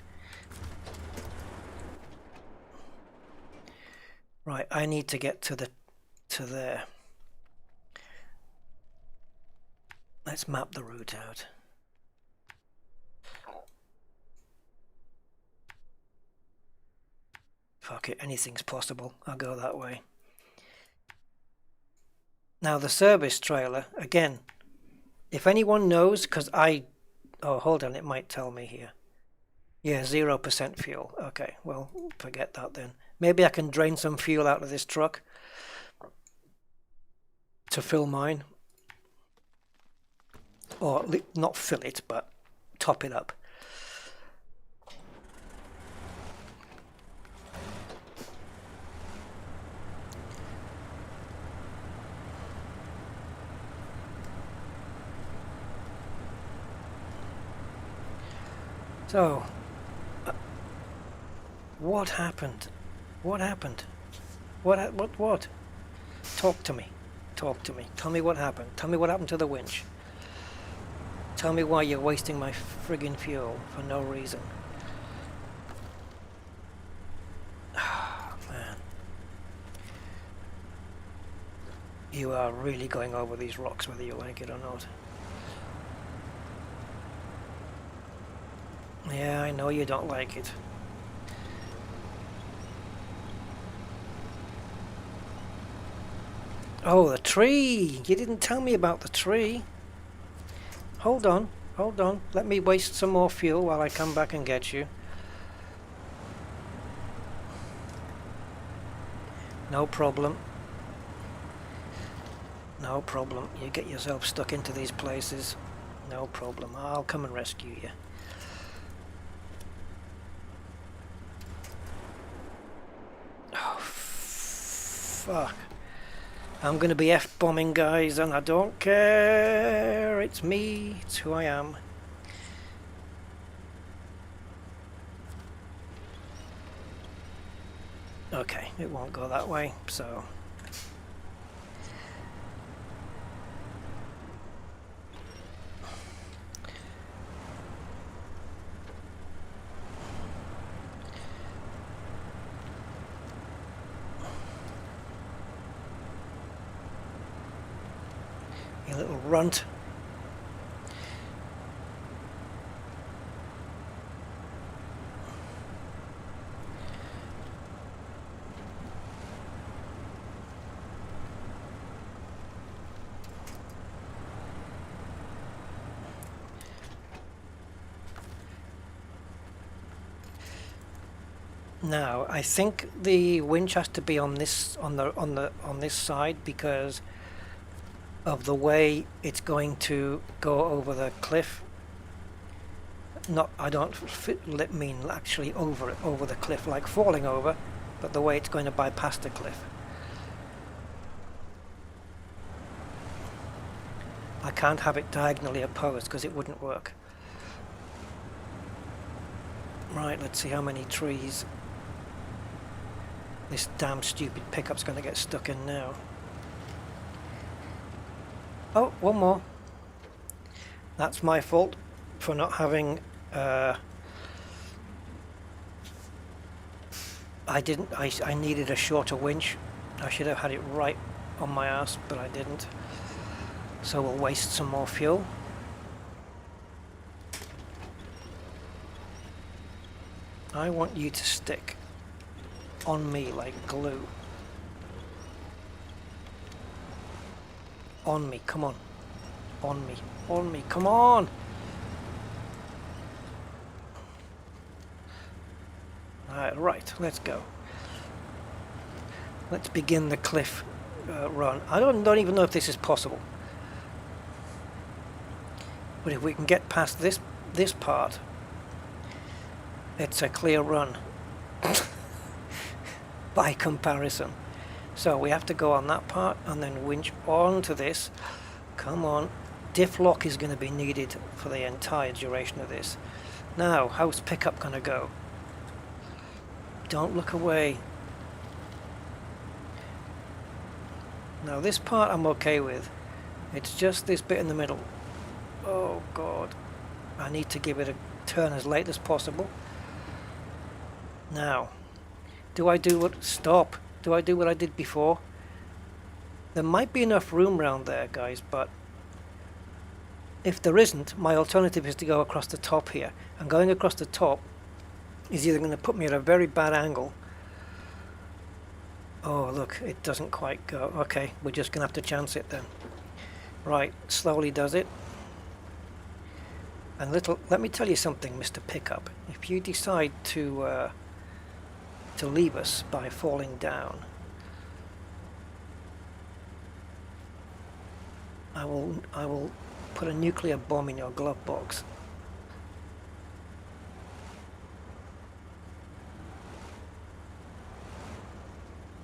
Right, I need to get to there. Let's map the route out. Fuck it, anything's possible. I'll go that way. Now the service trailer, again, if anyone knows, because oh, hold on, it might tell me here. Yeah, 0% fuel. Okay, well, forget that then. Maybe I can drain some fuel out of this truck to fill mine. Or not fill it, but top it up. So, what happened? What happened? What? Talk to me. Talk to me. Tell me what happened. Tell me what happened to the winch. Tell me why you're wasting my friggin' fuel for no reason. Oh, man. You are really going over these rocks whether you like it or not. Yeah, I know you don't like it. Oh, the tree! You didn't tell me about the tree. Hold on, hold on. Let me waste some more fuel while I come back and get you. No problem. No problem. You get yourself stuck into these places. No problem. I'll come and rescue you. Oh, fuck. I'm going to be F-bombing, guys, and I don't care. It's me. It's who I am. Okay, it won't go that way, so... You little runt. Now I think the winch has to be on this on this side because of the way it's going to go over the cliff. Not, I don't mean actually over the cliff like falling over, but the way it's going to bypass the cliff. I can't have it diagonally opposed because it wouldn't work. Right, let's see how many trees this damn stupid pickup's going to get stuck in now. Oh, one more. That's my fault for not having I needed a shorter winch. I should have had it right on my ass, but I didn't. So we'll waste some more fuel. I want you to stick on me like glue. On me, come on. On me, come on! Right, let's go. Let's begin the cliff run. I don't even know if this is possible. But if we can get past this part, it's a clear run by comparison. So we have to go on that part and then winch onto this. Come on. Diff lock is going to be needed for the entire duration of this. Now, how's pickup going to go? Don't look away. Now this part I'm okay with. It's just this bit in the middle. Oh God. I need to give it a turn as late as possible. Now, do I do what... Stop. Do I do what I did before? There might be enough room around there, guys, but if there isn't, my alternative is to go across the top here. And going across the top is either going to put me at a very bad angle. Oh, look, it doesn't quite go. Okay, we're just going to have to chance it then. Right, slowly does it. And let me tell you something, Mr. Pickup. If you decide to leave us by falling down, I will put a nuclear bomb in your glove box.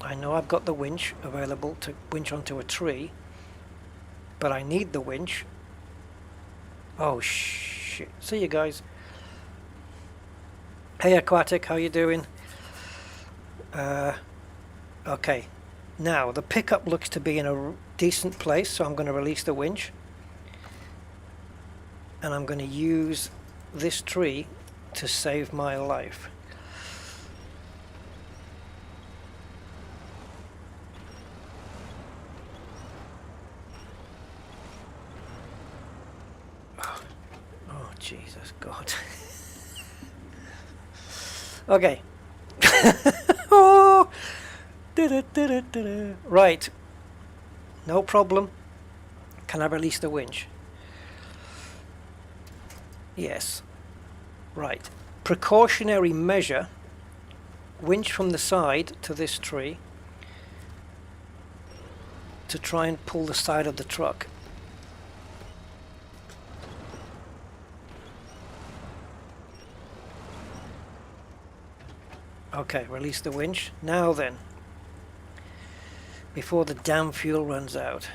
I know I've got the winch available to winch onto a tree, but I need the winch. Oh shit. See you guys. Hey Aquatic, how you doing? Okay. Now the pickup looks to be in a decent place, so I'm going to release the winch. And I'm going to use this tree to save my life. Oh, Jesus God. Okay. Oh. Right. No problem. Can I release the winch? Yes. Right. Precautionary measure. Winch from the side to this tree to try and pull the side of the truck. Okay, release the winch. Now then, before the damn fuel runs out.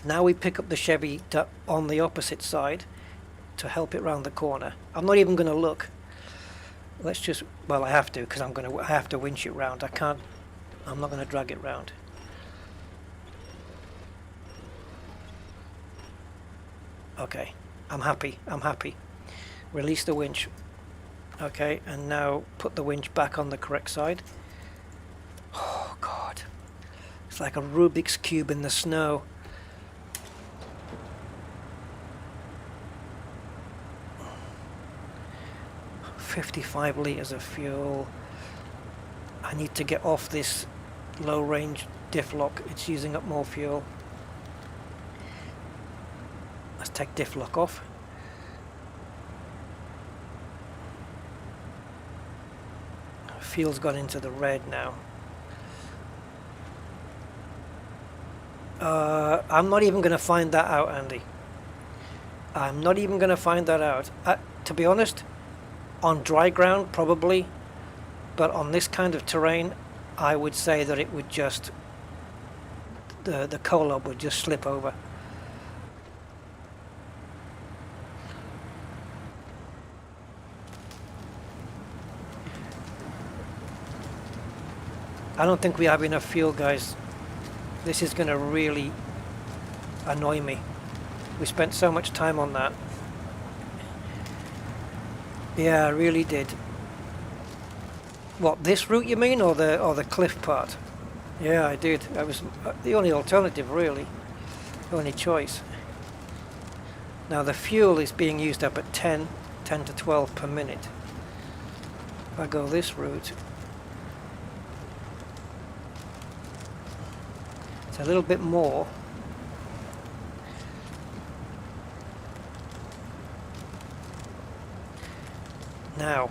Now we pick up the Chevy on the opposite side to help it round the corner. I'm not even going to look. Let's just, well, I have to because I have to winch it round. I'm not going to drag it round. Okay, I'm happy. Release the winch. Okay, and now put the winch back on the correct side. Oh God, it's like a Rubik's Cube in the snow. $55 liters of fuel. I need to get off this low range diff lock. It's using up more fuel. Let's take diff lock off. fuel's gone into the red now. I'm not even going to find that out, Andy. I'm not even going to find that out. To be honest, on dry ground probably, but on this kind of terrain I would say that it would just, the coal would just slip over. I don't think we have enough fuel, guys. This is going to really annoy me. We spent so much time on that. Yeah, I really did. What, this route you mean, or the cliff part? Yeah, I did. That was the only alternative, really. The only choice. Now the fuel is being used up at 10 to 12 per minute. If I go this route, it's a little bit more. Now,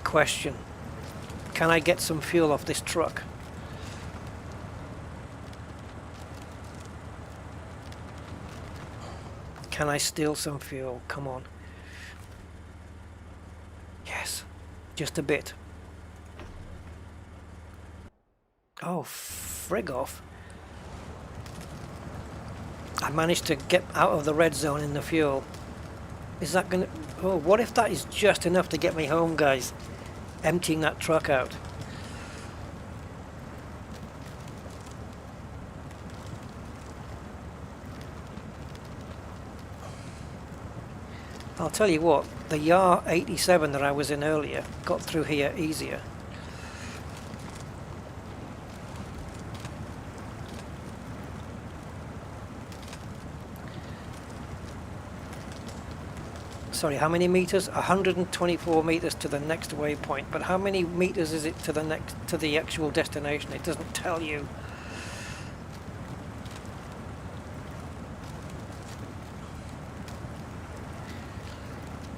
question. Can I get some fuel off this truck? Can I steal some fuel? Come on. Yes. Just a bit. Oh, frig off. I managed to get out of the red zone in the fuel. Is that gonna... Oh, what if that is just enough to get me home, guys? Emptying that truck out. I'll tell you what, the YAR 87 that I was in earlier got through here easier. Sorry, how many meters? 124 meters to the next waypoint. But how many meters is it to the actual destination? It doesn't tell you.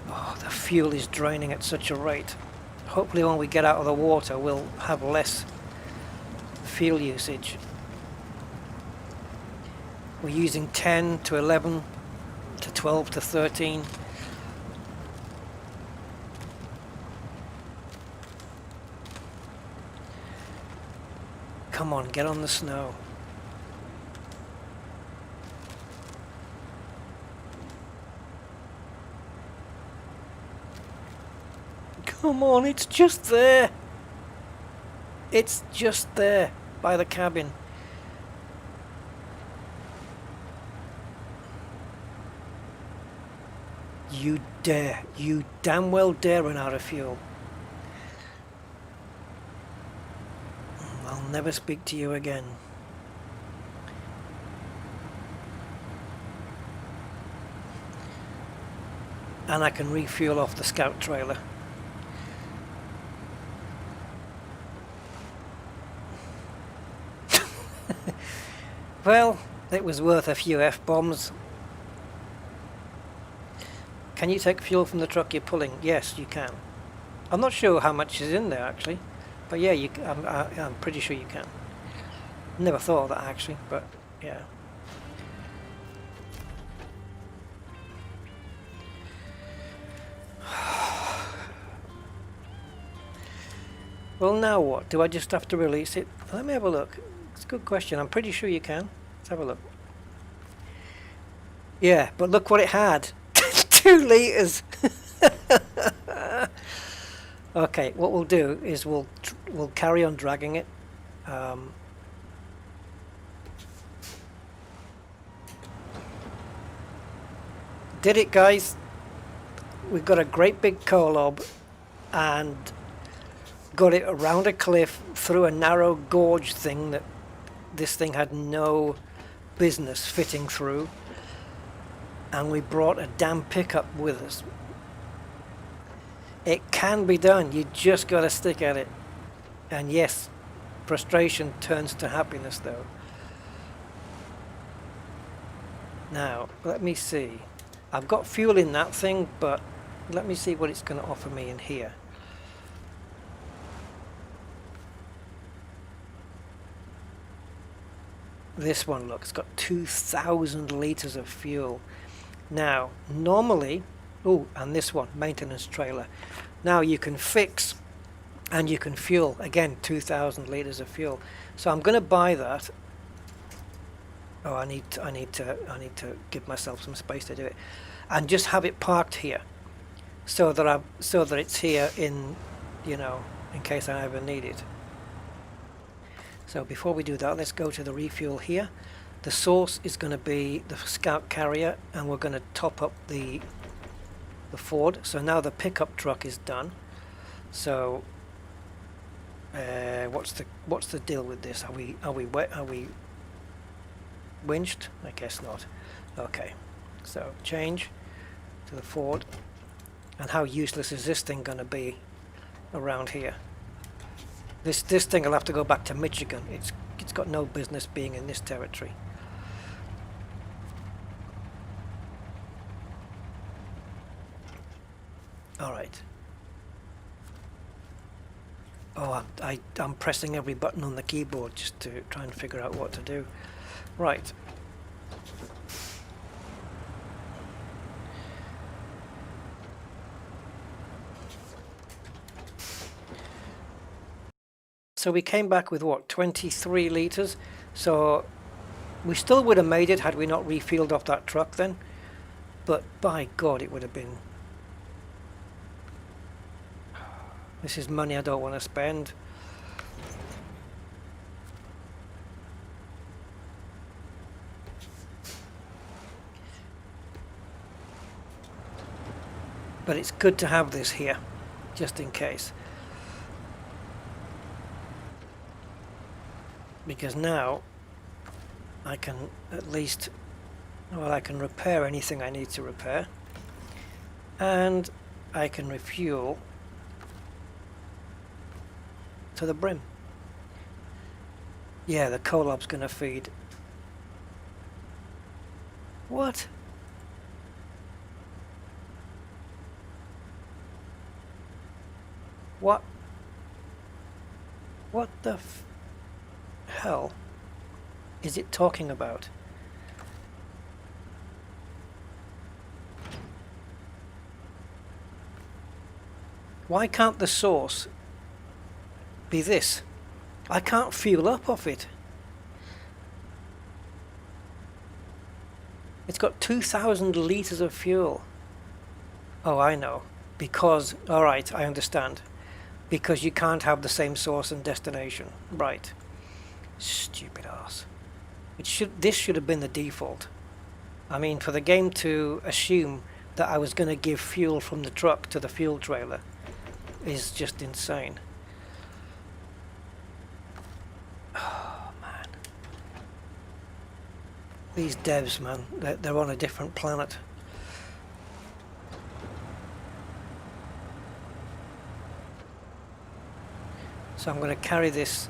Oh, the fuel is draining at such a rate. Hopefully when we get out of the water we'll have less fuel usage. We're using 10 to 11 to 12 to 13. Come on, get on the snow. Come on, it's just there. It's just there by the cabin. You dare, you damn well dare run out of fuel. I'll never speak to you again. And I can refuel off the scout trailer. Well, it was worth a few F-bombs. Can you take fuel from the truck you're pulling? Yes, you can. I'm not sure how much is in there actually. But yeah, I'm pretty sure you can. Never thought of that actually, but yeah. Well, now what? Do I just have to release it? Let me have a look. It's a good question. I'm pretty sure you can. Let's have a look. Yeah, but look what it had. 2 liters. Okay, what we'll do is we'll carry on dragging it. Did it, guys? We've got a great big coalob and got it around a cliff through a narrow gorge thing that this thing had no business fitting through, and we brought a damn pickup with us. It can be done, you just got to stick at it. And yes, frustration turns to happiness though. Now, let me see. I've got fuel in that thing, but let me see what it's going to offer me in here. This one, look, it's got 2,000 litres of fuel. Now, normally, oh, and this one, maintenance trailer. Now you can fix and you can fuel, again, 2,000 litres of fuel. So I'm going to buy that. Oh, I need to give myself some space to do it, and just have it parked here, so that it's here in, you know, in case I ever need it. So before we do that, let's go to the refuel here. The source is going to be the scout carrier, and we're going to top up the Ford. So now the pickup truck is done. So what's the deal with this? Are we winched? I guess not. Okay, so change to the Ford. And how useless is this thing going to be around here? This thing will have to go back to Michigan. It's got no business being in this territory. All right. Oh, I'm pressing every button on the keyboard just to try and figure out what to do. Right. So we came back with what, 23 litres? So we still would have made it had we not refueled off that truck then. But by God, it would have been... This is money I don't want to spend. But it's good to have this here, just in case. Because now I can at least, well, I can repair anything I need to repair, and I can refuel to the brim. Yeah, the Kolob's gonna feed. What? What? What the hell is it talking about? Why can't the source be this? I can't fuel up off it. It's got 2,000 litres of fuel. Oh, I know. Because, alright, I understand. Because you can't have the same source and destination. Right. Stupid ass. This should have been the default. I mean, for the game to assume that I was going to give fuel from the truck to the fuel trailer is just insane. Oh, man. These devs, man, they're on a different planet. So I'm going to carry this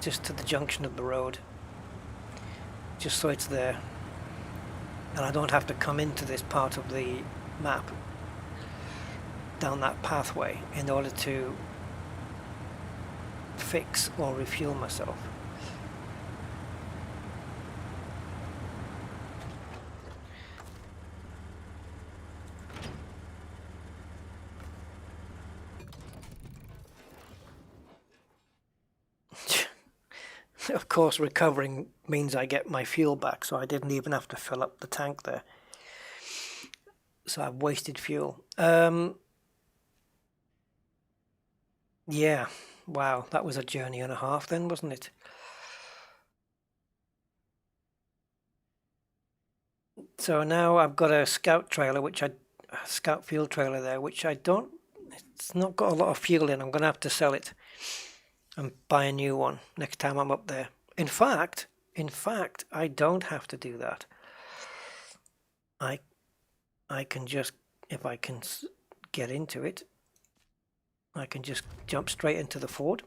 just to the junction of the road, just so it's there, and I don't have to come into this part of the map down that pathway in order to fix or refuel myself. Of course, recovering means I get my fuel back, so I didn't even have to fill up the tank there. So I've wasted fuel. Yeah, wow, that was a journey and a half then, wasn't it? So now I've got a scout trailer, scout fuel trailer there, which it's not got a lot of fuel in. I'm going to have to sell it and buy a new one next time I'm up there. In fact, I don't have to do that. I can just, if I can get into it, I can just jump straight into the Ford,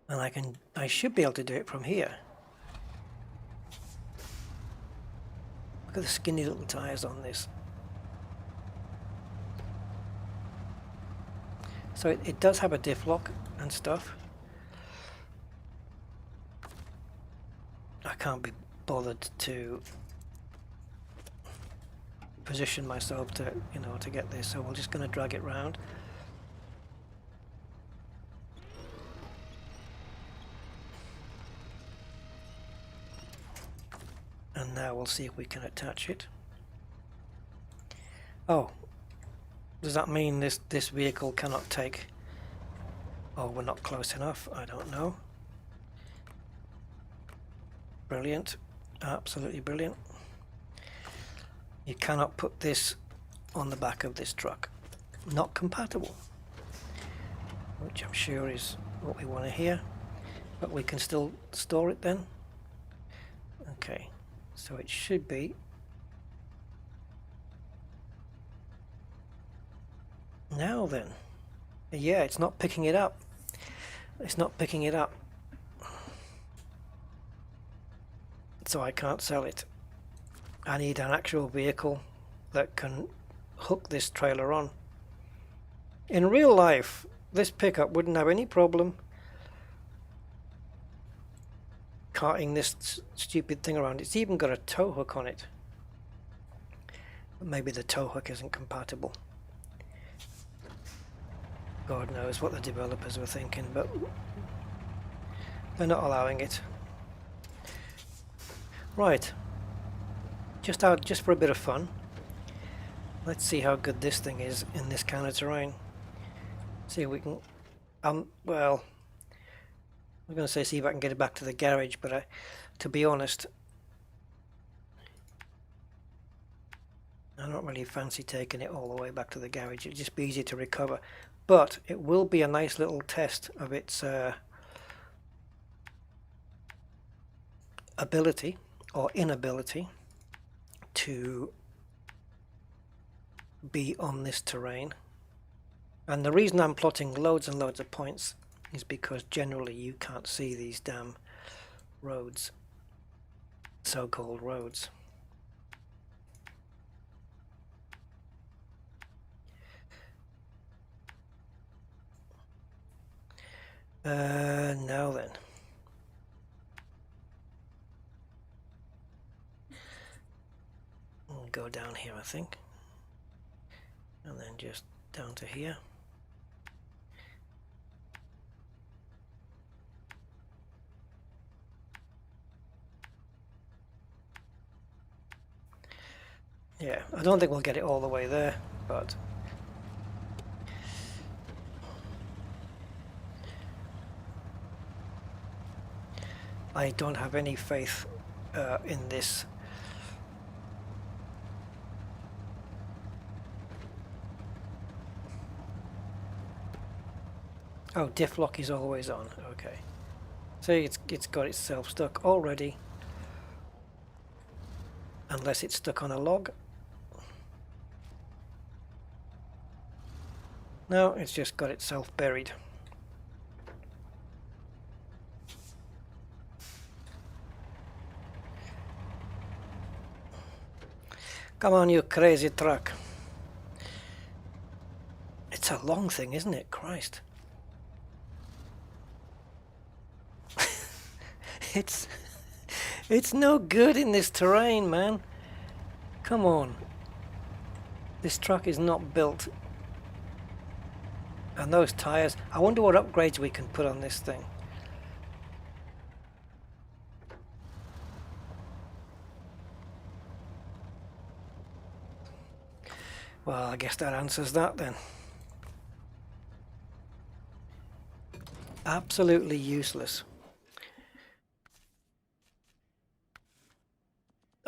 and I should be able to do it from here. Look at the skinny little tires on this. So it does have a diff lock and stuff. can't be bothered to position myself to, you know, to get this, so we're just going to drag it round. And now we'll see if we can attach it. Oh, does that mean this vehicle cannot take... Oh, we're not close enough? I don't know. Brilliant. Absolutely brilliant. You cannot put this on the back of this truck. Not compatible. Which I'm sure is what we want to hear. But we can still store it then. Okay. So it should be... Now then. Yeah, it's not picking it up. It's not picking it up. So I can't sell it. I need an actual vehicle that can hook this trailer on. In real life, this pickup wouldn't have any problem carting this stupid thing around. It's even got a tow hook on it. But maybe the tow hook isn't compatible. God knows what the developers were thinking, but they're not allowing it. Right. Just for a bit of fun, let's see how good this thing is in this kind of terrain. See if we can... well, I'm going to say see if I can get it back to the garage, but to be honest, I don't really fancy taking it all the way back to the garage. It'd just be easy to recover. But it will be a nice little test of its ability or inability to be on this terrain. And the reason I'm plotting loads and loads of points is because generally you can't see these damn roads, so-called roads. Now then. We'll go down here, I think. And then just down to here. Yeah, I don't think we'll get it all the way there, but I don't have any faith in this. Oh, diff lock is always on. Okay. So it's got itself stuck already. Unless it's stuck on a log. No, it's just got itself buried. Come on, you crazy truck. It's a long thing, isn't it? Christ. It's no good in this terrain, man. Come on. This truck is not built. And those tires, I wonder what upgrades we can put on this thing. Well, I guess that answers that then. Absolutely useless.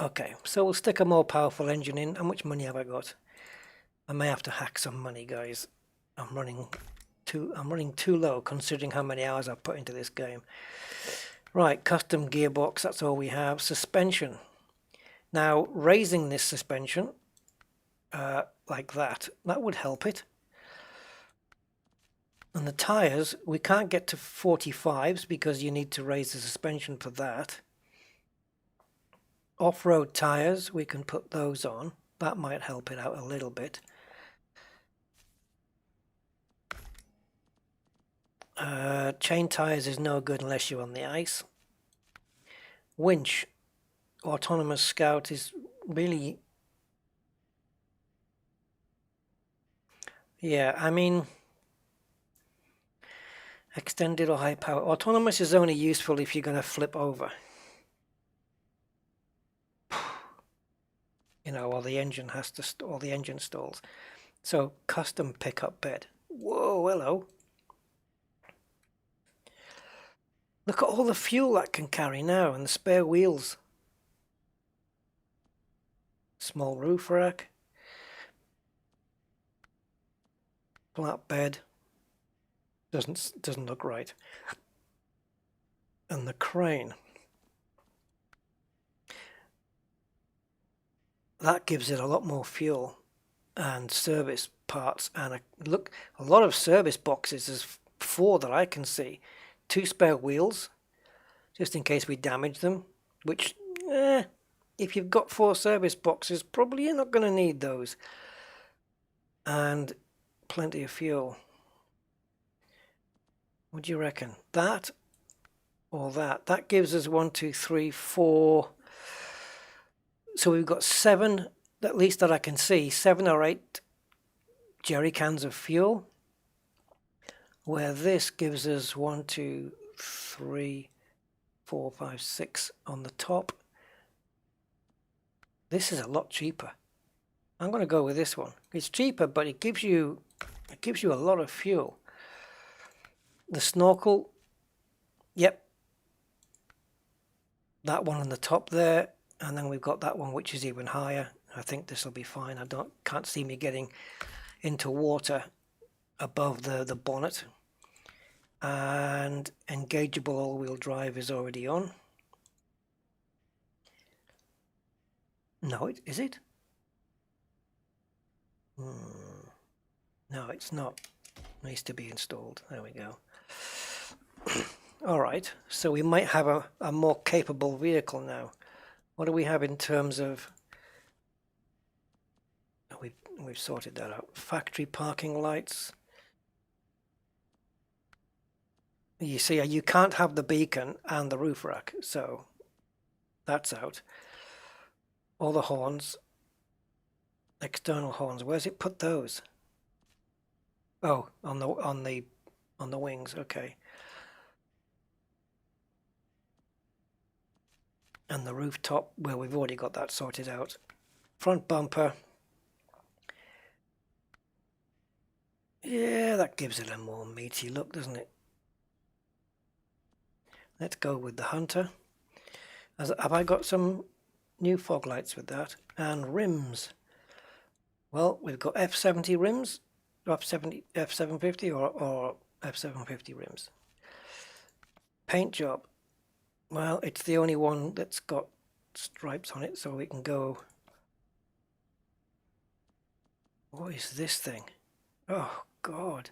Okay, so we'll stick a more powerful engine in. How much money have I got? I may have to hack some money, guys. I'm running too low considering how many hours I've put into this game. Right, custom gearbox, that's all we have. Suspension. Now, raising this suspension like that would help it. And the tires, we can't get to 45s because you need to raise the suspension for that. Off-road tires, we can put those on. That might help it out a little bit. Chain tires is no good unless you're on the ice. winch autonomous scout is really, yeah, I mean, extended or high power. Autonomous is only useful if you're going to flip over. You know, or the engine has to, or the engine stalls. So custom pickup bed. Whoa, hello. Look at all the fuel that can carry now and the spare wheels. Small roof rack. Flat bed. Doesn't look right. And the crane. That gives it a lot more fuel and service parts, and a lot of service boxes. There's 4 that I can see. 2 spare wheels, just in case we damage them, which, if you've got 4 service boxes, probably you're not going to need those. And plenty of fuel. What do you reckon? That or that? That gives us 1, 2, 3, 4. So we've got 7, at least that I can see, 7 or 8 jerry cans of fuel. Where this gives us 1, 2, 3, 4, 5, 6 on the top. This is a lot cheaper. I'm going to go with this one. It's cheaper, but it gives you a lot of fuel. The snorkel, yep, that one on the top there, and then we've got that one which is even higher. I think this will be fine. Can't see me getting into water above the bonnet. And engageable all-wheel drive is already on. No, is it? No, it's not. It needs to be installed. There we go. All right, so we might have a more capable vehicle now. What do we have in terms of... We've sorted that out. Factory parking lights. You see, you can't have the beacon and the roof rack, so that's out. All the horns, external horns. Where's it put those? Oh, on the wings. Okay. And the rooftop, well, we've already got that sorted out. Front bumper. Yeah, that gives it a more meaty look, doesn't it? Let's go with the Hunter. Have I got some new fog lights with that? And rims. Well, we've got F70 rims, F750 or F750 rims. Paint job. Well, it's the only one that's got stripes on it, so we can go... What is this thing? Oh, God.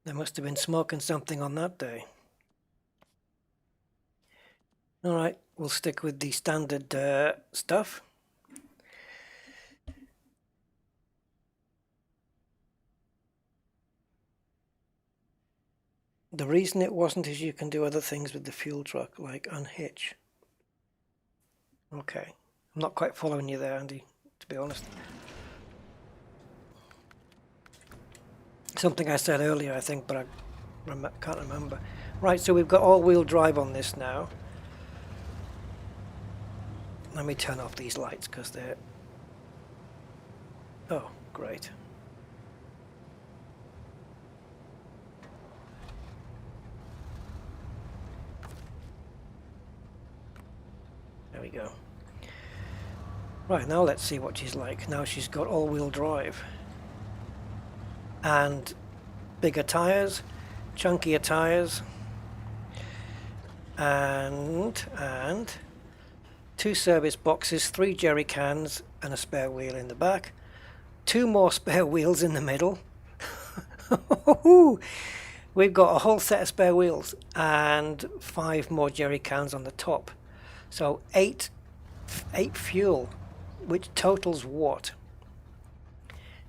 There must have been smoking something on that day. Alright, we'll stick with the standard stuff. The reason it wasn't is you can do other things with the fuel truck, like unhitch. Okay, I'm not quite following you there, Andy, to be honest. Something I said earlier, I think, but I can't remember. Right, so we've got all-wheel drive on this now. Let me turn off these lights because they're... Oh, great. There we go. Right, now let's see what she's like. Now she's got all-wheel drive. And bigger tires, chunkier tires, and 2 service boxes, 3 jerry cans, and a spare wheel in the back. 2 more spare wheels in the middle. We've got a whole set of spare wheels and 5 more jerry cans on the top. So 8 fuel, which totals what?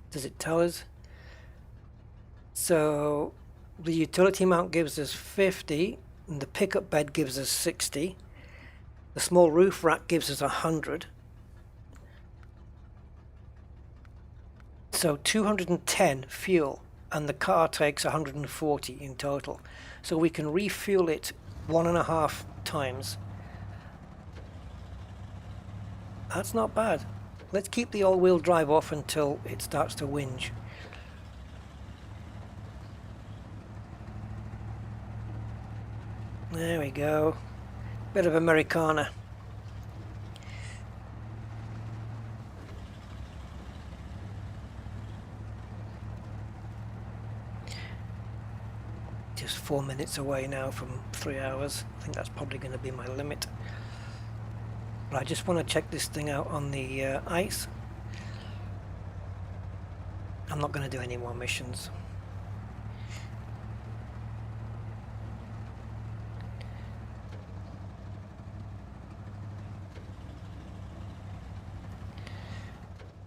Does it tell us? So the utility mount gives us 50. and the pickup bed gives us 60. The small roof rack gives us 100. So 210 fuel, and the car takes 140 in total. So we can refuel it 1.5 times. That's not bad. Let's keep the all-wheel drive off until it starts to whinge. There we go. Bit of Americana. Just 4 minutes away now from 3 hours. I think that's probably going to be my limit. But I just want to check this thing out on the ice. I'm not going to do any more missions.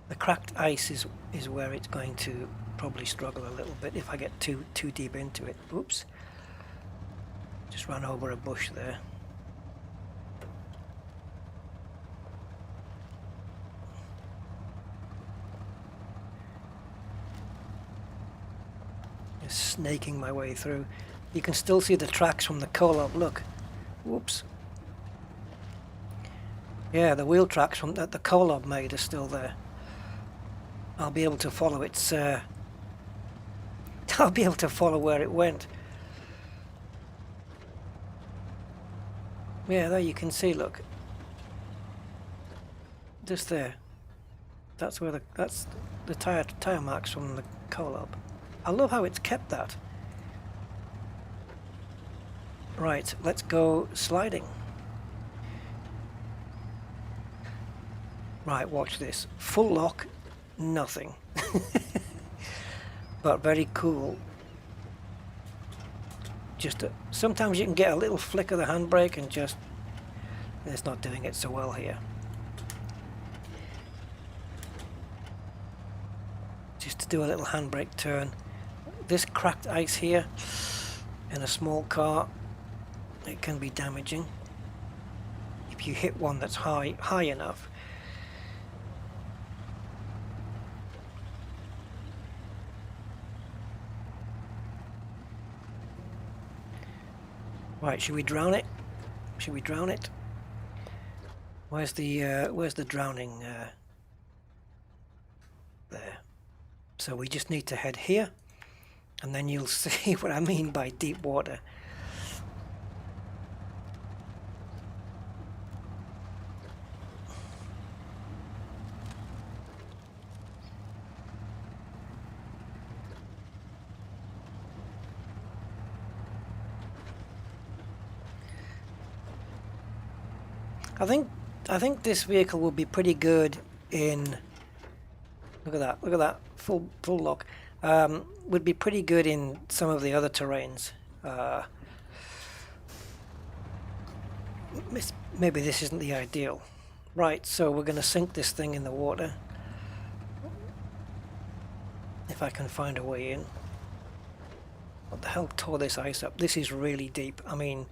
The cracked ice is where it's going to probably struggle a little bit if I get too deep into it. Oops. Just ran over a bush there. Just snaking my way through. You can still see the tracks from the Kovd. Look. Whoops. Yeah, the wheel tracks from that the Kovd made are still there. I'll be able to follow its I'll be able to follow where it went. Yeah, there you can see, look. Just there. That's where that's the tire marks from the Kovd. I love how it's kept that. Right, let's go sliding. Right, watch this. Full lock, nothing. But very cool. Just sometimes you can get a little flick of the handbrake and just it's not doing it so well here. Just to do a little handbrake turn. This cracked ice here in a small car, it can be damaging if you hit one that's high enough. Right, should we drown it? Should we drown it? Where's the drowning? There. So we just need to head here, and then you'll see what I mean by deep water. I think this vehicle will be pretty good in. Look at that! Full lock. Would be pretty good in some of the other terrains. Maybe this isn't the ideal. Right, so we're going to sink this thing in the water. If I can find a way in. What the hell tore this ice up? This is really deep. I mean,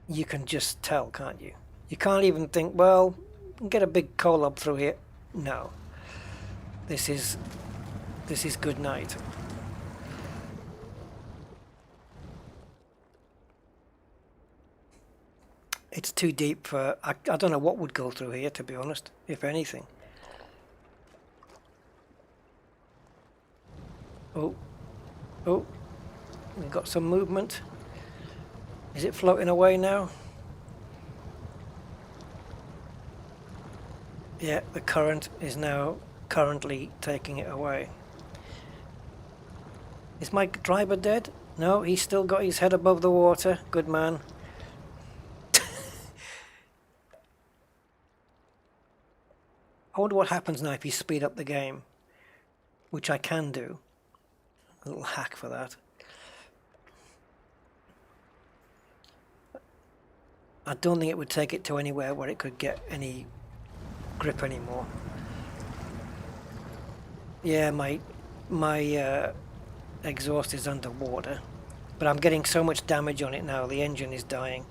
you can just tell, can't you? You can't even think, well, get a big Kovd through here. No. This is good night. It's too deep for... I don't know what would go through here, to be honest, if anything. Oh, we've got some movement. Is it floating away now? Yeah, the current is now currently taking it away. Is my driver dead? No, he's still got his head above the water. Good man. I wonder what happens now if you speed up the game, which I can do. A little hack for that. I don't think it would take it to anywhere where it could get any grip anymore. Yeah, my exhaust is underwater. But I'm getting so much damage on it now, the engine is dying.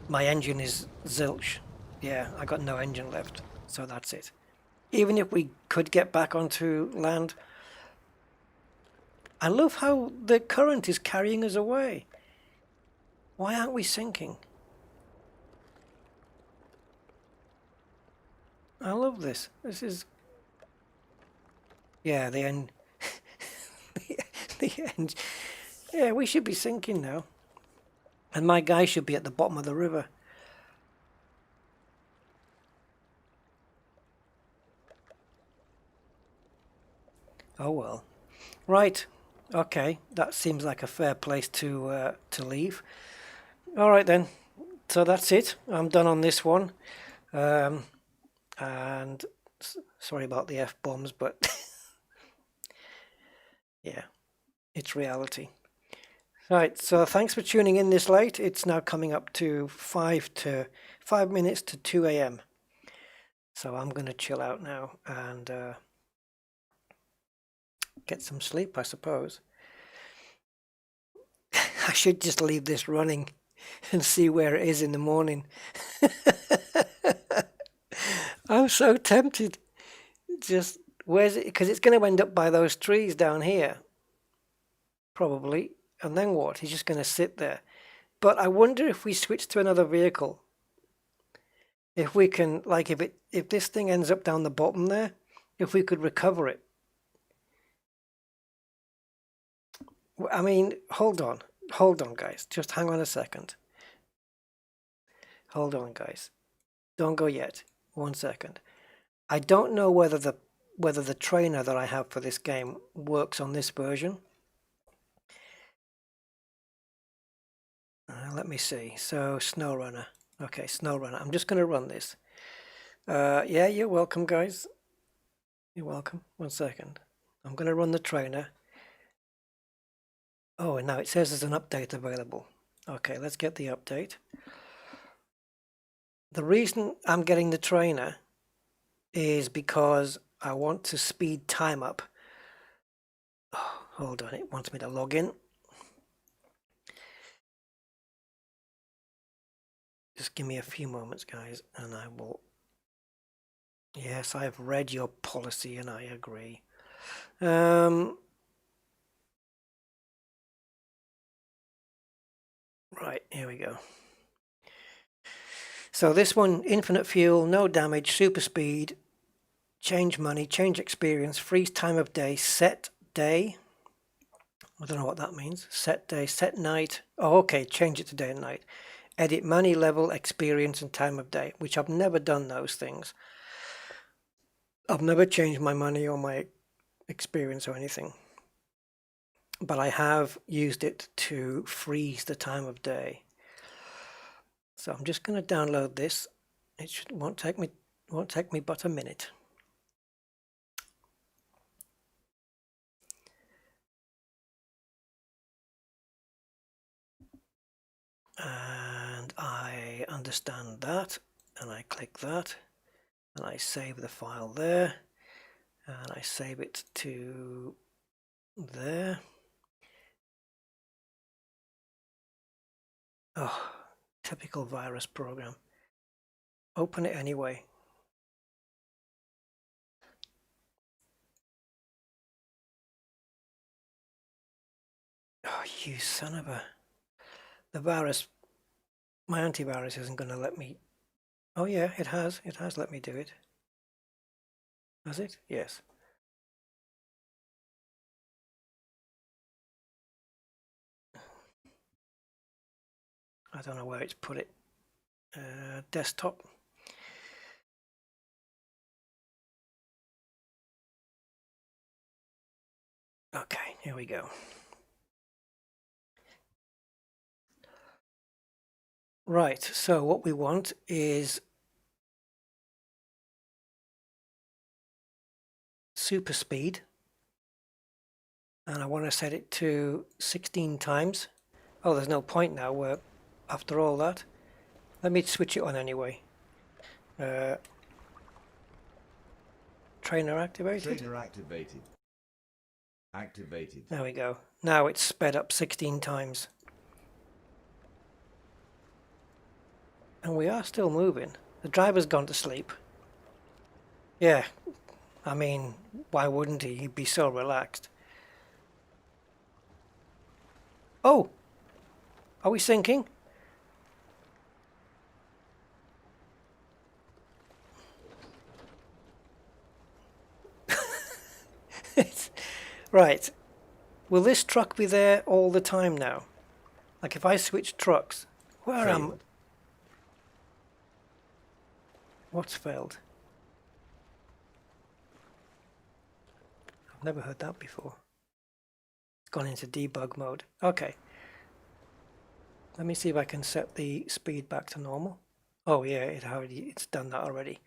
My engine is zilch. Yeah, I got no engine left, so that's it. Even if we could get back onto land, I love how the current is carrying us away. Why aren't we sinking? I love this. This is... Yeah, the end. the end. Yeah, we should be sinking now. And my guy should be at the bottom of the river. Oh well. Right. Okay. That seems like a fair place to leave. All right then. So that's it. I'm done on this one. And sorry about the F-bombs, but yeah, it's reality. Right, so thanks for tuning in this late. It's now coming up to 5 minutes to 2 a.m. So I'm going to chill out now and get some sleep, I suppose. I should just leave this running and see where it is in the morning. I'm so tempted. Just, where's it? Because it's going to end up by those trees down here, probably. And then what? He's just going to sit there. But I wonder if we switch to another vehicle, if we can, like, if this thing ends up down the bottom there, if we could recover it. I mean, hold on, guys. Just hang on a second. Hold on, guys. Don't go yet. 1 second. I don't know whether the trainer that I have for this game works on this version. Let me see. So Snowrunner. Okay, Snowrunner. I'm just going to run this. Yeah, you're welcome, guys. You're welcome. 1 second. I'm going to run the trainer. Oh, and now it says there's an update available. Okay, let's get the update. The reason I'm getting the trainer is because I want to speed time up. Oh, hold on, it wants me to log in. Just give me a few moments, guys, and I will... Yes, I've read your policy and I agree. Right, here we go. So this one, infinite fuel, no damage, super speed, change money, change experience, freeze time of day, set day. I don't know what that means. Set day, set night. Oh, okay, change it to day and night. Edit money level, experience, and time of day, which I've never done those things. I've never changed my money or my experience or anything. But I have used it to freeze the time of day. So I'm just going to download this. It won't take me but a minute. And I understand that, and I click that, and I save the file there, and I save it to there. Oh, typical virus program. Open it anyway. Oh, you son of a... The virus, my antivirus isn't going to let me... Oh yeah, it has let me do it. Has it? Yes. I don't know where it's put it. Desktop. Okay, here we go. Right, so what we want is super speed, and I want to set it to 16 times. Oh, there's no point now where after all that. Let me switch it on anyway. Trainer activated. Trainer activated. Activated. There we go. Now it's sped up 16 times. And we are still moving. The driver's gone to sleep. Yeah, I mean, why wouldn't he? He'd be so relaxed. Oh! Are we sinking? Right. Will this truck be there all the time now? Like if I switch trucks, where am... What's failed? I've never heard that before. It's gone into debug mode. Okay. Let me see if I can set the speed back to normal. Oh yeah, it's done that already.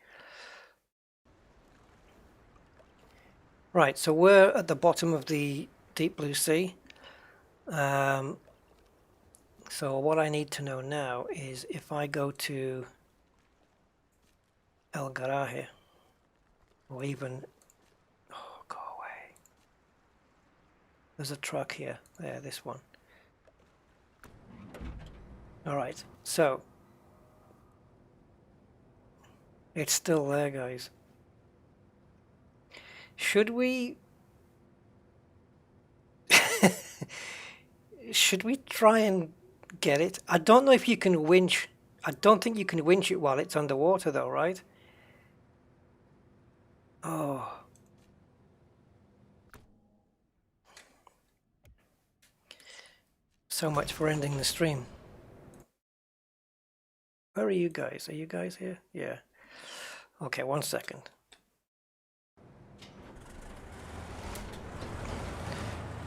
Right, so we're at the bottom of the deep blue sea. So what I need to know now is if I go to El Garaje, or even, oh, go away. There's a truck here. There, this one. Alright, so it's still there, guys. Should we should we try and get it? I don't know if you can winch. I don't think you can winch it while it's underwater though, right? Oh. So much for ending the stream. Where are you guys? Are you guys here? Yeah. Okay, 1 second.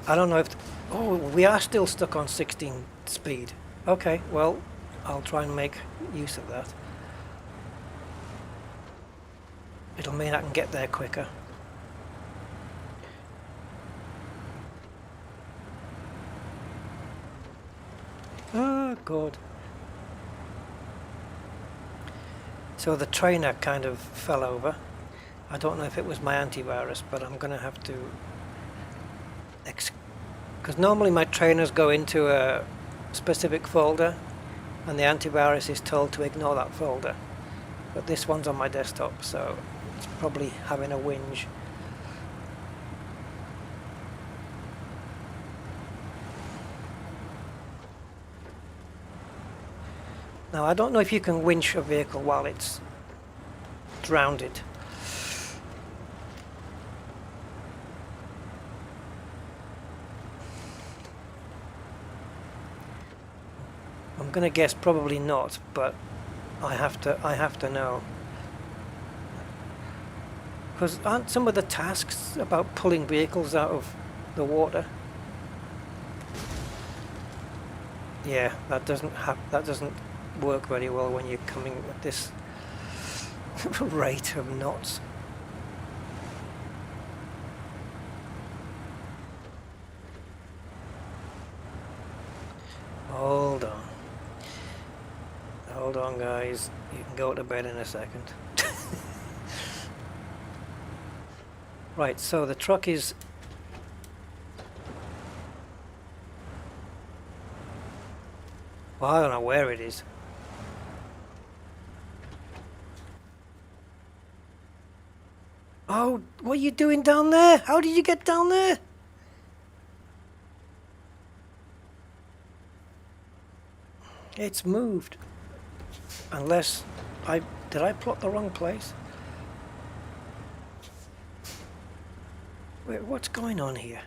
I don't know if... Oh, we are still stuck on 16 speed. Okay, well, I'll try and make use of that. It'll mean I can get there quicker. Oh, God. So the trainer kind of fell over. I don't know if it was my antivirus, but I'm going to have to... Because normally my trainers go into a specific folder and the antivirus is told to ignore that folder. But this one's on my desktop, so it's probably having a whinge. Now I don't know if you can winch a vehicle while it's drowned. I'm gonna guess probably not, but I have to know. Because aren't some of the tasks about pulling vehicles out of the water? Yeah, that doesn't work very well when you're coming at this rate of knots. Hold on. Hold on, guys. You can go to bed in a second. Right, so the truck is... Well, I don't know where it is. Oh, what are you doing down there? How did you get down there? It's moved. Unless did I plot the wrong place? Wait, what's going on here?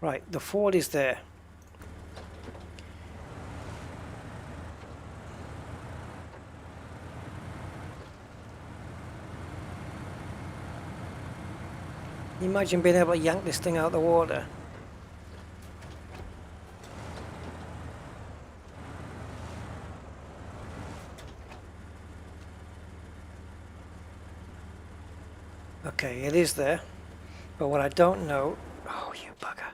Right, the Ford is there. Imagine being able to yank this thing out of the water. Okay, it is there. But what I don't know... Oh, you bugger.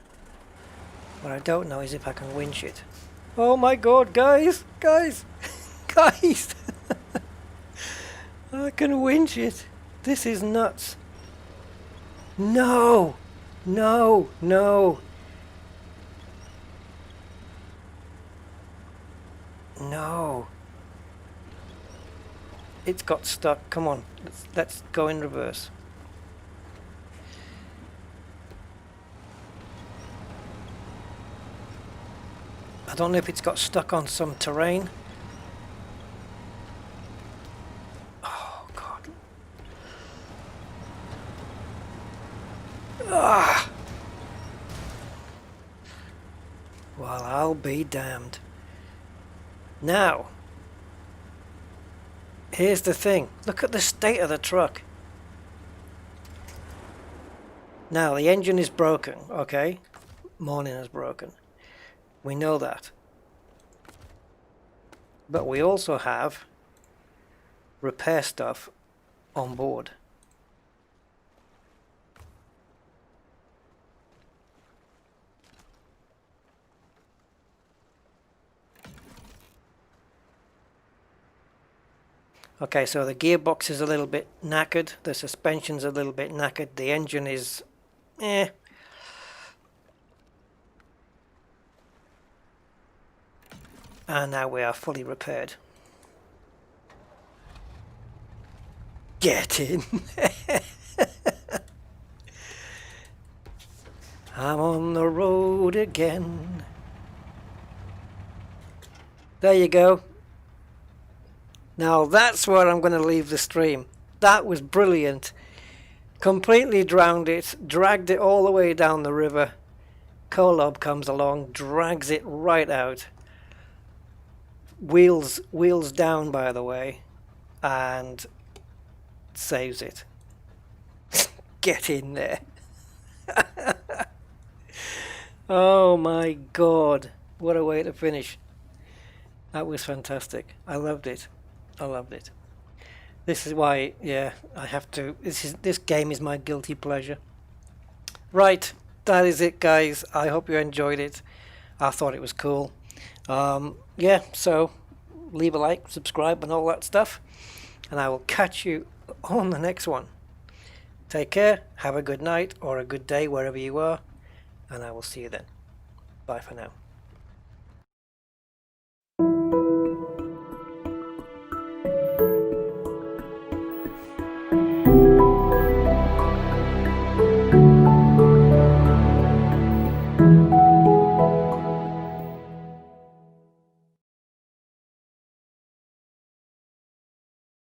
What I don't know is if I can winch it. Oh my god, guys! Guys! Guys, I can winch it. This is nuts. No, no, no, no. It's got stuck. Come on, let's go in reverse. I don't know if it's got stuck on some terrain. Oh God. Ah. Well, I'll be damned. Now, here's the thing. Look at the state of the truck. Now, the engine is broken, okay? Morning is broken. We know that. But we also have repair stuff on board. Okay, so the gearbox is a little bit knackered, the suspension's a little bit knackered, the engine is and now we are fully repaired. Get in! I'm on the road again. There you go. Now that's where I'm going to leave the stream. That was brilliant. Completely drowned it, dragged it all the way down the river. Kovd comes along, drags it right out. Wheels down, by the way, and saves it. Get in there. Oh my God. What a way to finish. That was fantastic. I loved it. I loved it. This is why, yeah, I have to. This game is my guilty pleasure. Right, that is it, guys. I hope you enjoyed it. I thought it was cool. Yeah, so leave a like, subscribe, and all that stuff, and I will catch you on the next one. Take care. Have a good night or a good day wherever you are, and I will see you then. Bye for now.